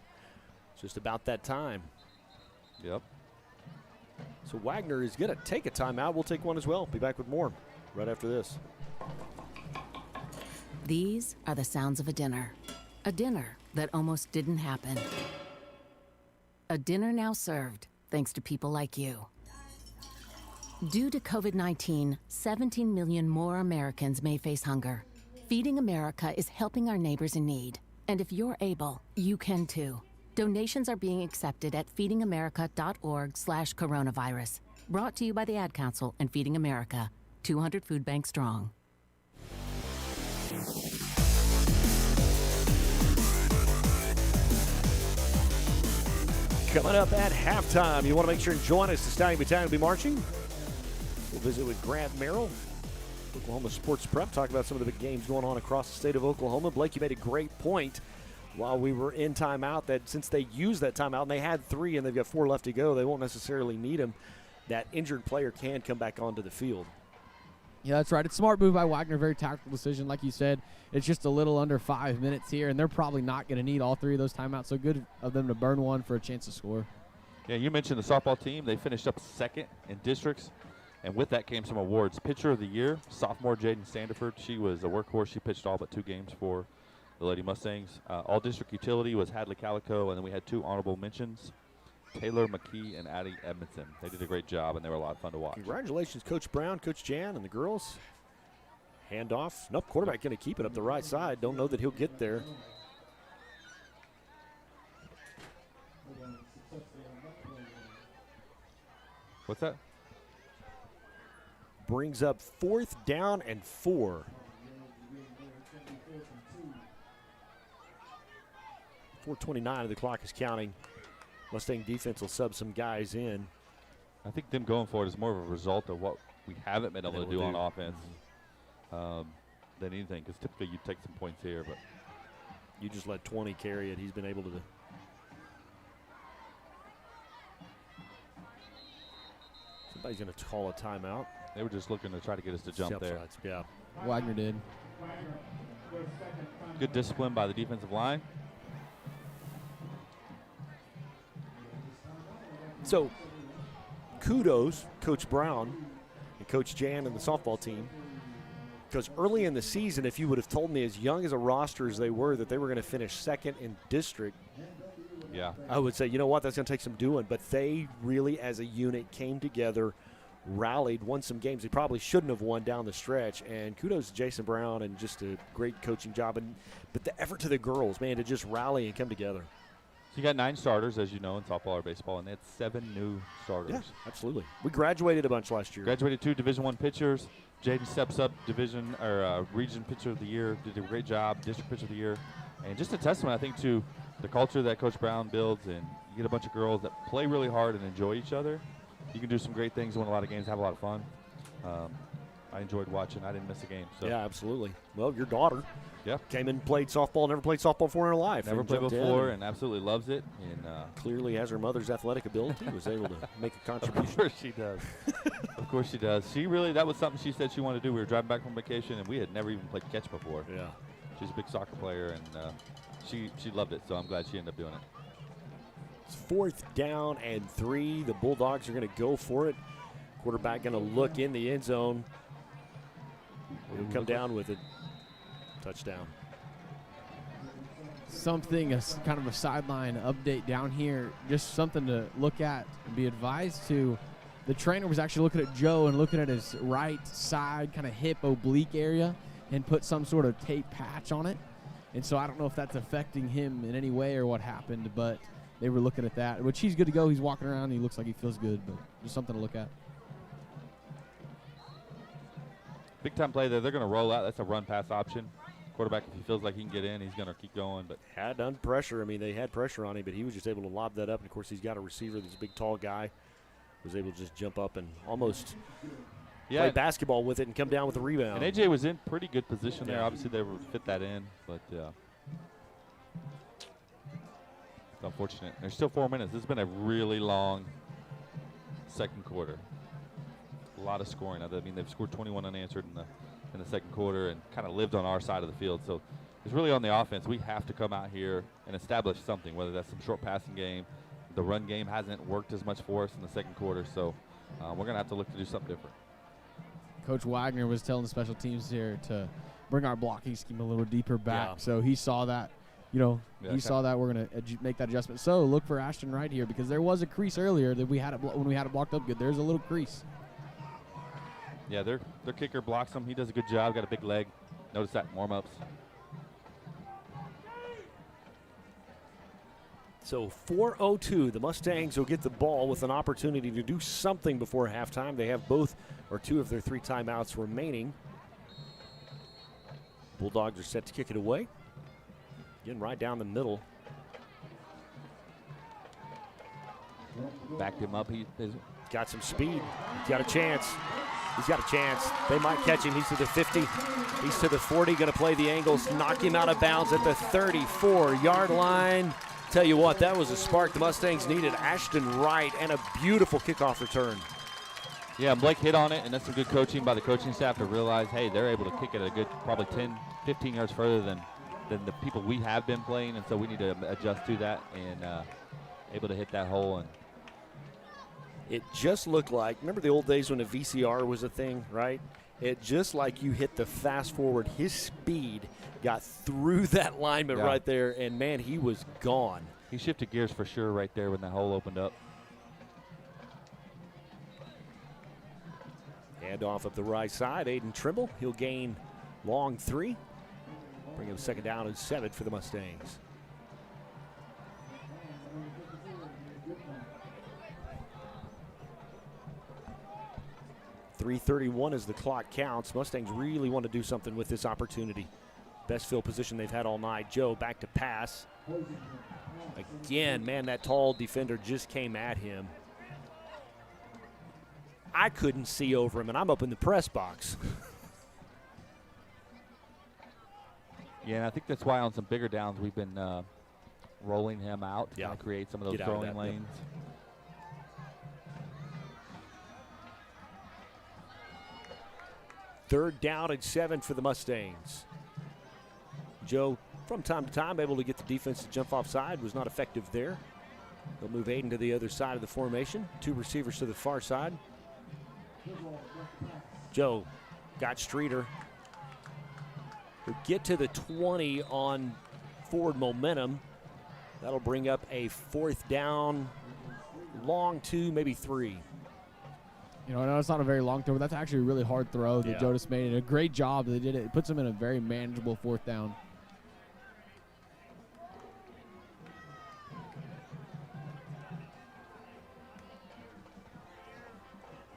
S3: It's just about that time.
S2: Yep.
S3: So Wagner is going to take a timeout. We'll take one as well. Be back with more right after this.
S14: These are the sounds of a dinner that almost didn't happen. A dinner now served thanks to people like you. Due to COVID-19, 17 million more Americans may face hunger. Feeding America is helping our neighbors in need. And if you're able, you can too. Donations are being accepted at feedingamerica.org/coronavirus. Brought to you by the Ad Council and Feeding America, 200 food banks strong.
S3: Coming up at halftime, you want to make sure and join us. The Stallion Battalion will be marching. We'll visit with Grant Merrill, Oklahoma Sports Prep, talk about some of the big games going on across the state of Oklahoma. Blake, you made a great point while we were in timeout that since they used that timeout and they had 3 and they've got 4 left to go, they won't necessarily need them. That injured player can come back onto the field.
S4: Yeah, that's right. It's a smart move by Wagner. Very tactical decision. Like you said, it's just a little under 5 minutes here, and they're probably not going to need all 3 of those timeouts. So good of them to burn one for a chance to score.
S2: Yeah, you mentioned the softball team. They finished up 2nd in districts, and with that came some awards. Pitcher of the Year, sophomore Jaden Sandiford. She was a workhorse. She pitched all but 2 games for the the Lady Mustangs. All-district utility was Hadley Calico, and then we had 2 honorable mentions, Taylor McKee and Addie Edmondson. They did a great job, and they were a lot of fun to watch.
S3: Congratulations, Coach Brown, Coach Jan, and the girls. Handoff. Nope, quarterback going to keep it up the right side. Don't know that he'll get there.
S2: What's that?
S3: Brings up 4th down and 4. .429 of the clock is counting. Mustang defense will sub some guys in.
S2: I think them going forward is more of a result of what we haven't been able to do on offense than anything, because typically you take some points here, but
S3: you just let 20 carry it. He's been able to. Somebody's going to call a timeout.
S2: They were just looking to try to get us to jump there.
S3: Sides, yeah.
S4: Wagner did.
S2: Good discipline by the defensive line.
S3: So, kudos, Coach Brown and Coach Jan and the softball team. Because early in the season, if you would have told me as young as a roster as they were that they were going to finish 2nd in district,
S2: yeah,
S3: I would say, you know what, that's going to take some doing. But they really, as a unit, came together, rallied, won some games they probably shouldn't have won down the stretch. And kudos to Jason Brown and just a great coaching job. But the effort to the girls, man, to just rally and come together.
S2: So you got 9 starters, as you know, in softball or baseball, and they had 7 new starters.
S3: Yeah, absolutely. We graduated a bunch last year.
S2: Graduated 2 Division I pitchers. Jaden steps up division or region pitcher of the year, did a great job, district pitcher of the year. And just a testament, I think, to the culture that Coach Brown builds, and you get a bunch of girls that play really hard and enjoy each other. You can do some great things, win a lot of games, have a lot of fun. I enjoyed watching. I didn't miss a game. So.
S3: Yeah, absolutely. Well, your daughter came and played softball, never played softball before in her life.
S2: Never played before and absolutely loves it. And
S3: clearly has her mother's athletic ability, was able to make a contribution.
S2: Of course she does. Of course she does. She really, that was something she said she wanted to do. We were driving back from vacation, and we had never even played catch before.
S3: Yeah.
S2: She's a big soccer player, and she loved it, so I'm glad she ended up doing it.
S3: It's 4th down and 3. The Bulldogs are going to go for it. Quarterback going to look in the end zone. He'll come down with it. Touchdown.
S4: Something, kind of a sideline update down here, just something to look at and be advised to. The trainer was actually looking at Joe and looking at his right side, kind of hip oblique area, and put some sort of tape patch on it. And so I don't know if that's affecting him in any way or what happened, but they were looking at that. Which he's good to go. He's walking around. He looks like he feels good, but just something to look at.
S2: Big time play there. They're going to roll out. That's a run pass option. Quarterback, if he feels like he can get in, he's going to keep going. But
S3: had done pressure. I mean, they had pressure on him, but he was just able to lob that up. And, of course, he's got a receiver that's a big, tall guy. Was able to just jump up and almost play basketball with it and come down with the rebound.
S2: And AJ was in pretty good position there. Obviously, they would fit that in. But it's unfortunate. There's still 4 minutes. This has been a really long second quarter. A lot of scoring. I mean, they've scored 21 unanswered in the second quarter and kind of lived on our side of the field. So it's really on the offense. We have to come out here and establish something, whether that's some short passing game. The run game hasn't worked as much for us in the second quarter, so we're going to have to look to do something different.
S4: Coach Wagner was telling the special teams here to bring our blocking scheme a little deeper back. Yeah. So he saw that. He saw that. We're going to make that adjustment. So look for Ashton Wright here, because there was a crease earlier that we had it when we had it blocked up good. There's a little crease.
S2: Yeah, their kicker blocks him. He does a good job. Got a big leg. Notice that in warm-ups.
S3: So 4:02, the Mustangs will get the ball with an opportunity to do something before halftime. They have both or 2 of their 3 timeouts remaining. Bulldogs are set to kick it away. Again, right down the middle.
S2: Backed him up. He's
S3: got some speed. He's got a chance. He's got a chance. They might catch him. He's to the 50. He's to the 40. Going to play the angles. Knock him out of bounds at the 34-yard line. Tell you what, that was a spark the Mustangs needed. Ashton Wright and a beautiful kickoff return.
S2: Yeah, Blake hit on it, and that's some good coaching by the coaching staff to realize, hey, they're able to kick it a good probably 10, 15 yards further than the people we have been playing, and so we need to adjust to that and able to hit that hole. And
S3: it just looked like, remember the old days when a VCR was a thing, right? It just like you hit the fast forward, his speed got through that lineman right there, and, man, he was gone.
S2: He shifted gears for sure right there when that hole opened up.
S3: Hand off up the right side, Aiden Trimble. He'll gain long 3. Bring him second down and 7 for the Mustangs. .331 as the clock counts. Mustangs really want to do something with this opportunity. Best field position they've had all night. Joe back to pass. Again, man, that tall defender just came at him. I couldn't see over him, and I'm up in the press box.
S2: Yeah, and I think that's why on some bigger downs we've been rolling him out to create some of those throwing lanes.
S3: Third down and 7 for the Mustangs. Joe, from time to time, able to get the defense to jump offside, was not effective there. They'll move Aiden to the other side of the formation. 2 receivers to the far side. Joe got Streeter. He'll get to the 20 on forward momentum. That'll bring up a 4th down, long 2, maybe 3.
S4: You know, I know it's not a very long throw, but that's actually a really hard throw that Joe just made. And a great job. They did it. It puts them in a very manageable 4th down.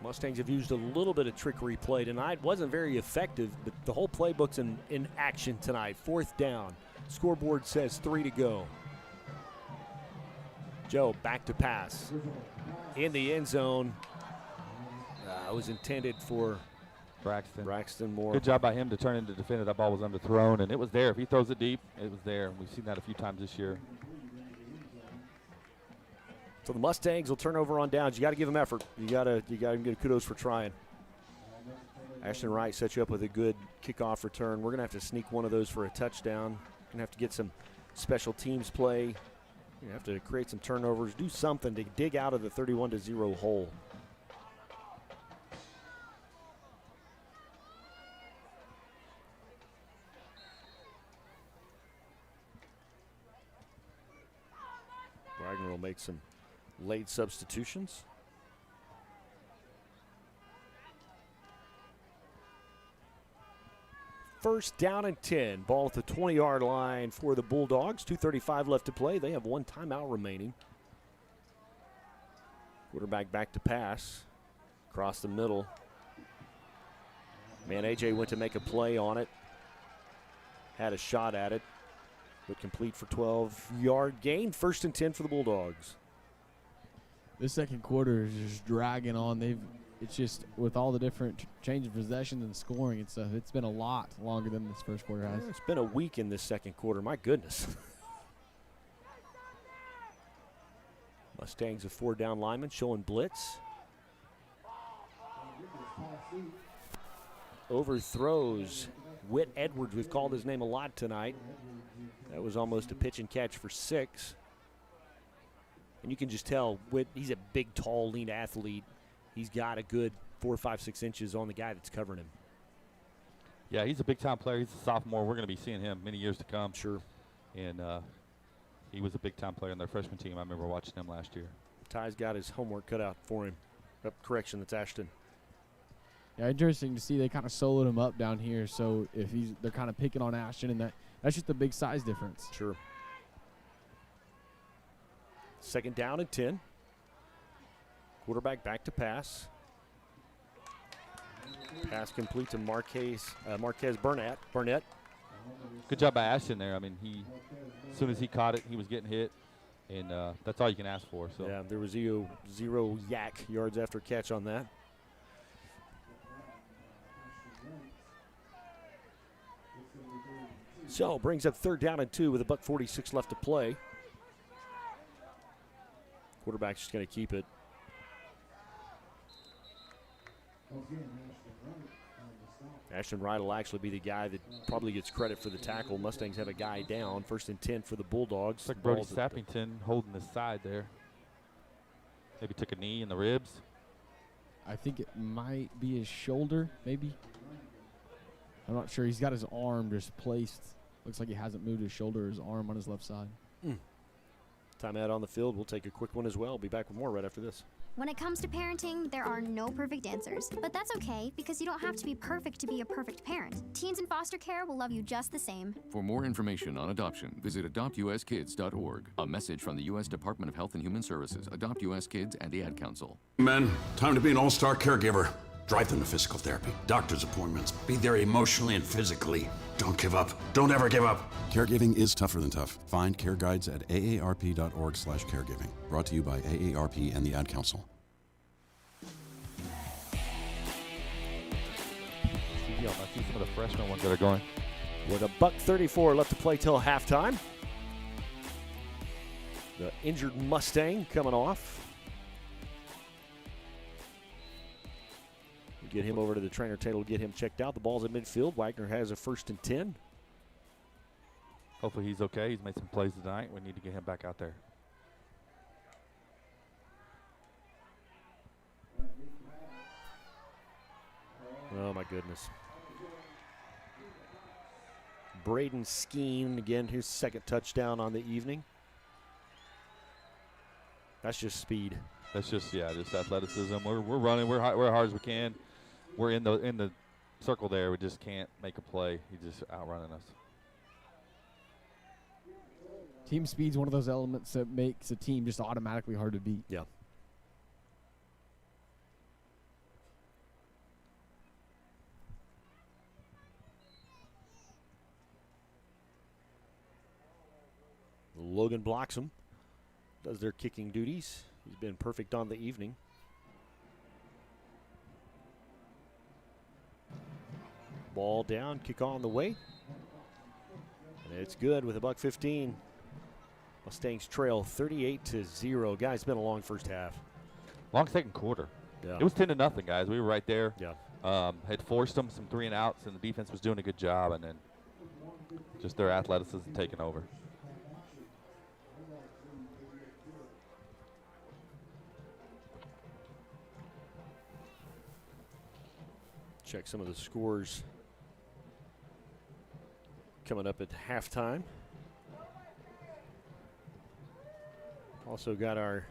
S3: Mustangs have used a little bit of trickery play tonight. Wasn't very effective, but the whole playbook's in action tonight. 4th down. Scoreboard says 3 to go. Joe back to pass. In the end zone. It was intended for Braxton Moore.
S2: Good job by him to turn into defender. That ball was underthrown, and it was there. If he throws it deep, it was there. We've seen that a few times this year.
S3: So the Mustangs will turn over on downs. You got to give them effort. You got to give kudos for trying. Ashton Wright sets you up with a good kickoff return. We're going to have to sneak one of those for a touchdown. Going to have to get some special teams play. You have to create some turnovers, do something to dig out of the 31-0 hole. Wagner will make some late substitutions. First down and 10. Ball at the 20-yard line for the Bulldogs. 2:35 left to play. They have 1 timeout remaining. Quarterback back to pass. Across the middle. Man, AJ went to make a play on it. Had a shot at it. But complete for 12-yard gain. 1st and 10 for the Bulldogs.
S4: This second quarter is just dragging on. It's just with all the different change of possessions and scoring and stuff. It's been a lot longer than this first quarter has.
S3: It's been a week in this second quarter. My goodness. Mustangs a 4-down lineman showing blitz. Overthrows Whit Edwards. We've called his name a lot tonight. That was almost a pitch and catch for 6. And you can just tell Whit, he's a big, tall, lean athlete. He's got a good 4, 5, 6 inches on the guy that's covering him.
S2: Yeah, he's a big-time player. He's a sophomore. We're going to be seeing him many years to come.
S3: Sure.
S2: And he was a big-time player on their freshman team. I remember watching him last year.
S3: Ty's got his homework cut out for him. Correction, that's Ashton.
S4: Yeah, interesting to see they kind of soloed him up down here. So if they're kind of picking on Ashton, and that's just a big size difference.
S3: Sure. Second down and 10. Quarterback back to pass. Pass complete to Marquez Burnett.
S2: Good job by Ashton there. I mean, as soon as he caught it, he was getting hit, and that's all you can ask for. So
S3: yeah, there was zero yak yards after catch on that. So brings up 3rd down and 2 with $1:46 left to play. Quarterback's just going to keep it. Ashton Wright will actually be the guy that probably gets credit for the tackle. Mustangs have a guy down. 1st and 10 for the Bulldogs.
S2: It's like Brody Sappington holding the side there. Maybe took a knee in the ribs.
S4: I think it might be his shoulder, maybe. I'm not sure. He's got his arm just placed. Looks like he hasn't moved his shoulder or his arm on his left side.
S3: Timeout on the field. We'll take a quick one as well. Be back with more right after this.
S19: When it comes to parenting, there are no perfect answers. But that's okay, because you don't have to be perfect to be a perfect parent. Teens in foster care will love you just the same.
S20: For more information on adoption, visit adoptuskids.org. A message from the U.S. Department of Health and Human Services, Adopt U.S. Kids, and the Ad Council.
S21: Men, time to be an all-star caregiver. Drive them to physical therapy, doctor's appointments. Be there emotionally and physically. Don't give up. Don't ever give up.
S22: Caregiving is tougher than tough. Find care guides at aarp.org/caregiving. Brought to you by AARP and the Ad Council.
S2: I see some of the freshman ones that are going.
S3: With $1:34 left to play till halftime. The injured Mustang coming off. Get him over to the trainer table, get him checked out. The ball's at midfield. Wagner has a 1st and 10.
S2: Hopefully he's okay. He's made some plays tonight. We need to get him back out there.
S3: Oh, my goodness. Braden Skeen, again, his second touchdown on the evening. That's just speed.
S2: That's just athleticism. We're running. We're hard as we can. We're in the circle there. We just can't make a play. He's just outrunning us.
S4: Team speed's one of those elements that makes a team just automatically hard to beat.
S3: Yeah. Logan blocks him. Does their kicking duties. He's been perfect on the evening. Ball down, kick on the way. And it's good with $1:15. Mustangs trail 38-0. Guys, it's been a long first half.
S2: Long second quarter.
S3: Yeah.
S2: It was 10-0, guys. We were right there.
S3: Yeah.
S2: Had forced them some 3 and outs, and the defense was doing a good job, and then just their athleticism taking over.
S3: Check some of the scores coming up at halftime. Also got our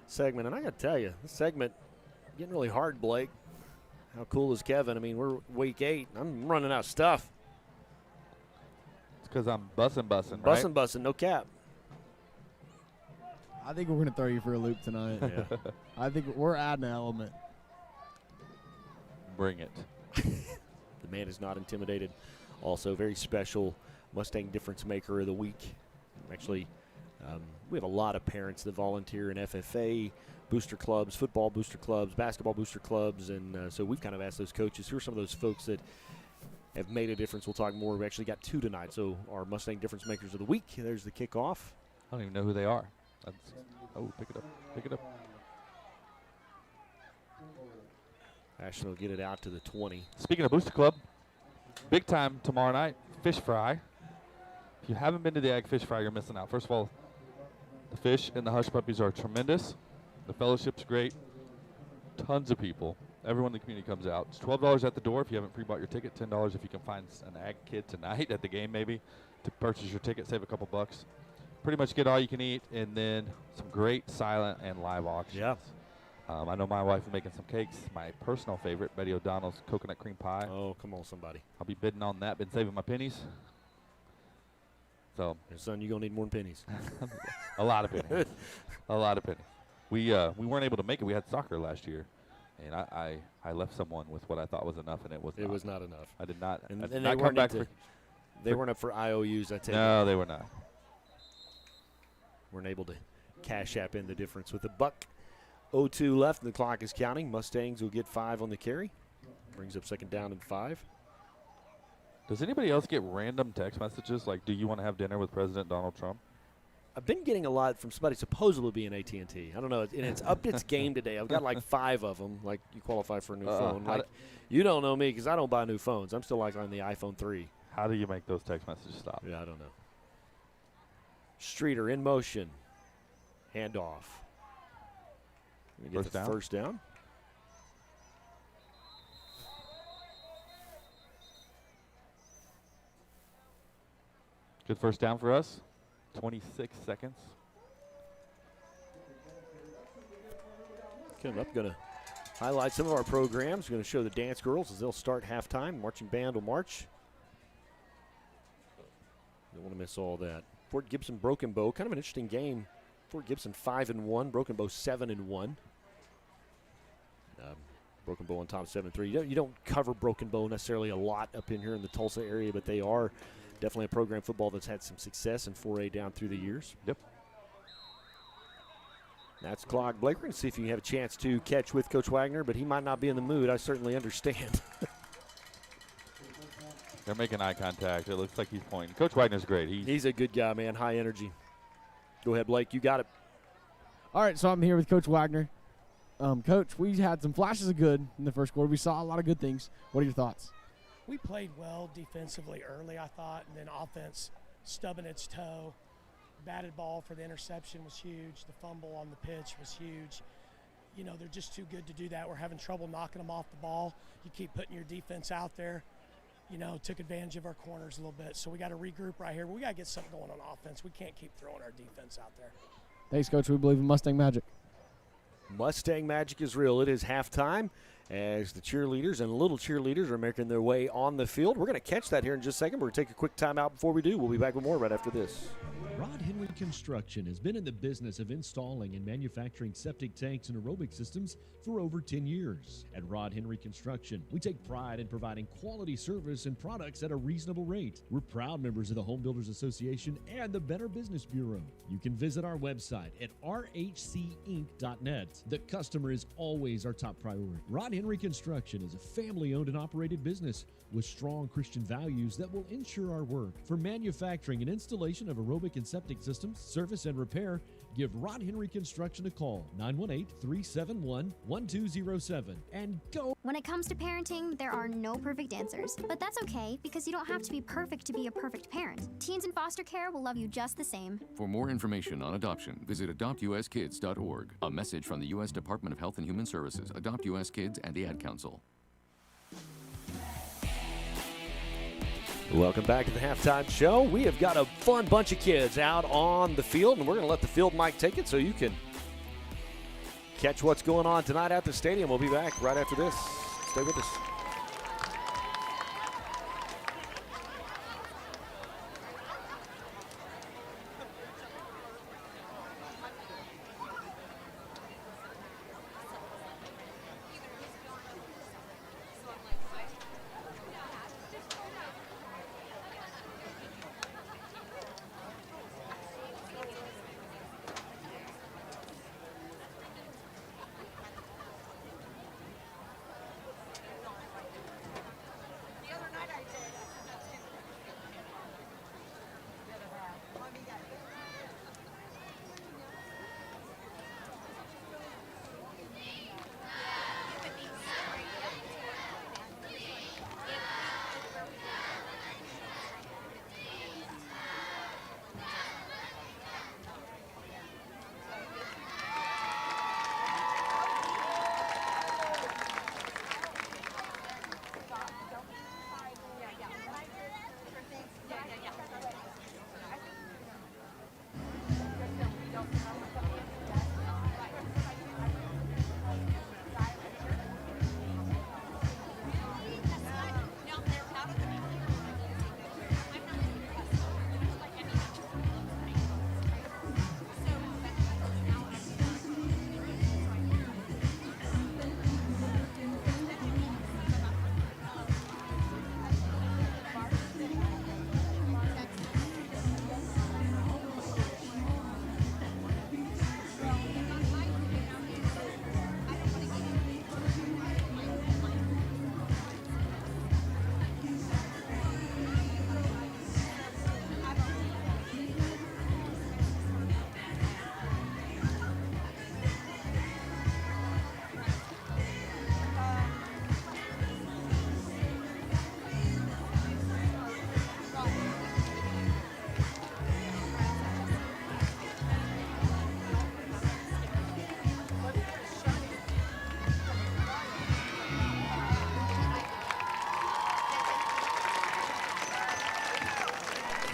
S3: segment, and I got to tell you, this segment getting really hard, Blake. How cool is Kevin? I mean, we're week 8. I'm running out of stuff.
S2: It's because I'm bussing, right?
S3: Bussing, no cap.
S4: I think we're going to throw you for a loop tonight.
S3: Yeah.
S4: I think we're adding an element.
S2: Bring it.
S3: The man is not intimidated. Also, very special Mustang Difference Maker of the Week. Actually, we have a lot of parents that volunteer in FFA booster clubs, football booster clubs, basketball booster clubs, and so we've kind of asked those coaches, who are some of those folks that have made a difference. We'll talk more. We actually got 2 tonight, so our Mustang Difference Makers of the Week. There's the kickoff.
S2: I don't even know who they are. Pick it up.
S3: Ashton will get it out to the 20.
S2: Speaking of Booster Club, big time tomorrow night, fish fry. If you haven't been to the Ag Fish Fry, you're missing out. First of all, the fish and the hush puppies are tremendous. The fellowship's great. Tons of people. Everyone in the community comes out. It's $12 at the door if you haven't pre-bought your ticket. $10 if you can find an Ag kid tonight at the game maybe to purchase your ticket, save a couple bucks. Pretty much get all you can eat, and then some great silent and live auctions.
S3: Yeah.
S2: I know my wife is making some cakes. My personal favorite, Betty O'Donnell's coconut cream pie.
S3: Oh, come on, somebody.
S2: I'll be bidding on that. Been saving my pennies. So,
S3: son, you're going to need more than pennies.
S2: A lot of pennies. A lot of pennies. We weren't able to make it. We had soccer last year, and I left someone with what I thought was enough, and it was
S3: not enough.
S2: I did not.
S3: And
S2: I did
S3: they
S2: not come
S3: weren't
S2: back
S3: they weren't up for IOUs, I take it.
S2: No, they were not.
S3: Weren't able to cash app in the difference with $1:02 left, and the clock is counting. Mustangs will get 5 on the carry. Brings up 2nd down and 5.
S2: Does anybody else get random text messages like, do you want to have dinner with President Donald Trump?
S3: I've been getting a lot from somebody supposedly being AT&T. I don't know. And it's upped its game today. I've got like 5 of them. Like, you qualify for a new phone. Like, you don't know me because I don't buy new phones. I'm still like on the iPhone 3.
S2: How do you make those text messages stop?
S3: Yeah, I don't know. Streeter in motion. Handoff.
S2: First down.
S3: First down.
S2: Good first down for us. 26 seconds.
S3: Coming up, going to highlight some of our programs. We're going to show the dance girls as they'll start halftime. Marching band will march. Don't want to miss all that. Fort Gibson Broken Bow, kind of an interesting game. Fort Gibson 5-1, Broken Bow 7-1. Broken Bow on top 7-3. You don't cover Broken Bow necessarily a lot up in here in the Tulsa area, but they are definitely a program football that's had some success in 4A down through the years.
S2: Yep.
S3: That's Clog Blaker, and see if you have a chance to catch with Coach Wagner, but he might not be in the mood. I certainly understand.
S2: They're making eye contact. It looks like he's pointing. Coach Wagner's great.
S3: He's a good guy, man. High energy. Go ahead, Blake. You got it.
S4: All right, so I'm here with Coach Wagner. Coach, we had some flashes of good in the first quarter. We saw a lot of good things. What are your thoughts?
S1: We played well defensively early, I thought, and then offense stubbing its toe. Batted ball for the interception was huge. The fumble on the pitch was huge. You know, they're just too good to do that. We're having trouble knocking them off the ball. You keep putting your defense out there. You know, took advantage of our corners a little bit. So we got to regroup right here. We got to get something going on offense. We can't keep throwing our defense out there.
S4: Thanks, Coach. We believe in Mustang Magic.
S3: Mustang Magic is real. It is halftime as the cheerleaders and little cheerleaders are making their way on the field. We're going to catch that here in just a second. We're going to take a quick timeout before we do. We'll be back with more right after this.
S7: Rod Henry Construction has been in the business of installing and manufacturing septic tanks and aerobic systems for over 10 years. At Rod Henry Construction, we take pride in providing quality service and products at a reasonable rate. We're proud members of the Home Builders Association and the Better Business Bureau. You can visit our website at rhcinc.net. The customer is always our top priority. Rod Henry Construction is a family-owned and operated business with strong Christian values that will ensure our work. For manufacturing and installation of aerobic and septic systems, service and repair, give Rod Henry Construction a call, 918-371-1207, and go.
S19: When it comes to parenting, there are no perfect answers, but that's okay because you don't have to be perfect to be a perfect parent. Teens in foster care will love you just the same.
S20: For more information on adoption, visit adoptuskids.org. A message from the U.S. Department of Health and Human Services, Adopt U.S. Kids, and the Ad Council.
S3: Welcome back to the halftime show. We have got a fun bunch of kids out on the field, and we're going to let the field mic take it so you can catch what's going on tonight at the stadium. We'll be back right after this. Stay with us.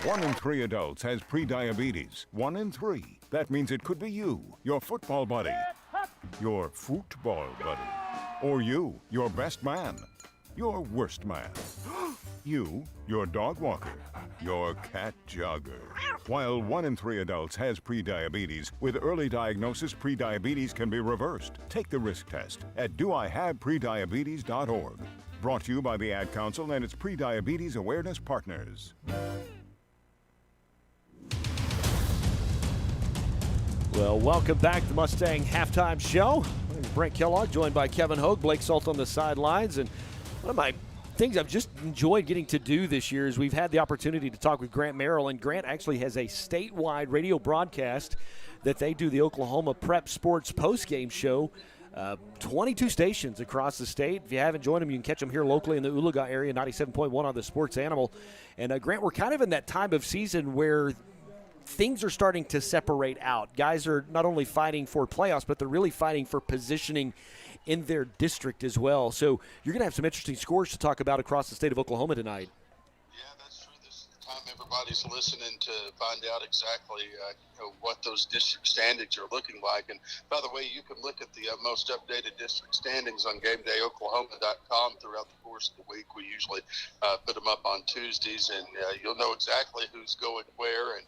S6: 1 in 3 adults has prediabetes. 1 in 3. That means it could be you, your football buddy, your football buddy, or you, your best man, your worst man, you, your dog walker, your cat jogger. While 1 in 3 adults has prediabetes, with early diagnosis, prediabetes can be reversed. Take the risk test at doihaveprediabetes.org. Brought to you by the Ad Council and its Prediabetes Awareness Partners.
S3: Well, welcome back to the Mustang Halftime Show. I'm Brent Kellogg, joined by Kevin Hogue, Blake Salt on the sidelines. And one of my things I've just enjoyed getting to do this year is we've had the opportunity to talk with Grant Merrill. And Grant actually has a statewide radio broadcast that they do, the Oklahoma Prep Sports postgame show. 22 stations across the state. If you haven't joined them, you can catch them here locally in the Oologah area, 97.1 on the Sports Animal. And Grant, we're kind of in that time of season where things are starting to separate out. Guys are not only fighting for playoffs, but they're really fighting for positioning in their district as well. So you're going to have some interesting scores to talk about across the state of Oklahoma tonight.
S9: Yeah, that's true. This is the time everybody's listening to find out exactly what those district standings are looking like. And by the way, you can look at the most updated district standings on GameDayOklahoma.com throughout the course of the week. We usually put them up on Tuesdays, and you'll know exactly who's going where. And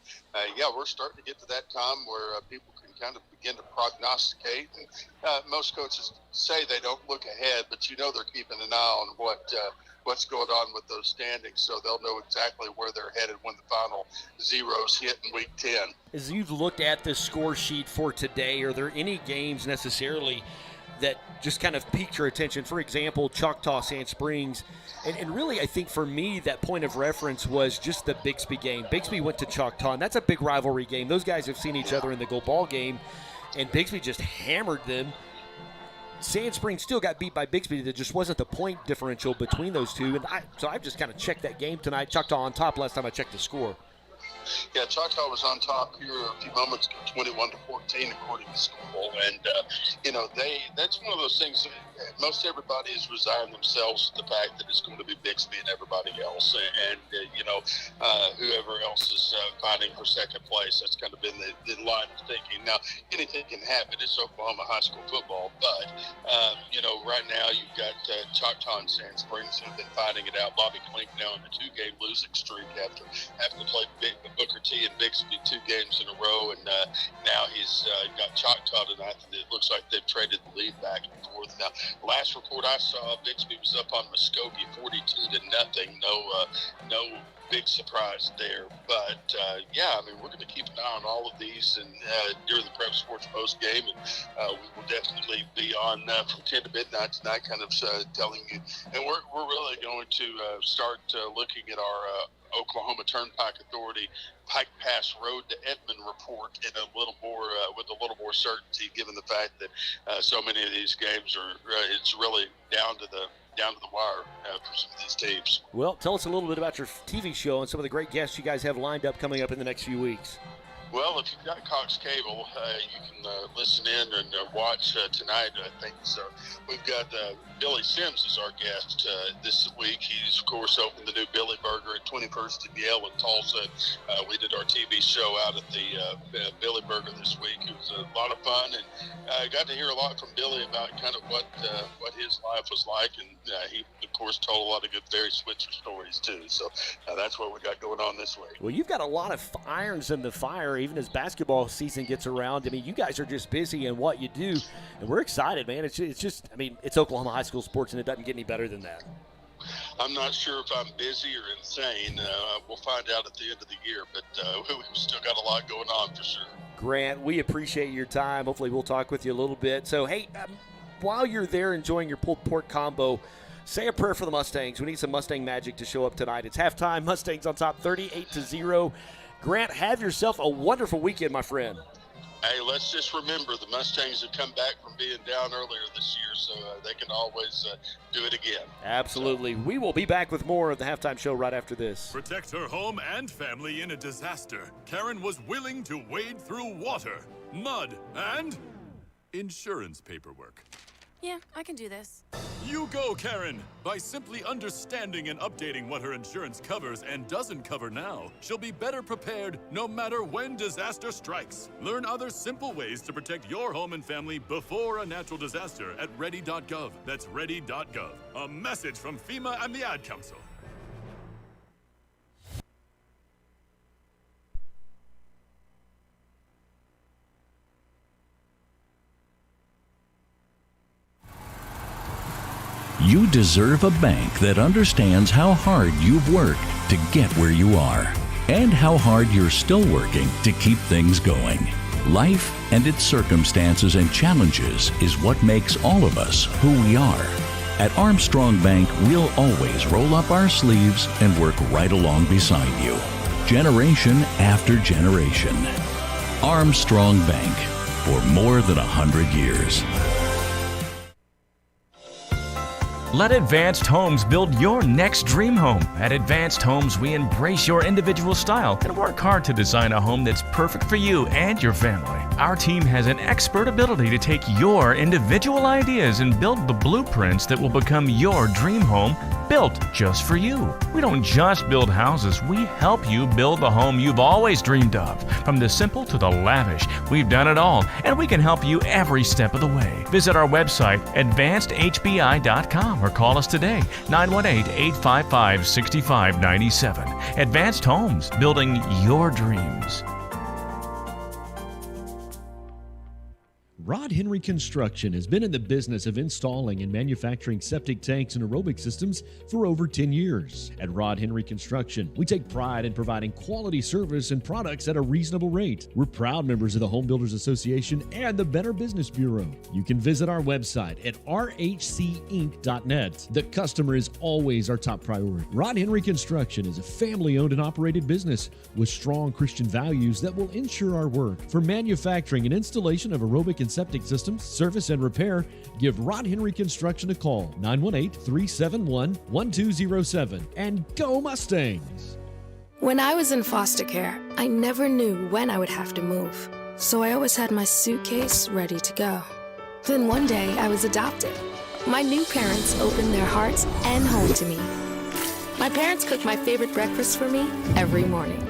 S9: we're starting to get to that time where people can kind of begin to prognosticate. And most coaches say they don't look ahead, but they're keeping an eye on what's going on with those standings, so they'll know exactly where they're headed when the final zeros hit in week 10.
S3: As you've looked at the score sheet for today, are there any games necessarily that just kind of piqued your attention? For example, Choctaw Sand Springs. And really, I think for me, that point of reference was just the Bixby game. Bixby went to Choctaw, and that's a big rivalry game. Those guys have seen each other in the Go Ball game, and Bixby just hammered them. Sand Springs still got beat by Bixby. There just wasn't the point differential between those two. And so I've just kind of checked that game tonight. Choctaw on top last time I checked the score.
S9: Yeah, Choctaw was on top here a few moments ago, 21-14, according to school. And, that's one of those things that most everybody has resigned themselves to the fact that it's going to be Bixby and everybody else. And whoever else is fighting for second place, that's kind of been the line of thinking. Now, anything can happen. It's Oklahoma high school football. But, right now you've got Choctaw and Sand Springs who've been fighting it out. Bobby Klink now in a 2-game losing streak after having to play Booker T and Bixby 2 games in a row, and now he's got Choctaw tonight. It looks like they've traded the lead back and forth. Now, last report I saw, Bixby was up on Muskogee 42-0. No big surprise there. But we're going to keep an eye on all of these and during the Prep Sports post game, and we will definitely be on from 10 to midnight tonight, kind of telling you. And we're really going to start looking at our Oklahoma Turnpike Authority Pike Pass Road to Edmond report in a little more with a little more certainty, given the fact that so many of these games are it's really down to the wire for some of these teams.
S3: Well, tell us a little bit about your TV show and some of the great guests you guys have lined up coming up in the next few weeks.
S9: Well, if you've got Cox Cable, you can listen in and watch tonight. I think we've got Billy Sims as our guest this week. He's, of course, opened the new Billy Burger at 21st and Yale in Tulsa. We did our TV show out at the Billy Burger this week. It was a lot of fun, and I got to hear a lot from Billy about kind of what his life was like, and he, of course, told a lot of good Barry Switzer stories, too. So that's what we got going on this week.
S3: Well, you've got a lot of irons in the fire, even as basketball season gets around. I mean, you guys are just busy in what you do, and we're excited, man. It's just, it's Oklahoma high school sports, and it doesn't get any better than that.
S9: I'm not sure if I'm busy or insane. We'll find out at the end of the year, but we've still got a lot going on for sure.
S3: Grant, we appreciate your time. Hopefully we'll talk with you a little bit. So, hey, while you're there enjoying your pulled pork combo, say a prayer for the Mustangs. We need some Mustang magic to show up tonight. It's halftime. Mustangs on top 38-0. Grant, have yourself a wonderful weekend, my friend.
S9: Hey, let's just remember the Mustangs have come back from being down earlier this year, so they can always do it again.
S3: Absolutely. We will be back with more of the Halftime Show right after this.
S23: Protect her home and family in a disaster. Karen was willing to wade through water, mud, and insurance paperwork.
S12: Yeah, I can do this.
S23: You go, Karen! By simply understanding and updating what her insurance covers and doesn't cover now, she'll be better prepared no matter when disaster strikes. Learn other simple ways to protect your home and family before a natural disaster at ready.gov. That's ready.gov. A message from FEMA and the Ad Council.
S5: You deserve a bank that understands how hard you've worked to get where you are and how hard you're still working to keep things going. Life and its circumstances and challenges is what makes all of us who we are. At Armstrong Bank, we'll always roll up our sleeves and work right along beside you, generation after generation. Armstrong Bank, for more than 100 years.
S10: Let Advanced Homes build your next dream home. At Advanced Homes, we embrace your individual style and work hard to design a home that's perfect for you and your family. Our team has an expert ability to take your individual ideas and build the blueprints that will become your dream home, built just for you. We don't just build houses, we help you build the home you've always dreamed of. From the simple to the lavish, we've done it all, and we can help you every step of the way. Visit our website, advancedhbi.com, or call us today, 918-855-6597. Advanced Homes, building your dreams.
S7: Rod Henry Construction has been in the business of installing and manufacturing septic tanks and aerobic systems for over 10 years. At Rod Henry Construction, we take pride in providing quality service and products at a reasonable rate. We're proud members of the Home Builders Association and the Better Business Bureau. You can visit our website at rhcinc.net. The customer is always our top priority. Rod Henry Construction is a family-owned and operated business with strong Christian values that will ensure our work. For manufacturing and installation of aerobic and septic systems, service and repair, give Rod Henry Construction a call, 918-371-1207, and go Mustangs!
S11: When I was in foster care, I never knew when I would have to move, so I always had my suitcase ready to go. Then one day, I was adopted. My new parents opened their hearts and home to me. My parents cook my favorite breakfast for me every morning.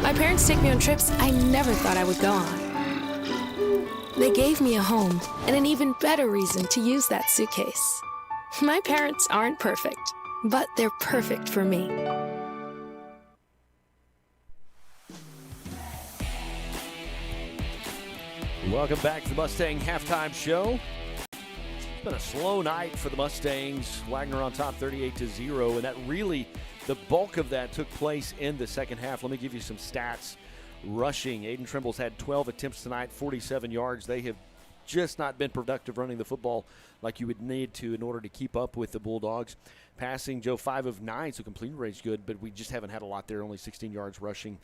S11: My parents take me on trips I never thought I would go on. They gave me a home and an even better reason to use that suitcase. My parents aren't perfect, but they're perfect for me.
S3: Welcome back to the Mustang Halftime Show. It's been a slow night for the Mustangs. Wagoner on top 38-0, and that really, the bulk of that took place in the second half. Let me give you some stats. Rushing, Aiden Trimble's had 12 attempts tonight, 47 yards. They have just not been productive running the football like you would need to in order to keep up with the Bulldogs. Passing, Joe 5 of 9, so completion rate's good, but we just haven't had a lot there, only 16 yards rushing.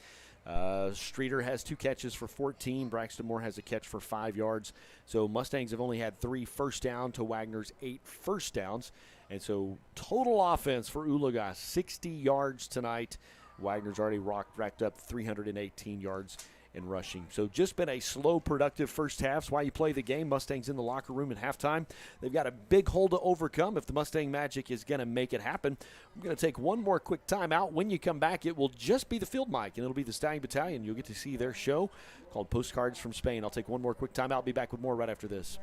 S3: Streeter has 2 catches for 14. Braxton Moore has a catch for 5 yards. So Mustangs have only had 3 first down to Wagner's 8 first downs. And so total offense for Oologah, 60 yards tonight. Wagner's already racked up 318 yards in rushing. So just been a slow, productive first half. That's why you play the game. Mustangs in the locker room at halftime. They've got a big hole to overcome if the Mustang Magic is going to make it happen. We're going to take one more quick timeout. When you come back, it will just be the field mic, and it'll be the Stallion Battalion. You'll get to see their show called Postcards from Spain. I'll take one more quick timeout. I'll be back with more right after this.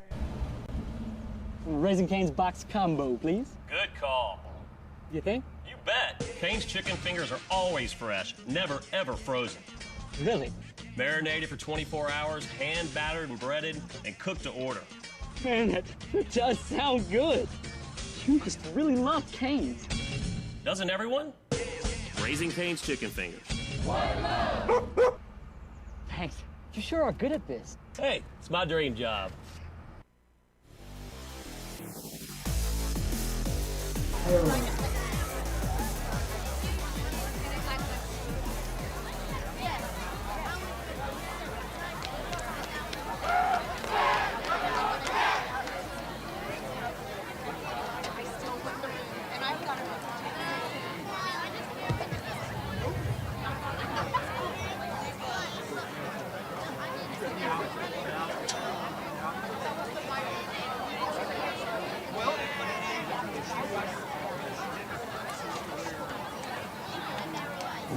S16: Raising Cane's box combo, please.
S17: Good call.
S16: You think?
S17: You bet. Cane's chicken fingers are always fresh, never ever frozen.
S16: Really?
S17: Marinated for 24 hours, hand battered and breaded, and cooked to order.
S16: Man, that does sound good. You must really love Cane's.
S17: Doesn't everyone? Raising Cane's chicken fingers.
S16: Thanks. You sure are good at this.
S17: Hey, it's my dream job.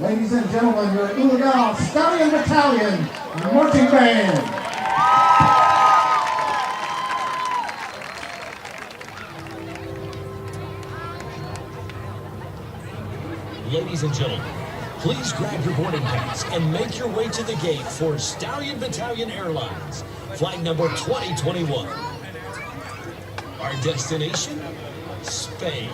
S8: Ladies and gentlemen, your Oologah Stallion Battalion Marching Band.
S13: Ladies and gentlemen, please grab your boarding pass and make your way to the gate for Stallion Battalion Airlines, flight number 2021. Our destination, Spain.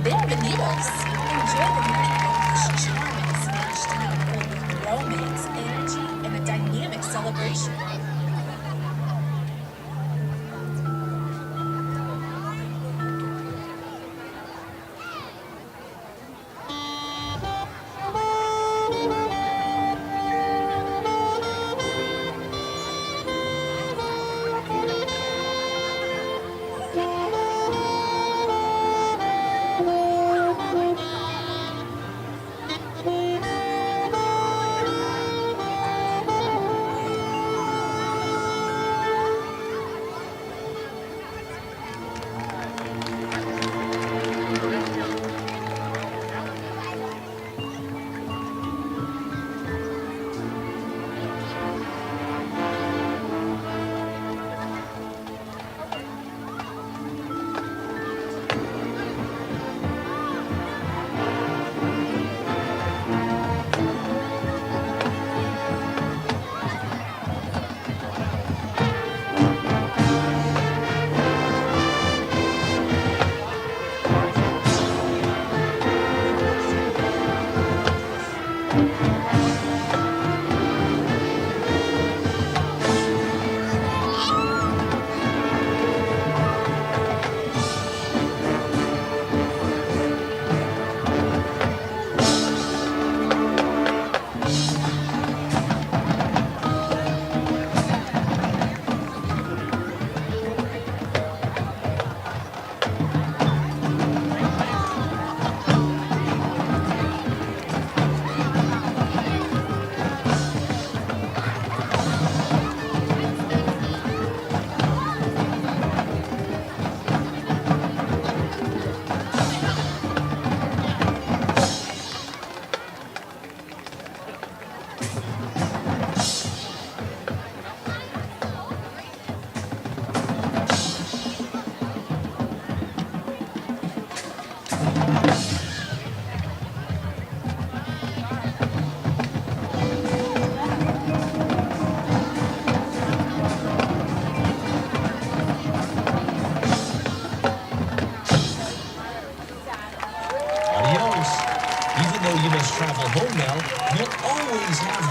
S15: Bienvenidos. Enjoy the night of this charming Spanish town filled with romance, energy, and a dynamic celebration.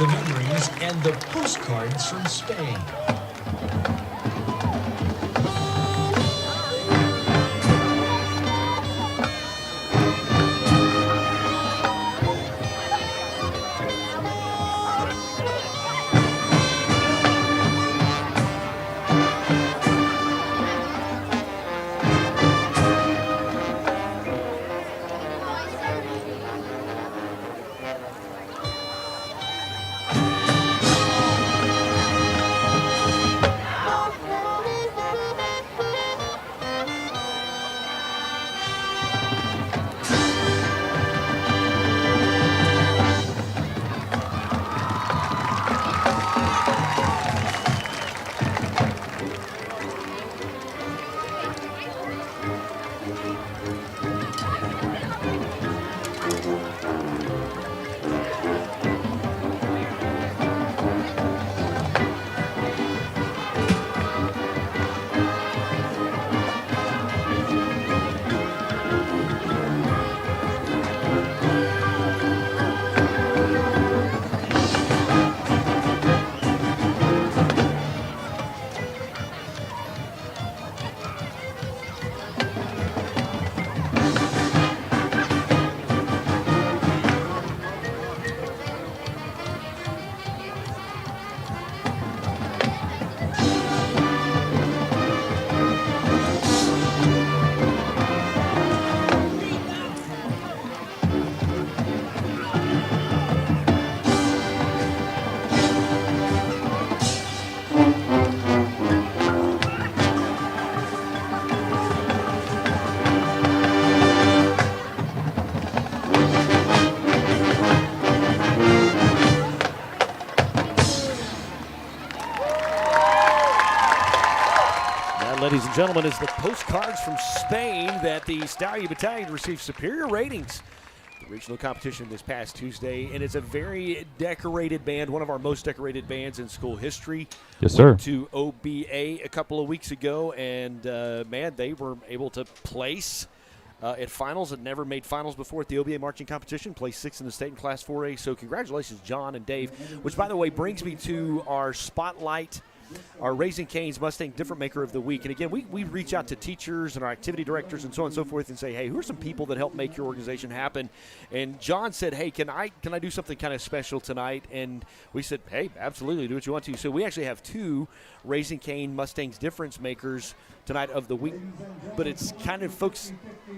S13: the memories and the postcards from Spain.
S3: Ladies and gentlemen, is the postcards from Spain that the Stallion Battalion received superior ratings. The regional competition this past Tuesday, and it's a very decorated band, one of our most decorated bands in school history.
S2: Yes, sir.
S3: Went to OBA a couple of weeks ago, and man, they were able to place at finals. Had never made finals before at the OBA marching competition. Placed 6th in the state in Class 4A. So congratulations, John and Dave. Which, by the way, brings me to our spotlight. Our Raising Cane's Mustang Different Maker of the Week. And again, we reach out to teachers and our activity directors and so on and so forth and say, hey, who are some people that help make your organization happen? And John said, hey, can I do something kind of special tonight? And we said, hey, absolutely, do what you want to. So we actually have 2 Raising Cane Mustangs Difference Makers tonight of the week, but it's kind of folks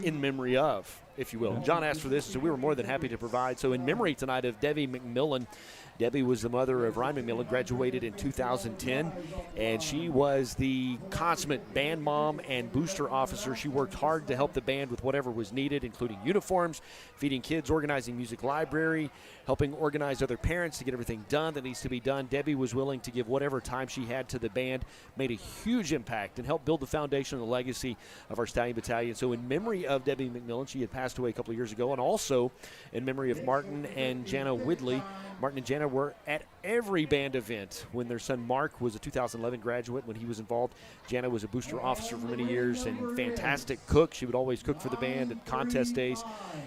S3: in memory of, if you will. John asked for this, so we were more than happy to provide. So in memory tonight of Debbie McMillan. Debbie was the mother of Ryan McMillan, graduated in 2010, and she was the consummate band mom and booster officer. She worked hard to help the band with whatever was needed, including uniforms, feeding kids, organizing music library, helping organize other parents to get everything done that needs to be done. Debbie was willing to give whatever time she had to the band, made a huge impact, and helped build the foundation and the legacy of our Stallion Battalion. So in memory of Debbie McMillan, she had passed away a couple of years ago, and also in memory of Martin and Jana Widley. Martin and Jana were at every band event when their son Mark was a 2011 graduate. When he was involved, Jana was a booster officer for many years and fantastic cook. She would always cook for the band at contest days.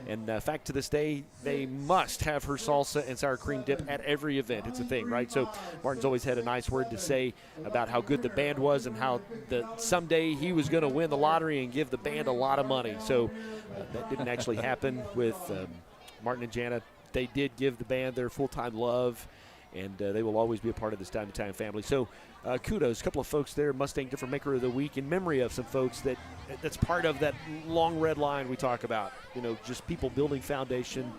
S3: And in fact, to this day, they must have her salsa and sour cream dip at every event. It's a thing, right? So Martin's always had a nice word to say about how good the band was and how someday he was going to win the lottery and give the band a lot of money. So that didn't actually happen with Martin and Jana. They did give the band their full-time love, and they will always be a part of this Stallion Battalion family. So kudos, a couple of folks there, Mustang Different Maker of the Week, in memory of some folks that's part of that long red line we talk about, just people building foundation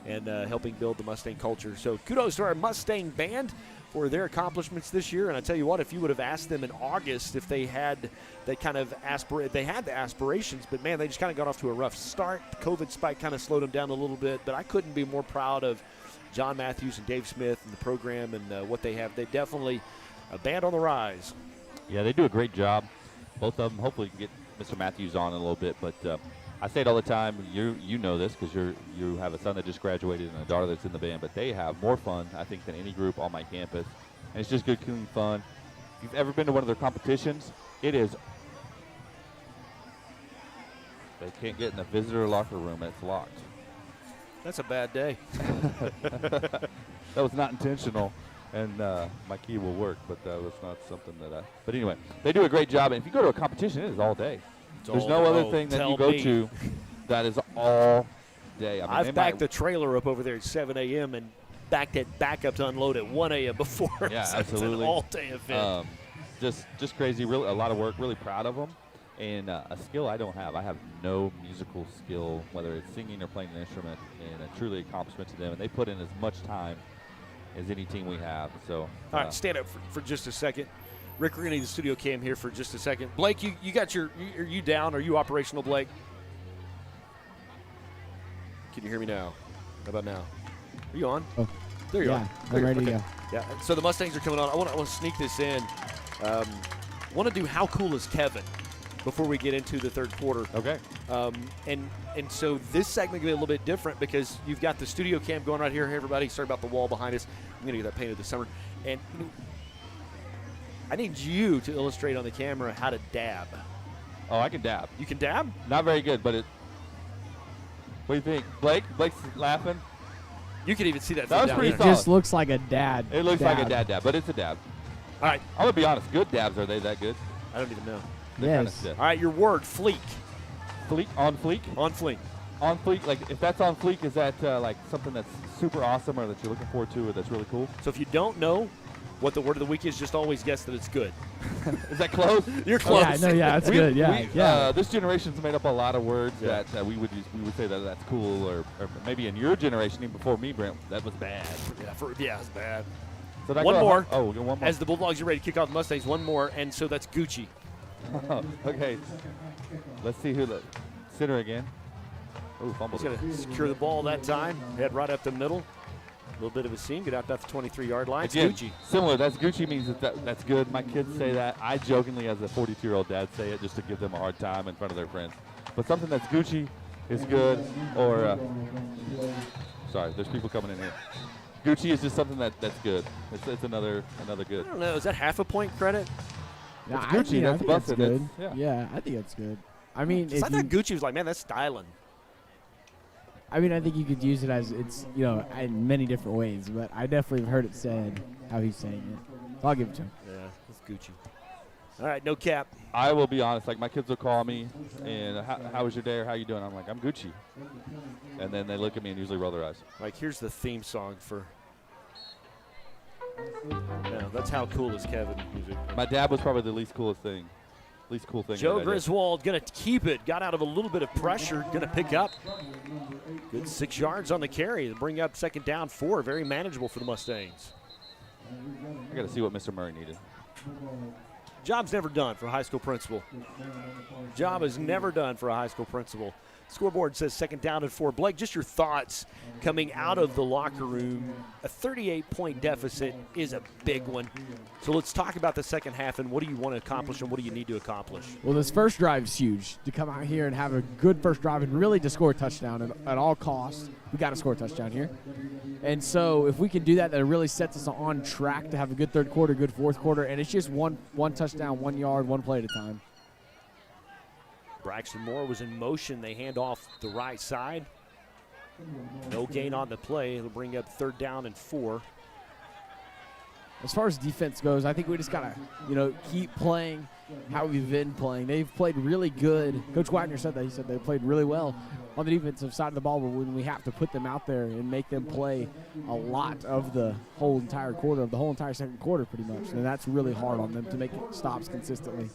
S3: and helping build the Mustang culture. So kudos to our Mustang band for their accomplishments this year. And I tell you what, if you would have asked them in August if they had the aspirations, but man, they just kind of got off to a rough start. The COVID spike kind of slowed them down a little bit, but I couldn't be more proud of John Matthews and Dave Smith and the program and what they have. They definitely a band on the rise.
S2: Yeah, they do a great job. Both of them. Hopefully we can get Mr. Matthews on in a little bit, but I say it all the time. You know this because you have a son that just graduated and a daughter that's in the band, but they have more fun, I think, than any group on my campus. And it's just good, clean fun. If you've ever been to one of their competitions, it is. They can't get in the visitor locker room. It's locked.
S3: That's a bad day.
S2: was not intentional, and my key will work, but that was not something that I. But anyway, they do a great job. And if you go to a competition, it is all day. There's no other thing that you go to that is all day. I mean,
S3: I've backed the trailer up over there at 7 a.m. and backed it back up to unload at 1 a.m. before.
S2: Yeah,
S3: So
S2: absolutely.
S3: It's an all-day event.
S2: Just crazy. Really, a lot of work. Really proud of them. And a skill I don't have. I have no musical skill, whether it's singing or playing an instrument, and a truly accomplishment to them. And they put in as much time as any team we have. So.
S3: All right, stand up for just a second. Rick, we're going to need the studio cam here for just a second. Blake, you got are you down? Are you operational, Blake? Can you hear me now? How about now? Are you on?
S4: Oh.
S3: There you are.
S4: Yeah,
S3: There
S4: I'm
S3: you-
S4: ready to
S3: okay.
S4: go.
S3: Yeah, so the Mustangs are coming on. I want to sneak this in. Want to do How Cool is Kevin before we get into the third quarter.
S2: Okay.
S3: And so this segment will be a little bit different because you've got the studio cam going right here. Hey, everybody, sorry about the wall behind us. I'm going to get that painted this summer. And I need you to illustrate on the camera how to dab.
S2: Oh, I can dab.
S3: You can dab?
S2: Not very good, but it. What do you think, Blake? Blake's laughing.
S3: You can even see that.
S2: That was pretty
S4: It
S2: solid.
S4: just looks like a dad.
S2: It looks like a dab, but it's a dab.
S3: All right.
S2: I'm gonna be honest. Good dabs, are they that good?
S3: I don't even know.
S2: They're
S4: Yes.
S2: kinda
S3: All right, your word, fleek.
S2: Fleek on fleek.
S3: On fleek.
S2: On fleek. Like if that's on fleek, is that like something that's super awesome or that you're looking forward to or that's really cool?
S3: So if you don't know what the word of the week is, just always guess that it's good.
S2: Is that close?
S3: You're close.
S4: Yeah, no, yeah, that's good. Yeah,
S2: This generation's made up a lot of words that we would use, we would say that that's cool, or maybe in your generation, even before me, Brent, that was bad.
S3: Yeah, it's bad.
S2: So that
S3: One
S2: go-
S3: more.
S2: Oh, one more.
S3: As the Bulldogs are ready to kick off the Mustangs, one more, and so that's Gucci.
S2: Okay. Let's see who the center again. Oh, fumbled.
S3: He's going to secure the ball that time. Head right up the middle. A little bit of a seam. Get out that 23-yard line. It's
S2: Again,
S3: Gucci.
S2: Similar. That's Gucci means that's good. My kids say that. I jokingly, as a 42-year-old dad, say it just to give them a hard time in front of their friends. But something that's Gucci is good. Or sorry, there's people coming in here. Gucci is just something that's good. It's another good.
S3: I don't know. Is that half a point credit?
S4: Yeah,
S2: It's
S4: I
S2: Gucci,
S4: think
S2: that's
S4: that's
S2: busted.
S4: good.
S2: Yeah.
S4: Yeah, I think that's good. I mean,
S3: I thought Gucci was like, man, that's styling.
S4: I think you could use it as it's, in many different ways, but I definitely have heard it said how he's saying it. So I'll give it to him.
S3: Yeah, that's Gucci. All right, no cap.
S2: I will be honest. Like my kids will call me, and how was your day or how you doing? I'm like, I'm Gucci. And then they look at me and usually roll their eyes.
S3: Like, here's the theme song for. Yeah, that's How Cool is Kevin music.
S2: My dad was probably the least cool thing.
S3: Joe
S2: that I did.
S3: Griswold going to keep it. Got out of a little bit of pressure. Going to pick up. Good 6 yards on the carry to bring up second down 4. Very manageable for the Mustangs.
S2: I got to see what Mr. Murray needed.
S3: Job's never done for a high school principal. Job is never done for a high school principal. Scoreboard says second down and 4. Blake, just your thoughts coming out of the locker room. A 38-point deficit is a big one. So let's talk about the second half and what do you want to accomplish and what do you need to accomplish?
S4: Well, this first drive is huge. To come out here and have a good first drive and really to score a touchdown at all costs. We got to score a touchdown here. And so if we can do that, that really sets us on track to have a good third quarter, good fourth quarter. And it's just one touchdown, 1 yard, one play at a time.
S3: Braxton Moore was in motion. They hand off the right side. No gain on the play. It'll bring up third down and 4.
S4: As far as defense goes, I think we just got to, keep playing how we've been playing. They've played really good. Coach Wagner said that. He said they played really well on the defensive side of the ball, but when we have to put them out there and make them play a lot of the whole entire quarter, of the whole entire second quarter pretty much, and that's really hard on them to make stops consistently.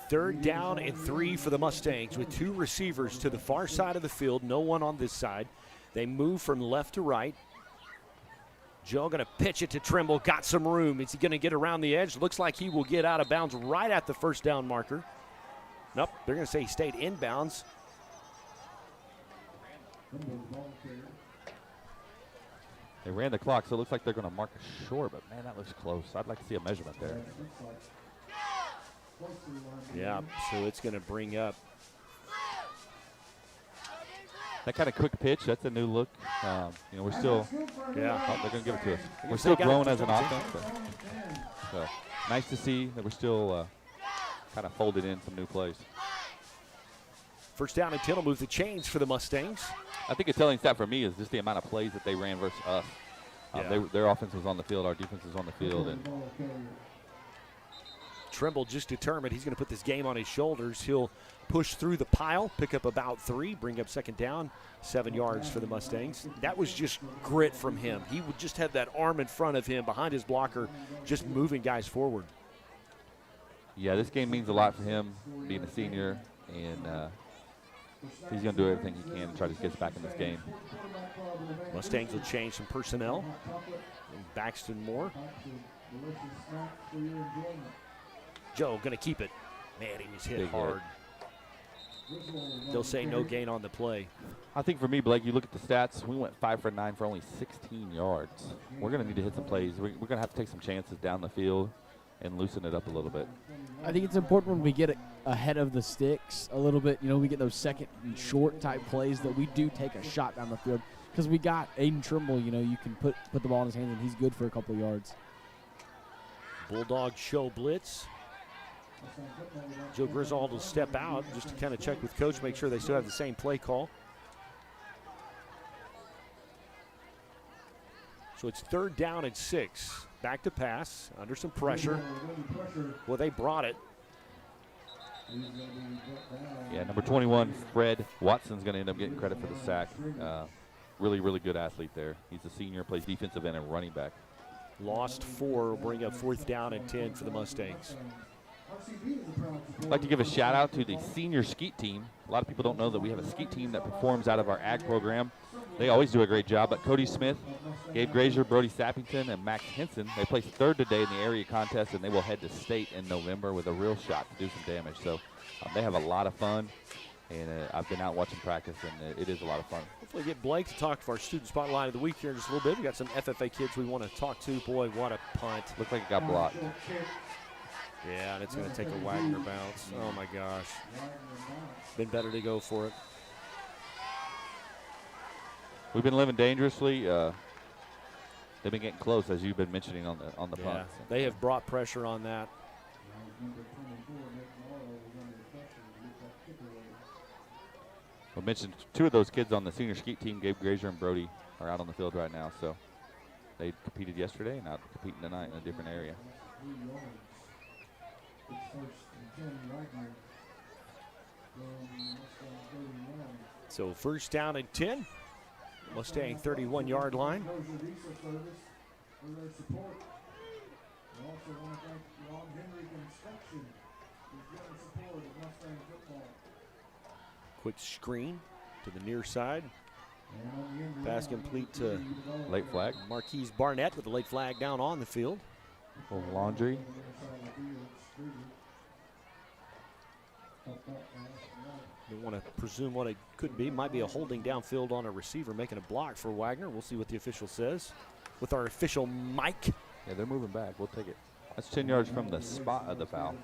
S3: Third down and 3 for the Mustangs with 2 receivers to the far side of the field. No one on this side. They move from left to right. Joe going to pitch it to Trimble. Got some room. Is he going to get around the edge? Looks like he will get out of bounds right at the first down marker. Nope, they're going to say he stayed inbounds.
S2: They ran the clock, so it looks like they're going to mark a short, but man, that looks close. I'd like to see a measurement there.
S3: Yeah, so it's going to bring up.
S2: That kind of quick pitch, that's a new look. We're still,
S3: yeah,
S2: they're going to give it to us. We're still growing as an offense. So nice to see that we're still kind of folded in some new plays.
S3: First down and 10 will move the chains for the Mustangs.
S2: I think a telling stat for me is just the amount of plays that they ran versus us. Their offense was on the field, our defense was on the field. And
S3: Trimble just determined he's going to put this game on his shoulders. He'll push through the pile, pick up about 3, bring up second down, 7 yards for the Mustangs. That was just grit from him. He would just have that arm in front of him, behind his blocker, just moving guys forward.
S2: Yeah, this game means a lot for him, being a senior, and he's going to do everything he can to try to get us back in this game.
S3: Mustangs will change some personnel. Braxton Moore. Joe going to keep it. Man, he was hit
S2: Big
S3: hard. They'll say no gain on the play.
S2: I think for me, Blake, you look at the stats, we went 5 for 9 for only 16 yards. We're going to need to hit some plays. We're going to have to take some chances down the field and loosen it up a little bit.
S4: I think it's important when we get ahead of the sticks a little bit. We get those second and short type plays that we do take a shot down the field because we got Aiden Trimble. You can put the ball in his hands and he's good for a couple of yards.
S3: Bulldogs show blitz. Joe Griswold will step out just to kind of check with coach, make sure they still have the same play call. So it's 3rd down and 6. Back to pass, under some pressure. Well, they brought it.
S2: Yeah, number 21, Fred Watson's going to end up getting credit for the sack. Really, really good athlete there. He's a senior, plays defensive end and running back.
S3: Lost 4, bring up 4th down and 10 for the Mustangs.
S2: I'd like to give a shout out to the senior skeet team. A lot of people don't know that we have a skeet team that performs out of our ag program. They always do a great job, but Cody Smith, Gabe Grazier, Brody Sappington, and Max Henson, they placed 3rd today in the area contest, and they will head to state in November with a real shot to do some damage. So they have a lot of fun, and I've been out watching practice, and it is a lot of fun.
S3: Hopefully get Blake to talk to our student spotlight of the week here in just a little bit. We got some FFA kids we want to talk to. Boy, what a punt.
S2: Looked like it got blocked.
S3: Yeah, and it's going to take a Wagoner bounce. Oh, my gosh. Been better to go for it.
S2: We've been living dangerously. They've been getting close, as you've been mentioning on the punt.
S3: Yeah, they have brought pressure on that.
S2: We mentioned 2 of those kids on the senior skeet team, Gabe Grazier and Brody, are out on the field right now. So they competed yesterday and out competing tonight in a different area.
S3: So 1st down and 10. Mustang 31-yard line. Quick screen to the near side. Pass complete to
S2: late flag.
S3: Marquise Barnett with the late flag down on the field.
S2: A little laundry.
S3: Don't want to presume what it could be. Might be a holding downfield on a receiver, making a block for Wagoner. We'll see what the official says with our official Mike.
S2: Yeah, they're moving back. We'll take it. That's 10 yards from the spot of the foul.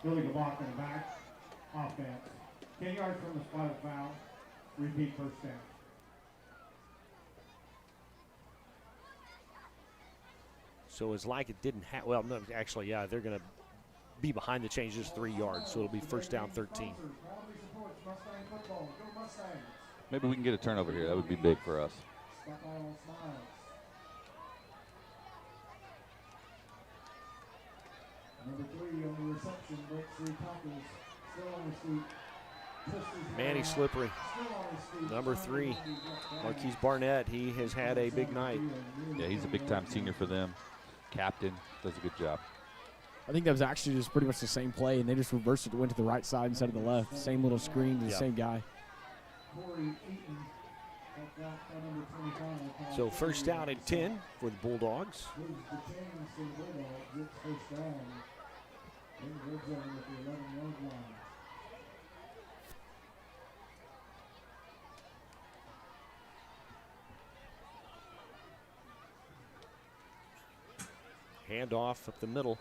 S8: Building a block in the back. Offense. 10 yards from the spot of foul. Repeat 1st down.
S3: So it's like it didn't have, well, no, actually, yeah, they're going to be behind the change just 3 yards, so it'll be 1st down 13.
S2: Maybe we can get a turnover here. That would be big for us.
S8: Number 3 on the reception, breaks 3 tackles, still on his feet.
S3: Manny Slippery, number 3, Marquise Barnett. He has had a big night.
S2: Yeah, he's a big-time senior for them. Captain, does a good job.
S4: I think that was actually just pretty much the same play, and they just reversed it, went to the right side instead of the left. Same little screen to the same guy.
S3: So 1st down and 10 for the Bulldogs. Handoff up the middle.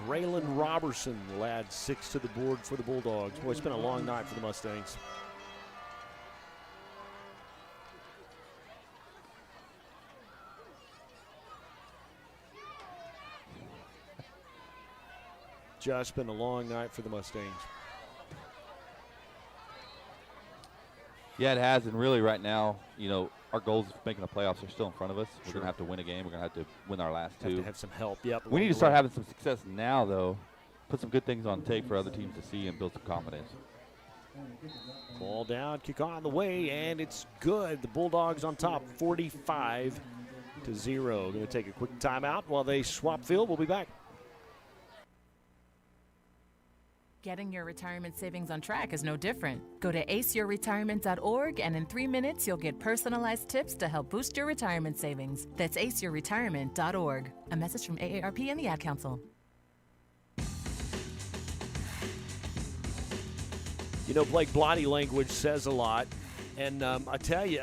S3: Braylon Robertson will add 6 to the board for the Bulldogs. Boy, it's been a long night for the Mustangs. just been a long night for the Mustangs.
S2: Yeah, it has, and really right now, our goals of making the playoffs are still in front of us. We're going to have to win a game. We're going to have to win our last two.
S3: Have to have some help, yep.
S2: We need to start having some success now, though. Put some good things on tape for other teams to see and build some confidence.
S3: Ball down, kick on the way, and it's good. The Bulldogs on top, 45-0. Going to take a quick timeout while they swap field. We'll be back.
S14: Getting your retirement savings on track is no different. Go to aceyourretirement.org, and in 3 minutes, you'll get personalized tips to help boost your retirement savings. That's aceyourretirement.org. A message from AARP and the Ad Council.
S3: Blake, body language says a lot. And I tell you,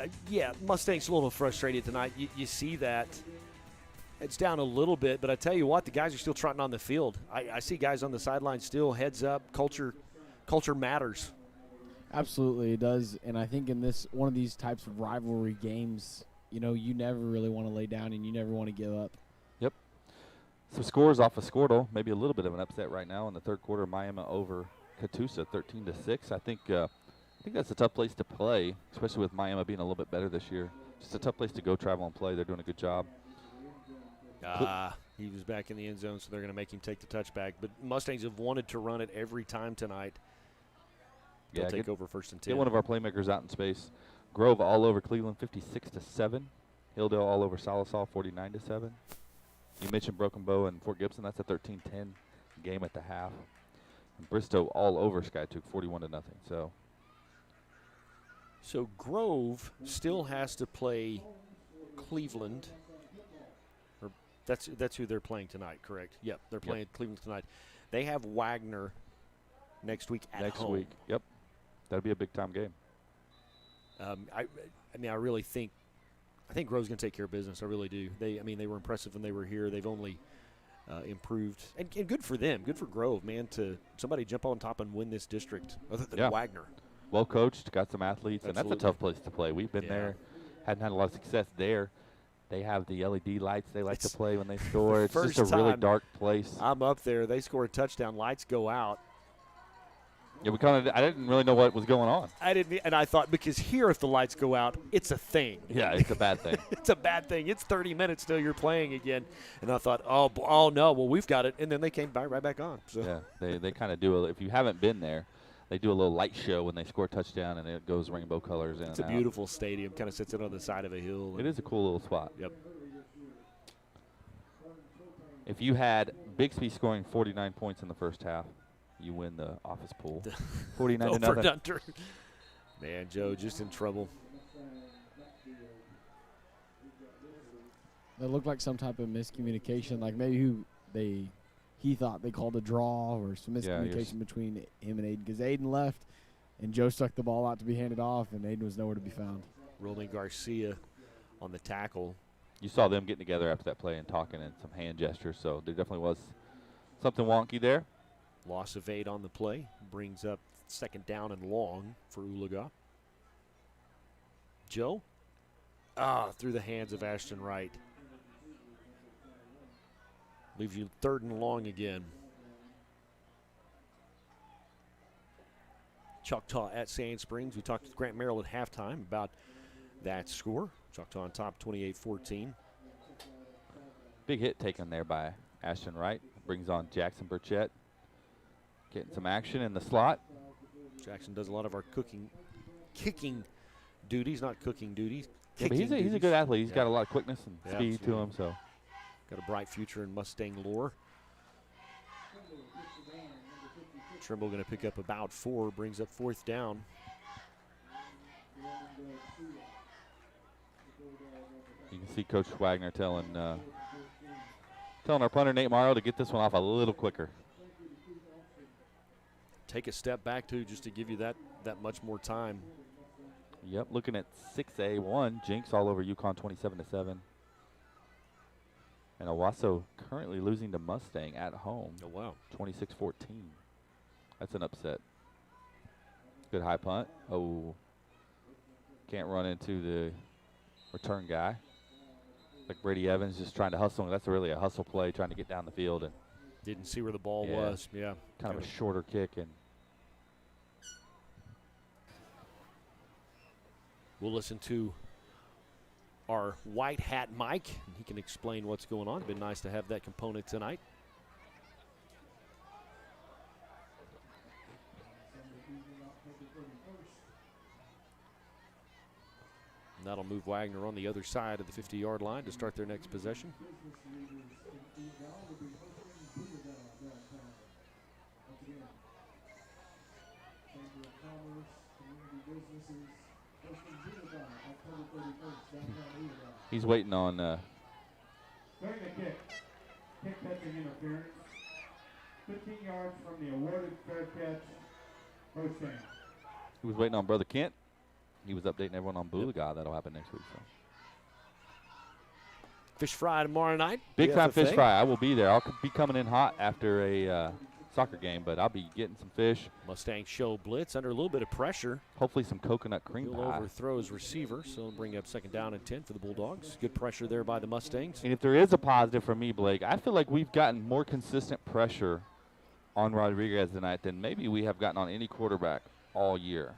S3: Mustangs a little frustrated tonight. You see that. It's down a little bit, but I tell you what, the guys are still trotting on the field. I see guys on the sideline still heads up. Culture matters.
S4: Absolutely, it does. And I think in one of these types of rivalry games, you never really want to lay down and you never want to give up.
S2: Yep. So scores off of Squirtle, maybe a little bit of an upset right now in the third quarter. Miami over Catoosa, 13-6. I think that's a tough place to play, especially with Miami being a little bit better this year. Just a tough place to go travel and play. They're doing a good job.
S3: He was back in the end zone, so they're going to make him take the touchback. But Mustangs have wanted to run it every time tonight. They'll take over 1st and 10.
S2: Get one of our playmakers out in space. Grove all over Cleveland, 56-7. Hilldale all over Salisal, 49-7. You mentioned Broken Bow and Fort Gibson. That's a 13-10 game at the half. And Bristow all over Skiatook, 41-0.
S3: So Grove still has to play Cleveland. That's who they're playing tonight, correct? Yep, they're playing Cleveland tonight. They have Wagoner next week at home.
S2: Next week, yep. That'll be a big-time game.
S3: I really think Grove's going to take care of business. I really do. They were impressive when they were here. They've only improved. And good for them. Good for Grove, man, to somebody jump on top and win this district other than Wagoner.
S2: Well coached, got some athletes,
S3: Absolutely.
S2: and that's a tough place to play. We've been there, hadn't had a lot of success there. They have the LED lights they like to play when they score. It's just a really dark place.
S3: I'm up there. They score a touchdown. Lights go out.
S2: Yeah, I didn't really know what was going on.
S3: And I thought, because here if the lights go out, it's a thing.
S2: Yeah, it's a bad thing.
S3: It's a bad thing. It's 30 minutes till you're playing again. And I thought, oh no, well, we've got it. And then they came right back on. So.
S2: Yeah, they kind of do. If you haven't been there, they do a little light show when they score a touchdown, and it goes rainbow colors in.
S3: It's a beautiful stadium. Kind of sits it on the side of a hill.
S2: It is a cool little spot.
S3: Yep.
S2: If you had Bixby scoring 49 points in the first half, you win the office pool. 49-0.
S3: Man, Joe just in trouble.
S4: That looked like some type of miscommunication. Like maybe he thought they called a draw or some miscommunication between him and Aiden, because Aiden left and Joe stuck the ball out to be handed off, and Aiden was nowhere to be found.
S3: Roland Garcia on the tackle.
S2: You saw them getting together after that play and talking and some hand gestures, so there definitely was something wonky there.
S3: Loss of 8 on the play brings up 2nd down and long for Oologah. Joe? Through the hands of Ashton Wright. Leaves you 3rd and long again. Choctaw at Sand Springs. We talked to Grant Merrill at halftime about that score. Choctaw on top, 28-14.
S2: Big hit taken there by Ashton Wright. Brings on Jackson Burchett. Getting some action in the slot.
S3: Jackson does a lot of our kicking duties, not cooking duties.
S2: Yeah, but he's a good athlete. He's got a lot of quickness and speed to him. So
S3: got a bright future in Mustang lore. Trimble going to pick up about 4, brings up 4th down.
S2: You can see Coach Wagner telling our punter Nate Morrow to get this one off a little quicker.
S3: Take a step back too, just to give you that much more time.
S2: Yep, looking at 6A1, Jinx all over UConn, 27-7. And Owasso currently losing to Mustang at home.
S3: Oh, wow.
S2: 26-14. That's an upset. Good high punt. Oh, can't run into the return guy. Like Brady Evans just trying to hustle. That's really a hustle play, trying to get down the field. And
S3: Didn't see where the ball was. Yeah.
S2: Kind of a shorter kick. And
S3: we'll listen to our white hat Mike. He can explain what's going on. It's been nice to have that component tonight. And that'll move Wagoner on the other side of the 50-yard line to start their next possession.
S2: He's waiting on.
S8: During the kick catching interference, 15 yards from the awarded fair catch, Mustang.
S2: He was waiting on Brother Kent. He was updating everyone on Oologah. That'll happen next week. So.
S3: Fish fry tomorrow night.
S2: Big time fish fry. I will be there. I'll be coming in hot after a soccer game, but I'll be getting some fish.
S3: Mustang show blitz under a little bit of pressure.
S2: Hopefully some coconut cream
S3: He'll
S2: pie.
S3: overthrow his receiver, so he'll bring up 2nd down and 10 for the Bulldogs. Good pressure there by the Mustangs.
S2: And if there is a positive for me, Blake, I feel like we've gotten more consistent pressure on Rodriguez tonight than maybe we have gotten on any quarterback all year.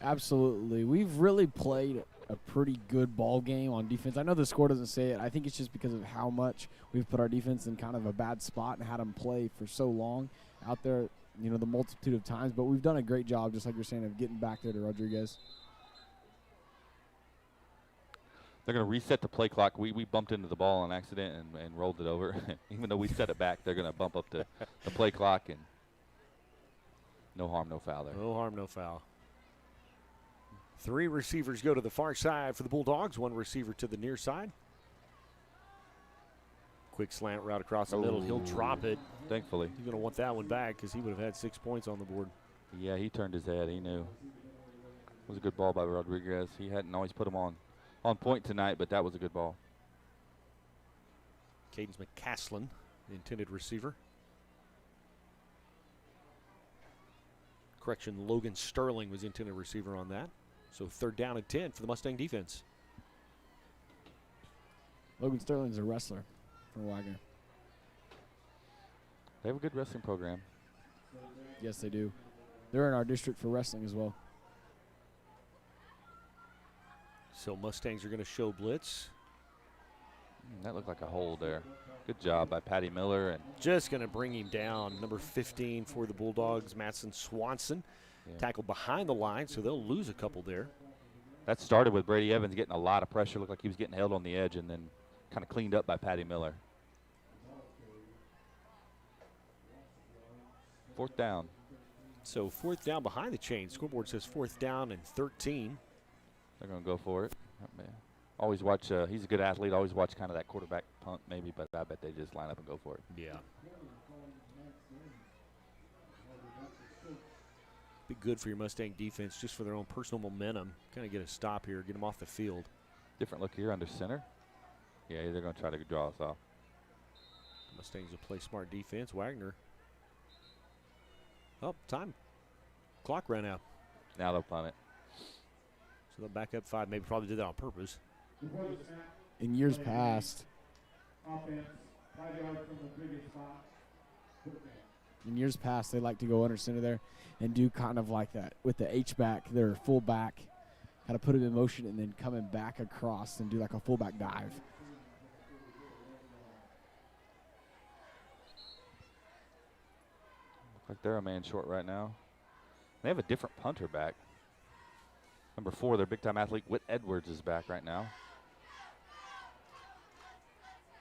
S4: Absolutely. We've really played a pretty good ball game on defense. I know the score doesn't say it. I think it's just because of how much we've put our defense in kind of a bad spot and had them play for so long out there, you know, the multitude of times. But we've done a great job, just like you're saying, of getting back there to Rodriguez.
S2: They're going to reset the play clock. We bumped into the ball on accident and rolled it over. Even though we set it back, they're going to bump up the play clock. And no harm, no foul there.
S3: No harm, no foul. 3 receivers go to the far side for the Bulldogs. 1 receiver to the near side. Quick slant route across the middle. He'll drop it.
S2: Thankfully.
S3: He's going to want that one back because he would have had 6 points on the board.
S2: Yeah, he turned his head. He knew. It was a good ball by Rodriguez. He hadn't always put him on point tonight, but that was a good ball.
S3: Cadence McCaslin, the intended receiver. Correction, Logan Sterling was the intended receiver on that. So 3rd down and 10 for the Mustang defense.
S4: Logan Sterling's a wrestler for Wagoner.
S2: They have a good wrestling program.
S4: Yes, they do. They're in our district for wrestling as well.
S3: So Mustangs are going to show blitz.
S2: That looked like a hold there. Good job by Patty Miller. And
S3: just going to bring him down. Number 15 for the Bulldogs, Madsen Swanson. Tackled behind the line, so they'll lose a couple there.
S2: That started with Brady Evans getting a lot of pressure. Looked like he was getting held on the edge and then kind of cleaned up by Patty Miller. 4th down.
S3: So 4th down behind the chain. Scoreboard says 4th down and 13.
S2: They're going to go for it. Always watch, he's a good athlete. Always watch kind of that quarterback punt maybe, but I bet they just line up and go for it.
S3: Yeah. Be good for your Mustang defense just for their own personal momentum. Kind of get a stop here, get them off the field.
S2: Different look here under center. Yeah, they're going to try to draw us off.
S3: Mustangs will play smart defense. Wagoner. Oh, time. Clock ran out.
S2: Now they'll punt it.
S3: So they'll back up 5. Maybe probably did that on purpose.
S4: In years past, they like to go under center there and do kind of like that with the H-back, their fullback, kind of put it in motion and then coming back across and do like a fullback dive.
S2: Looks like they're a man short right now. They have a different punter back. Number 4, their big-time athlete, Whit Edwards, is back right now.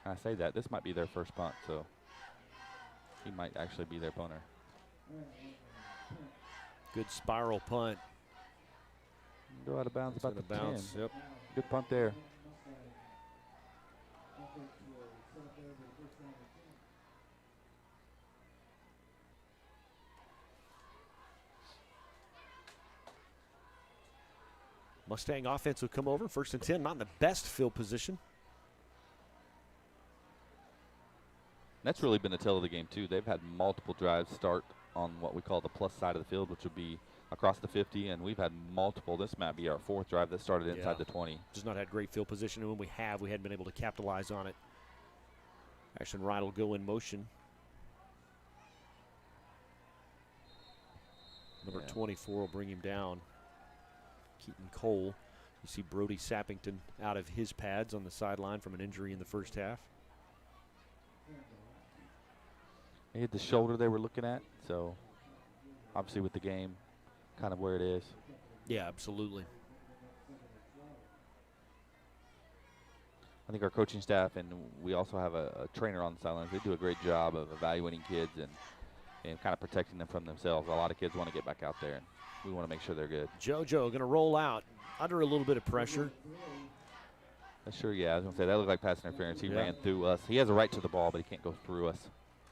S2: And I say that. This might be their first punt, so he might actually be their punter.
S3: Good spiral punt.
S2: Go out of bounds about the 10.
S3: Yep.
S2: Good punt there.
S3: Mustang offense will come over. 1st and 10, not in the best field position.
S2: That's really been the tell of the game, too. They've had multiple drives start on what we call the plus side of the field, which would be across the 50, and we've had multiple. This might be our 4th drive that started inside the 20.
S3: Just not had great field position, and when we hadn't been able to capitalize on it. Ashton Wright will go in motion. Number 24 will bring him down. Keaton Cole. You see Brody Sappington out of his pads on the sideline from an injury in the first half.
S2: He hit the shoulder they were looking at, so obviously with the game kind of where it is.
S3: Yeah, absolutely.
S2: I think our coaching staff, and we also have a trainer on the sidelines, they do a great job of evaluating kids and kind of protecting them from themselves. A lot of kids want to get back out there, and we want to make sure they're good.
S3: JoJo going to roll out under a little bit of pressure.
S2: Sure, yeah, I was going to say, that looked like pass interference. He ran through us. He has a right to the ball, but he can't go through us.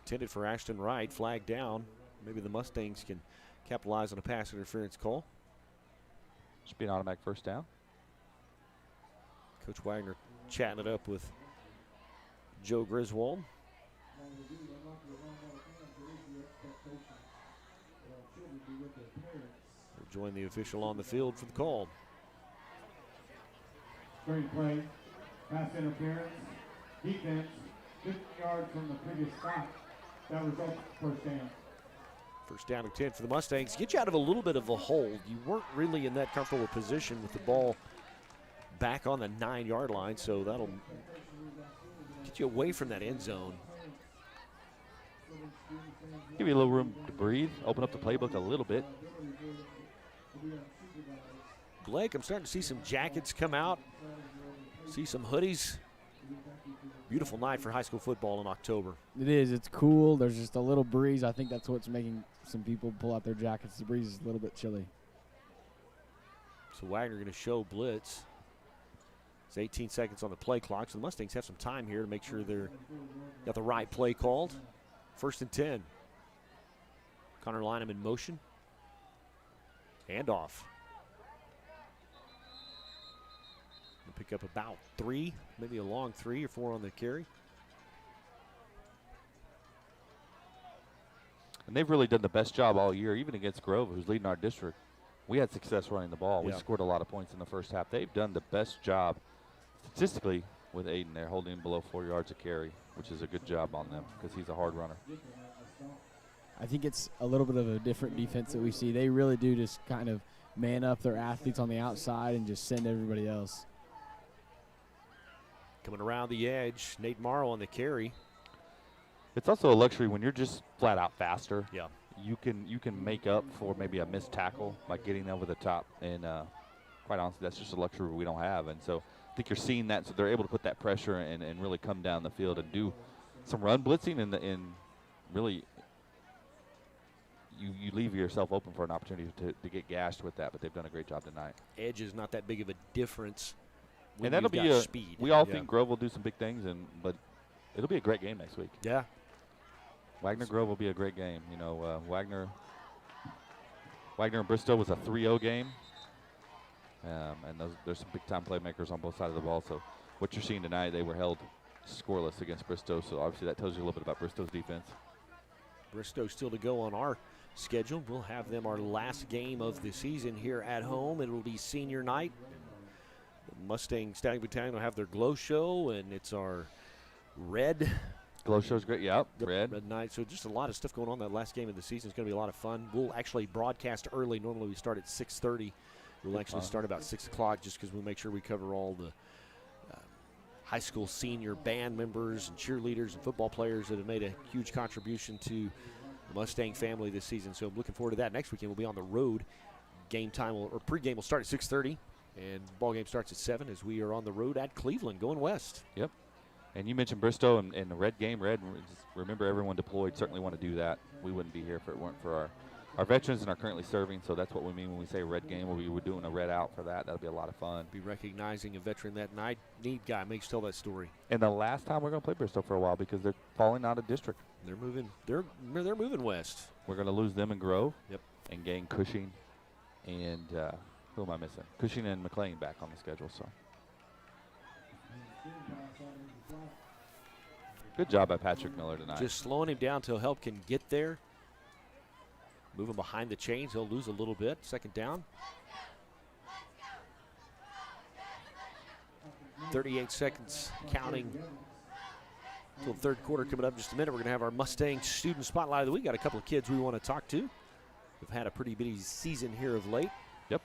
S3: Intended for Ashton Wright, flag down. Maybe the Mustangs can capitalize on a pass interference call.
S2: Should be an automatic first down.
S3: Coach Wagner chatting it up with Joe Griswold. We'll join the official on the field for the call.
S8: Great play, pass interference, defense, 50 yards from the previous spot. That results first down.
S3: First down and 10 for the Mustangs. Get you out of a little bit of a hold. You weren't really in that comfortable position with the ball back on the 9-yard line, so that'll get you away from that end zone.
S2: Give you a little room to breathe, open up the playbook a little bit.
S3: Blake, I'm starting to see some jackets come out, see some hoodies. Beautiful night for high school football in October.
S4: It is. It's cool. There's just a little breeze. I think that's what's making some people pull out their jackets. The breeze is a little bit chilly.
S3: So Wagner going to show blitz. It's 18 seconds on the play clock, so the Mustangs have some time here to make sure they're got the right play called. First and 10. Connor Lynham in motion. Hand off. Pick up about 3, maybe a long 3 or 4 on the carry.
S2: And they've really done the best job all year, even against Grove, who's leading our district. We had success running the ball. We scored a lot of points in the first half. They've done the best job statistically with Aiden. They're holding him below 4 yards a carry, which is a good job on them because he's a hard runner.
S4: I think it's a little bit of a different defense that we see. They really do just kind of man up their athletes on the outside and just send everybody else.
S3: Coming around the edge, Nate Morrow on the carry.
S2: It's also a luxury when you're just flat out faster.
S3: Yeah.
S2: You can make up for maybe a missed tackle by getting over the top. And quite honestly, that's just a luxury we don't have. And so I think you're seeing that. So they're able to put that pressure and really come down the field and do some run blitzing and really you leave yourself open for an opportunity to get gashed with that. But they've done a great job tonight.
S3: Edge is not that big of a difference.
S2: And that'll be
S3: speed.
S2: We all think Grove will do some big things, but it'll be a great game next week.
S3: Yeah.
S2: Wagner Grove will be a great game. You know, Wagner and Bristow was a 3-0 game. And there's some big-time playmakers on both sides of the ball. So what you're seeing tonight, they were held scoreless against Bristow. So obviously that tells you a little bit about Bristow's defense.
S3: Bristow still to go on our schedule. We'll have them our last game of the season here at home. It will be senior night. Mustang Stallion Battalion will have their glow show, and it's our red.
S2: Glow show's great, red
S3: night. So just a lot of stuff going on that last game of the season. It's going to be a lot of fun. We'll actually broadcast early. Normally we start at 6:30. We'll actually start about 6 o'clock just because we'll make sure we cover all the high school senior band members and cheerleaders and football players that have made a huge contribution to the Mustang family this season. So I'm looking forward to that. Next weekend we'll be on the road. Game time or pregame will start at 6:30. And ball game starts at 7 as we are on the road at Cleveland going west.
S2: Yep. And you mentioned Bristow and the red game. Remember, everyone deployed. Certainly want to do that. We wouldn't be here if it weren't for our veterans and are currently serving. So that's what we mean when we say red game. We were doing a red out for that. That'll be a lot of fun.
S3: Be recognizing a veteran that night. Need guy makes tell that story.
S2: And the last time we're going to play Bristow for a while because they're falling out of district.
S3: They're moving. They're moving west.
S2: We're going to lose them in Grove.
S3: Yep.
S2: And gain Cushing and. Who am I missing? Cushing and McLean back on the schedule. So good job by Patrick Miller tonight.
S3: Just slowing him down till help can get there. Moving behind the chains. He'll lose a little bit. Second down. 38 seconds counting until the third quarter coming up in just a minute. We're going to have our Mustang Student Spotlight of the Week. Got a couple of kids we want to talk to. We've had a pretty busy season here of late.
S2: Yep.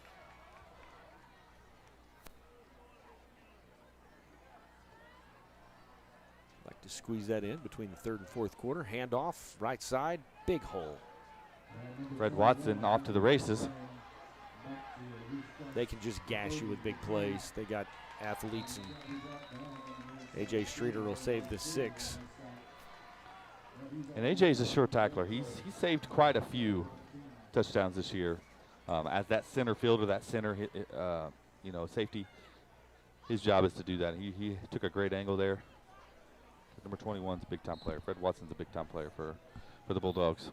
S3: Like to squeeze that in between the third and fourth quarter. Handoff, right side, big hole.
S2: Fred Watson off to the races.
S3: They can just gash you with big plays. They got athletes, and A.J. Streeter will save the 6.
S2: And A.J. is a sure tackler. He's saved quite a few touchdowns this year. As that center fielder, that center, safety, his job is to do that. He took a great angle there. Number 21's a big-time player. Fred Watson's a big-time player for the Bulldogs.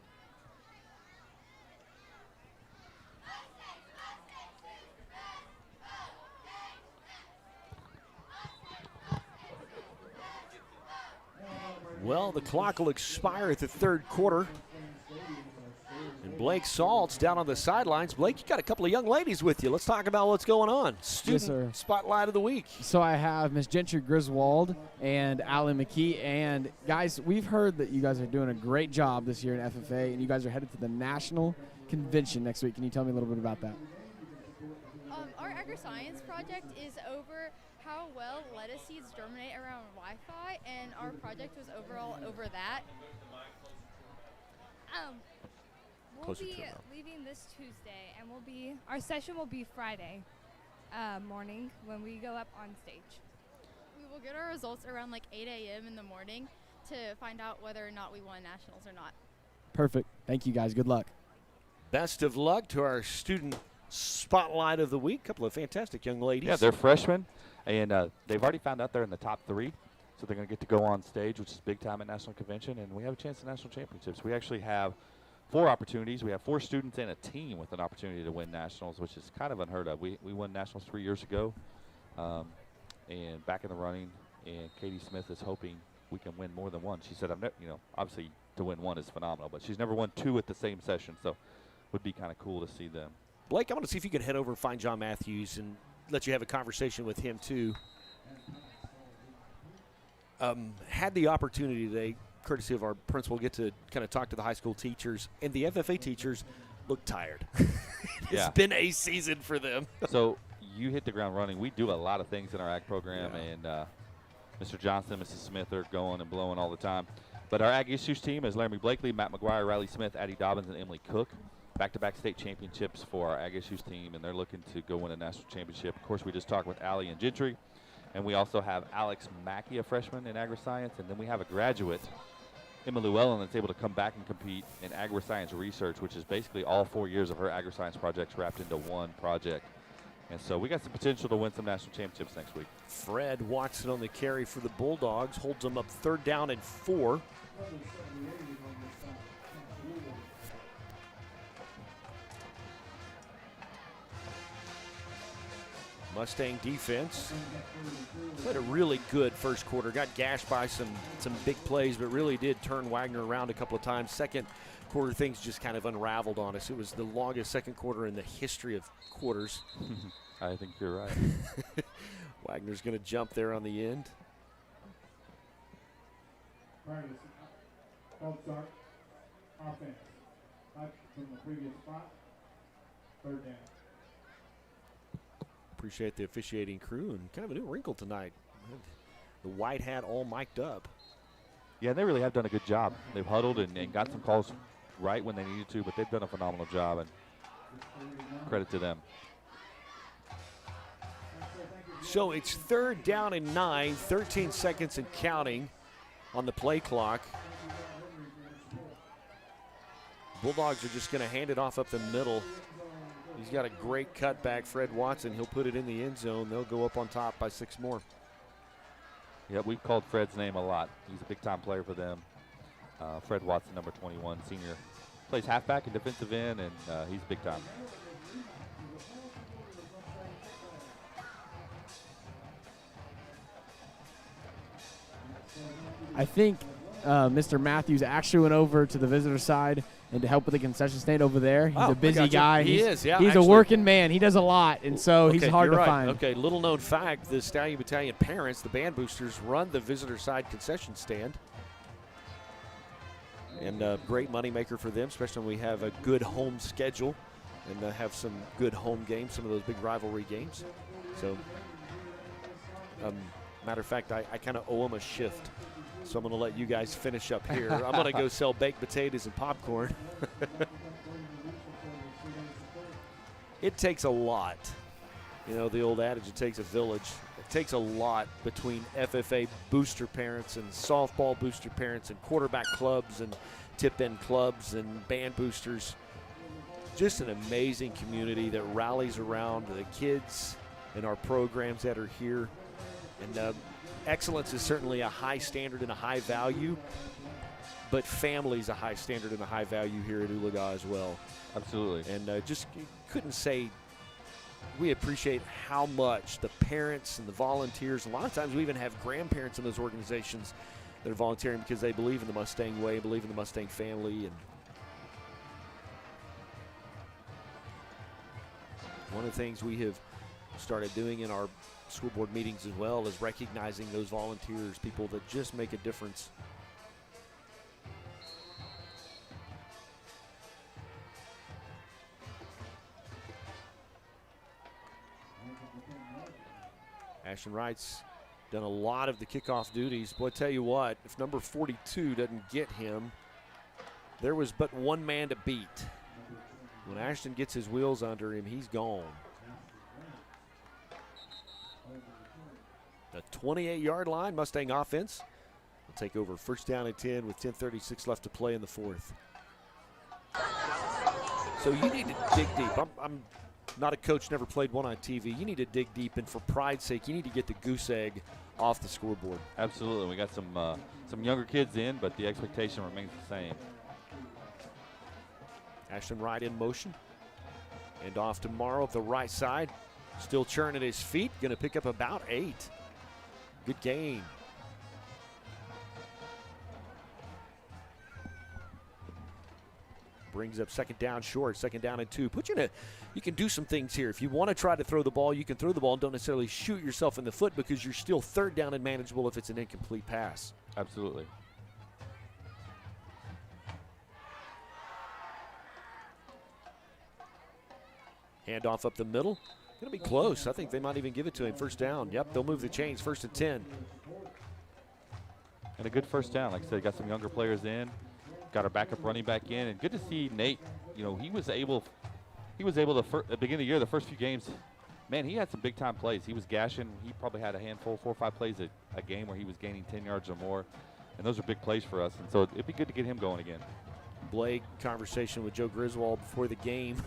S3: Well, the clock will expire at the third quarter. And Blake Salt's down on the sidelines. Blake, you got a couple of young ladies with you. Let's talk about what's going on. Student Spotlight of the Week.
S4: So I have Miss Gentry Griswold and Allie McKee. And, guys, we've heard that you guys are doing a great job this year in FFA, and you guys are headed to the National Convention next week. Can you tell me a little bit about that?
S18: Our agri-science project is over how well lettuce seeds germinate around Wi-Fi, and our project was overall over that. We'll be leaving this Tuesday, and our session will be Friday morning when we go up on stage. We will get our results around like 8 a.m. in the morning to find out whether or not we won nationals or not.
S4: Perfect. Thank you, guys. Good luck.
S3: Best of luck to our Student Spotlight of the Week. Couple of fantastic young ladies.
S2: Yeah, they're freshmen, and they've already found out they're in the top 3, so they're going to get to go on stage, which is big time at National Convention, and we have a chance at National Championships. We actually have 4 opportunities. We have 4 students and a team with an opportunity to win nationals, which is kind of unheard of. We won nationals 3 years ago, and back in the running. And Katie Smith is hoping we can win more than one. She said, obviously to win 1 is phenomenal, but she's never won 2 at the same session, so it would be kind of cool to see them.
S3: Blake, I want to see if you could head over and find John Matthews and let you have a conversation with him too. Had the opportunity today, courtesy of our principal, get to kind of talk to the high school teachers, and the FFA teachers look tired. It's been a season for them.
S2: So you hit the ground running. We do a lot of things in our ag program, and Mr. Johnson, Mrs. Smith are going and blowing all the time. But our ag issues team is Laramie Blakely, Matt McGuire, Riley Smith, Addie Dobbins, and Emily Cook. Back-to-back state championships for our ag issues team, and they're looking to go win a national championship. Of course, we just talked with Allie and Gentry, and we also have Alex Mackey, a freshman in agri-science, and then we have a graduate, Emma Llewellyn, that's able to come back and compete in agri-science research, which is basically all 4 years of her agri-science projects wrapped into one project. And so we got some potential to win some national championships next week.
S3: Fred Watson on the carry for the Bulldogs, holds them up 3rd down and 4. Mustang defense played a really good first quarter. Got gashed by some big plays, but really did turn Wagoner around a couple of times. Second quarter, things just kind of unraveled on us. It was the longest second quarter in the history of quarters.
S2: I think you're right.
S3: Wagner's going to jump there on the end.
S8: Practice. False start. Offense. Back from the previous spot. 3rd down.
S3: Appreciate the officiating crew, and kind of a new wrinkle tonight. The white hat all mic'd up.
S2: Yeah, they really have done a good job. They've huddled and got some calls right when they needed to, but they've done a phenomenal job, and credit to them.
S3: So it's 3rd down and 9, 13 seconds and counting on the play clock. Bulldogs are just going to hand it off up the middle. He's got a great cutback, Fred Watson. He'll put it in the end zone. They'll go up on top by 6 more.
S2: Yeah, we've called Fred's name a lot. He's a big-time player for them. Fred Watson, number 21, senior. Plays halfback and defensive end, and he's big-time.
S4: I think Mr. Matthews actually went over to the visitor side and to help with the concession stand over there. He's a busy guy.
S3: He's
S4: actually a working man. He does a lot, and so he's hard to find.
S3: Okay, little known fact, the Stallion Battalion parents, the band boosters, run the visitor side concession stand. And a great moneymaker for them, especially when we have a good home schedule and have some good home games, some of those big rivalry games. So, matter of fact, I kind of owe them a shift. So I'm going to let you guys finish up here. I'm going to go sell baked potatoes and popcorn. It takes a lot. You know, the old adage, it takes a village. It takes a lot between FFA booster parents and softball booster parents and quarterback clubs and tip-in clubs and band boosters. Just an amazing community that rallies around the kids and our programs that are here. And excellence is certainly a high standard and a high value, but family is a high standard and a high value here at Oologah as well.
S2: Absolutely.
S3: And just couldn't say we appreciate how much the parents and the volunteers, a lot of times we even have grandparents in those organizations that are volunteering because they believe in the Mustang way, believe in the Mustang family. And one of the things we have started doing in our school board meetings as well is recognizing those volunteers, people that just make a difference. Ashton Wright's done a lot of the kickoff duties. Boy, I tell you what, if number 42 doesn't get him, there was but one man to beat. When Ashton gets his wheels under him, he's gone. The 28-yard line, Mustang offense will take over first down and 10 with 10:36 left to play in the fourth. So you need to dig deep. I'm not a coach, never played one on TV. You need to dig deep, and for pride's sake, you need to get the goose egg off the scoreboard.
S2: Absolutely. We got some younger kids in, but the expectation remains the same.
S3: Ashton Wright in motion. And off to Morrow up the right side. Still churning his feet. Going to pick up about 8. Good gain. Brings up second down short, second down and 2. You can do some things here. If you want to try to throw the ball, you can throw the ball and don't necessarily shoot yourself in the foot because you're still third down and manageable if it's an incomplete pass.
S2: Absolutely.
S3: Handoff up the middle. Going to be close. I think they might even give it to him. First down. Yep, they'll move the chains. First and 10.
S2: And a good first down. Like I said, got some younger players in. Got our backup running back in. And good to see Nate. You know, he was able to, at the beginning of the year, the first few games, man, he had some big-time plays. He was gashing. He probably had a handful, 4 or 5 plays a game where he was gaining 10 yards or more. And those are big plays for us. And so it'd be good to get him going again.
S3: Blake, conversation with Joe Griswold before the game.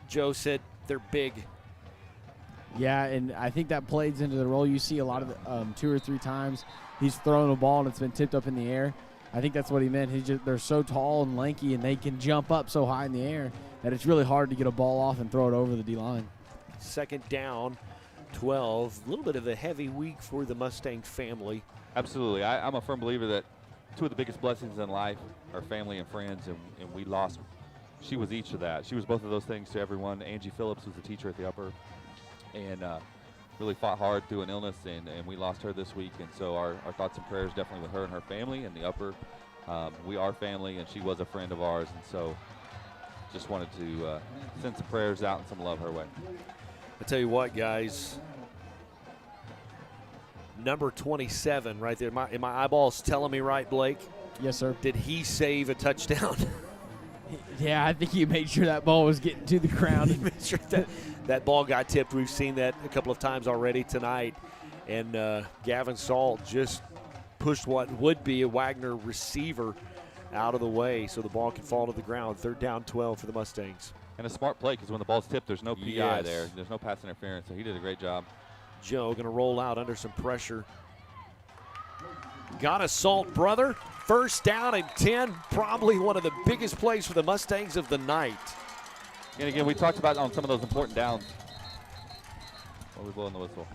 S3: Joe said they're big.
S4: Yeah, and I think that plays into the role. You see a lot of the, 2 or 3 times he's thrown a ball and it's been tipped up in the air. I think that's what he meant. They're so tall and lanky and they can jump up so high in the air that it's really hard to get a ball off and throw it over the D-line.
S3: Second down, 12. A little bit of a heavy week for the Mustang family.
S2: Absolutely. I'm a firm believer that 2 of the biggest blessings in life are family and friends, and we lost. She was each of that. She was both of those things to everyone. Angie Phillips was the teacher at the upper and really fought hard through an illness, and we lost her this week. And so our thoughts and prayers definitely with her and her family and the upper. We are family, and she was a friend of ours. And so just wanted to send some prayers out and some love her way.
S3: I tell you what, guys. Number 27 right there. Am my eyeballs telling me right, Blake?
S4: Yes, sir.
S3: Did he save a touchdown?
S4: Yeah, I think he made sure that ball was getting to the ground.
S3: He made sure that ball got tipped. We've seen that a couple of times already tonight. And Gavin Salt just pushed what would be a Wagoner receiver out of the way so the ball can fall to the ground. Third down, 12 for the Mustangs.
S2: And a smart play because when the ball's tipped, there's no PI
S3: Yes.
S2: there. There's no pass interference, so he did a great job.
S3: Joe going to roll out under some pressure. Got a Salt brother. First down and 10. Probably one of the biggest plays for the Mustangs of the night.
S2: And again, we talked about on some of those important downs. What are we blowing the whistle?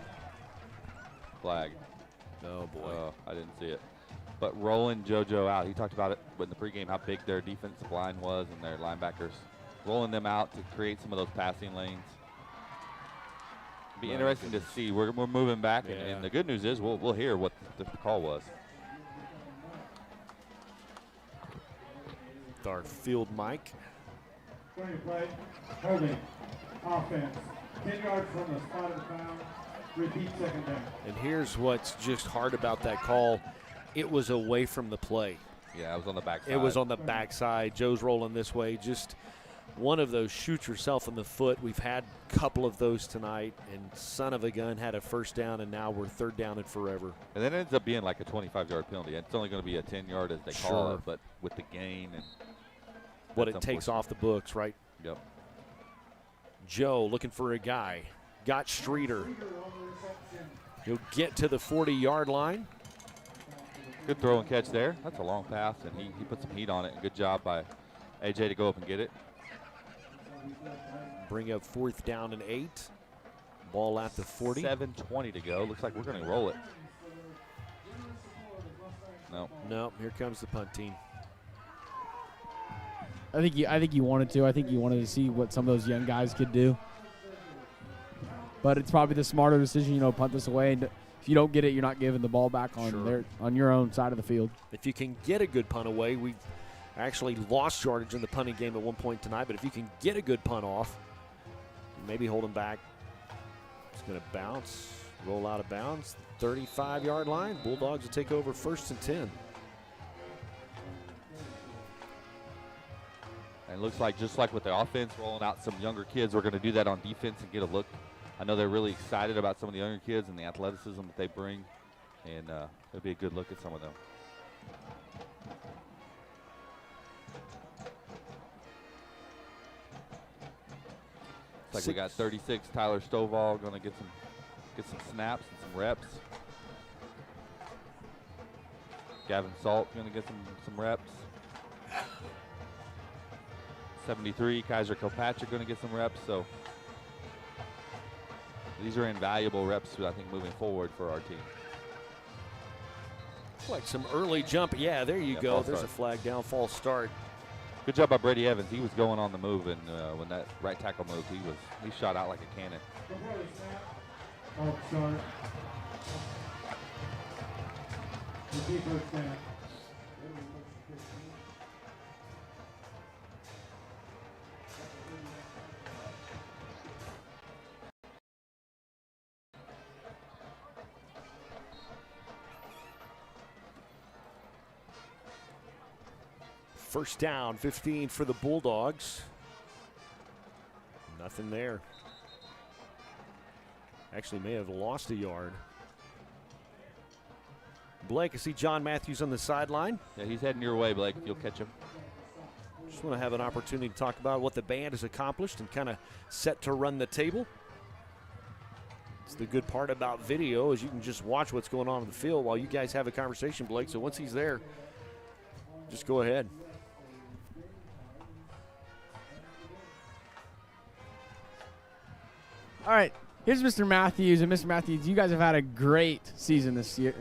S2: Flag.
S3: Oh, boy.
S2: Oh, I didn't see it. But rolling JoJo out. He talked about it in the pregame, how big their defensive line was and their linebackers. Rolling them out to create some of those passing lanes. Be interesting to see. We're moving back, and the good news is we'll hear what the call was.
S3: with our field mic.
S8: 20 play, holding, offense, 10 yards from the spot of the foul, repeat second down.
S3: And here's what's just hard about that call. It was away from the play.
S2: Yeah, it was on the backside.
S3: It was on the backside. Joe's rolling this way. Just one of those shoot yourself in the foot. We've had a couple of those tonight, and son of a gun had a first down, and now we're third down and forever.
S2: And then it ends up being like a 25-yard penalty. It's only going to be a 10-yard as they call it, but with the gain and
S3: what it takes off the books, right?
S2: Yep.
S3: Joe looking for a guy. Got Streeter. He'll get to the 40-yard line.
S2: Good throw and catch there. That's a long pass, and he put some heat on it. Good job by AJ to go up and get it.
S3: Bring up 4th down and 8. Ball at the 40.
S2: 7:20 to go. Looks like we're going to roll it.
S3: No, here comes the punt team.
S4: I think you wanted to. I think you wanted to see what some of those young guys could do. But it's probably the smarter decision, punt this away. And if you don't get it, you're not giving the ball back on your own side of the field.
S3: If you can get a good punt away, we've actually lost yardage in the punting game at one point tonight, but if you can get a good punt off, maybe hold him back. It's going to bounce, roll out of bounds, 35-yard line. Bulldogs will take over 1st and 10.
S2: And it looks like just like with the offense, rolling out some younger kids, we're going to do that on defense and get a look. I know they're really excited about some of the younger kids and the athleticism that they bring, and it'll be a good look at some of them. Looks like we got 36, Tyler Stovall going to get some snaps and some reps. Gavin Salt going to get some reps. 73, Kaiser Kilpatrick going to get some reps. So these are invaluable reps, I think, moving forward for our team.
S3: Like some early jump. Yeah, there you go. There's a flag down, false start.
S2: Good job by Brady Evans. He was going on the move, and when that right tackle moved, he shot out like a cannon.
S3: First down, 15 for the Bulldogs. Nothing there. Actually may have lost a yard. Blake, I see John Matthews on the sideline.
S2: Yeah, he's heading your way, Blake, if you'll catch him.
S3: Just want to have an opportunity to talk about what the band has accomplished and kind of set to run the table. It's the good part about video is you can just watch what's going on in the field while you guys have a conversation, Blake. So once he's there, just go ahead.
S4: All right, here's Mr. Matthews. And Mr. Matthews, you guys have had a great season this year.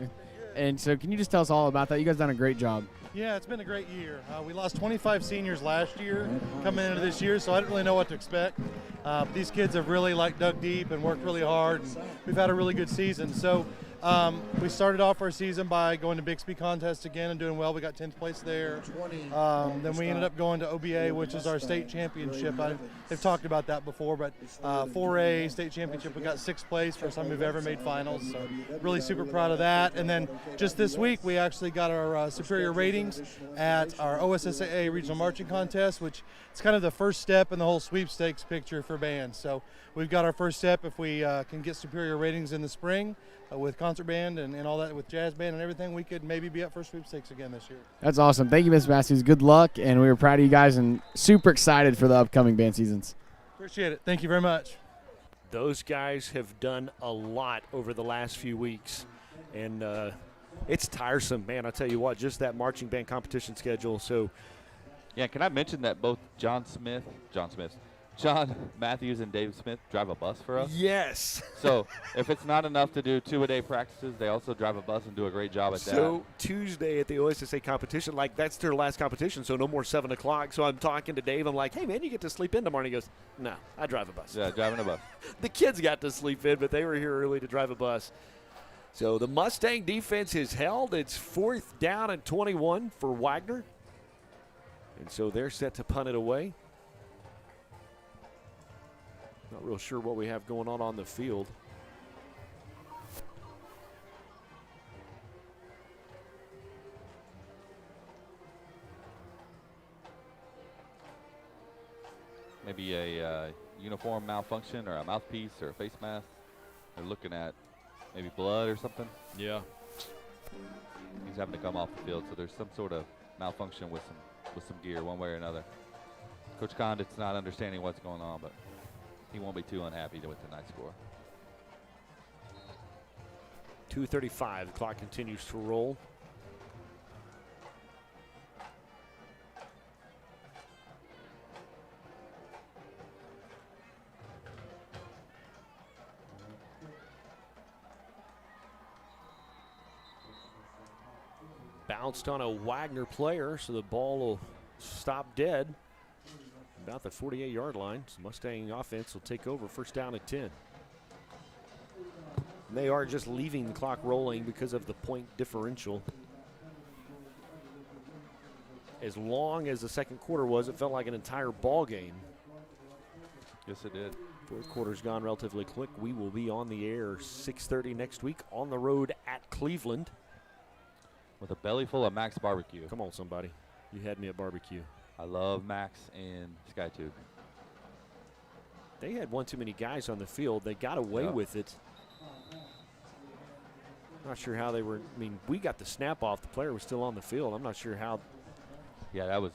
S4: And so can you just tell us all about that? You guys done a great job.
S1: Yeah, it's been a great year. We lost 25 seniors last year coming into this year, so I didn't really know what to expect. These kids have really dug deep and worked really hard, and we've had a really good season. So we started off our season by going to Bixby contest again and doing well. We got 10th place there. Then we ended up going to OBA, which is our state championship. They've talked about that before, but 4A state championship, we got 6th place, first time we've ever made finals. So really super proud of that. And then just this week, we actually got our superior ratings at our OSSAA regional marching contest, which it's kind of the first step in the whole sweepstakes picture for bands. So we've got our first step if we can get superior ratings in the spring with concert band and all that, with jazz band and everything. We could maybe be up for sweepstakes again this year.
S4: That's awesome. Thank you, Mr. Matthews. Good luck, and we were proud of you guys and super excited for the upcoming band seasons.
S1: Appreciate it. Thank you very much.
S3: Those guys have done a lot over the last few weeks, and it's tiresome, man. I tell you what, just that marching band competition schedule. So,
S2: yeah, can I mention that both John Matthews and Dave Smith drive a bus for us?
S3: Yes.
S2: So if it's not enough to do 2-a-day practices, they also drive a bus and do a great job at that.
S3: So Tuesday at the OSSA competition, that's their last competition, so no more 7 o'clock. So I'm talking to Dave. I'm like, hey, man, you get to sleep in tomorrow. And he goes, no, I drive a bus.
S2: Yeah, driving a bus.
S3: The kids got to sleep in, but they were here early to drive a bus. So the Mustang defense is held. It's 4th down and 21 for Wagoner. And so they're set to punt it away. Not real sure what we have going on the field.
S2: Maybe a uniform malfunction or a mouthpiece or a face mask. They're looking at maybe blood or something.
S3: Yeah.
S2: He's having to come off the field, so there's some sort of malfunction with some gear one way or another. Coach Condit's not understanding what's going on, but he won't be too unhappy with tonight's score.
S3: 2:35, the clock continues to roll. Bounced on a Wagoner player, so the ball will stop dead about the 48-yard line. So Mustang offense will take over, first down at 10. And they are just leaving the clock rolling because of the point differential. As long as the second quarter was, it felt like an entire ball game.
S2: Yes, it did.
S3: Fourth quarter's gone relatively quick. We will be on the air 6:30 next week on the road at Cleveland.
S2: With a belly full of Max barbecue.
S3: Come on, somebody. You had me at barbecue.
S2: I love Max and Skytube.
S3: They had one too many guys on the field. They got away with it. Not sure how they were. I mean, we got the snap off. The player was still on the field. I'm not sure how.
S2: Yeah, that was.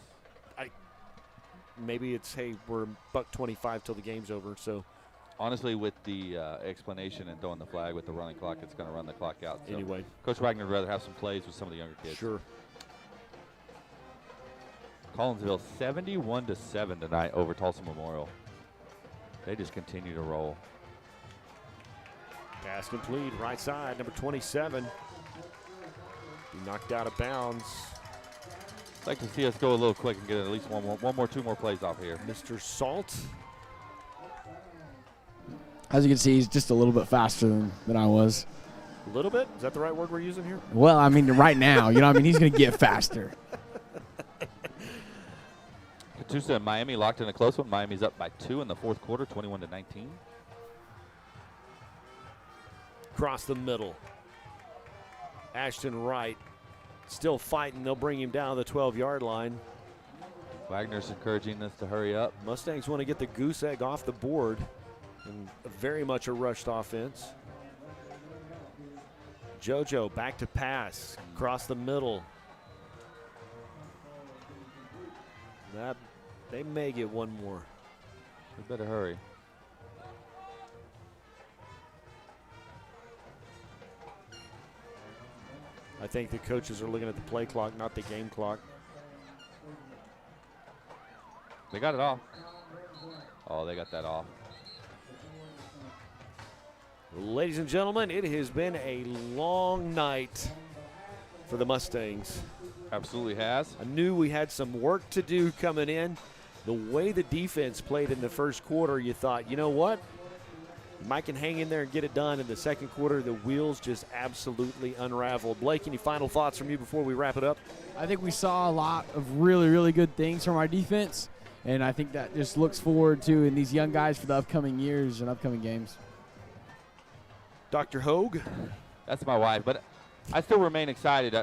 S3: Maybe it's, hey, we're $1:25 till the game's over. So,
S2: honestly, with the explanation and throwing the flag with the running clock, it's going to run the clock out. So
S3: anyway,
S2: Coach Wagner would rather have some plays with some of the younger kids.
S3: Sure.
S2: Collinsville 71-7 tonight over Tulsa Memorial. They just continue to roll.
S3: Pass complete, right side, number 27. Be knocked out of bounds.
S2: I'd like to see us go a little quick and get at least two more plays off here.
S3: Mr. Salt.
S4: As you can see, he's just a little bit faster than I was.
S3: A little bit? Is that the right word we're using here?
S4: Well, I mean, right now, you know what I mean? He's going to get faster.
S2: Catoosa and Miami locked in a close one. Miami's up by 2 in the fourth quarter, 21-19.
S3: Across the middle. Ashton Wright still fighting. They'll bring him down the 12-yard line.
S2: Wagner's encouraging us to hurry up.
S3: Mustangs want to get the goose egg off the board. And very much a rushed offense. JoJo back to pass. Across the middle. They may get one more.
S2: We better hurry.
S3: I think the coaches are looking at the play clock, not the game clock.
S2: They got it off. Oh, they got that off.
S3: Ladies and gentlemen, it has been a long night for the Mustangs.
S2: Absolutely has.
S3: I knew we had some work to do coming in. The way the defense played in the first quarter, you thought, you know what? Mike can hang in there and get it done. In the second quarter, the wheels just absolutely unraveled. Blake, any final thoughts from you before we wrap it up?
S4: I think we saw a lot of really, really good things from our defense, and I think that just looks forward to in these young guys for the upcoming years and upcoming games.
S3: Dr. Hogue?
S2: That's my wife, but I still remain excited.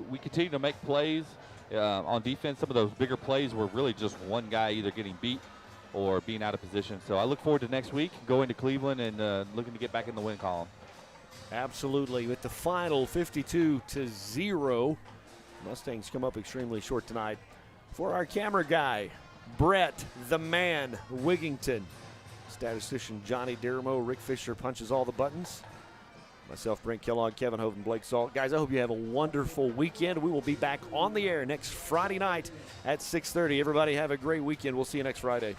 S2: We continue to make plays on defense. Some of those bigger plays were really just one guy either getting beat or being out of position. So I look forward to next week, going to Cleveland and looking to get back in the win column.
S3: Absolutely. With the final 52-0, Mustangs come up extremely short tonight. For our camera guy, Brett the Man Wigington, statistician Johnny Dermo, Rick Fisher punches all the buttons. Myself, Brent Kellogg, Kevin Hovind, Blake Salt. Guys, I hope you have a wonderful weekend. We will be back on the air next Friday night at 6:30. Everybody have a great weekend. We'll see you next Friday.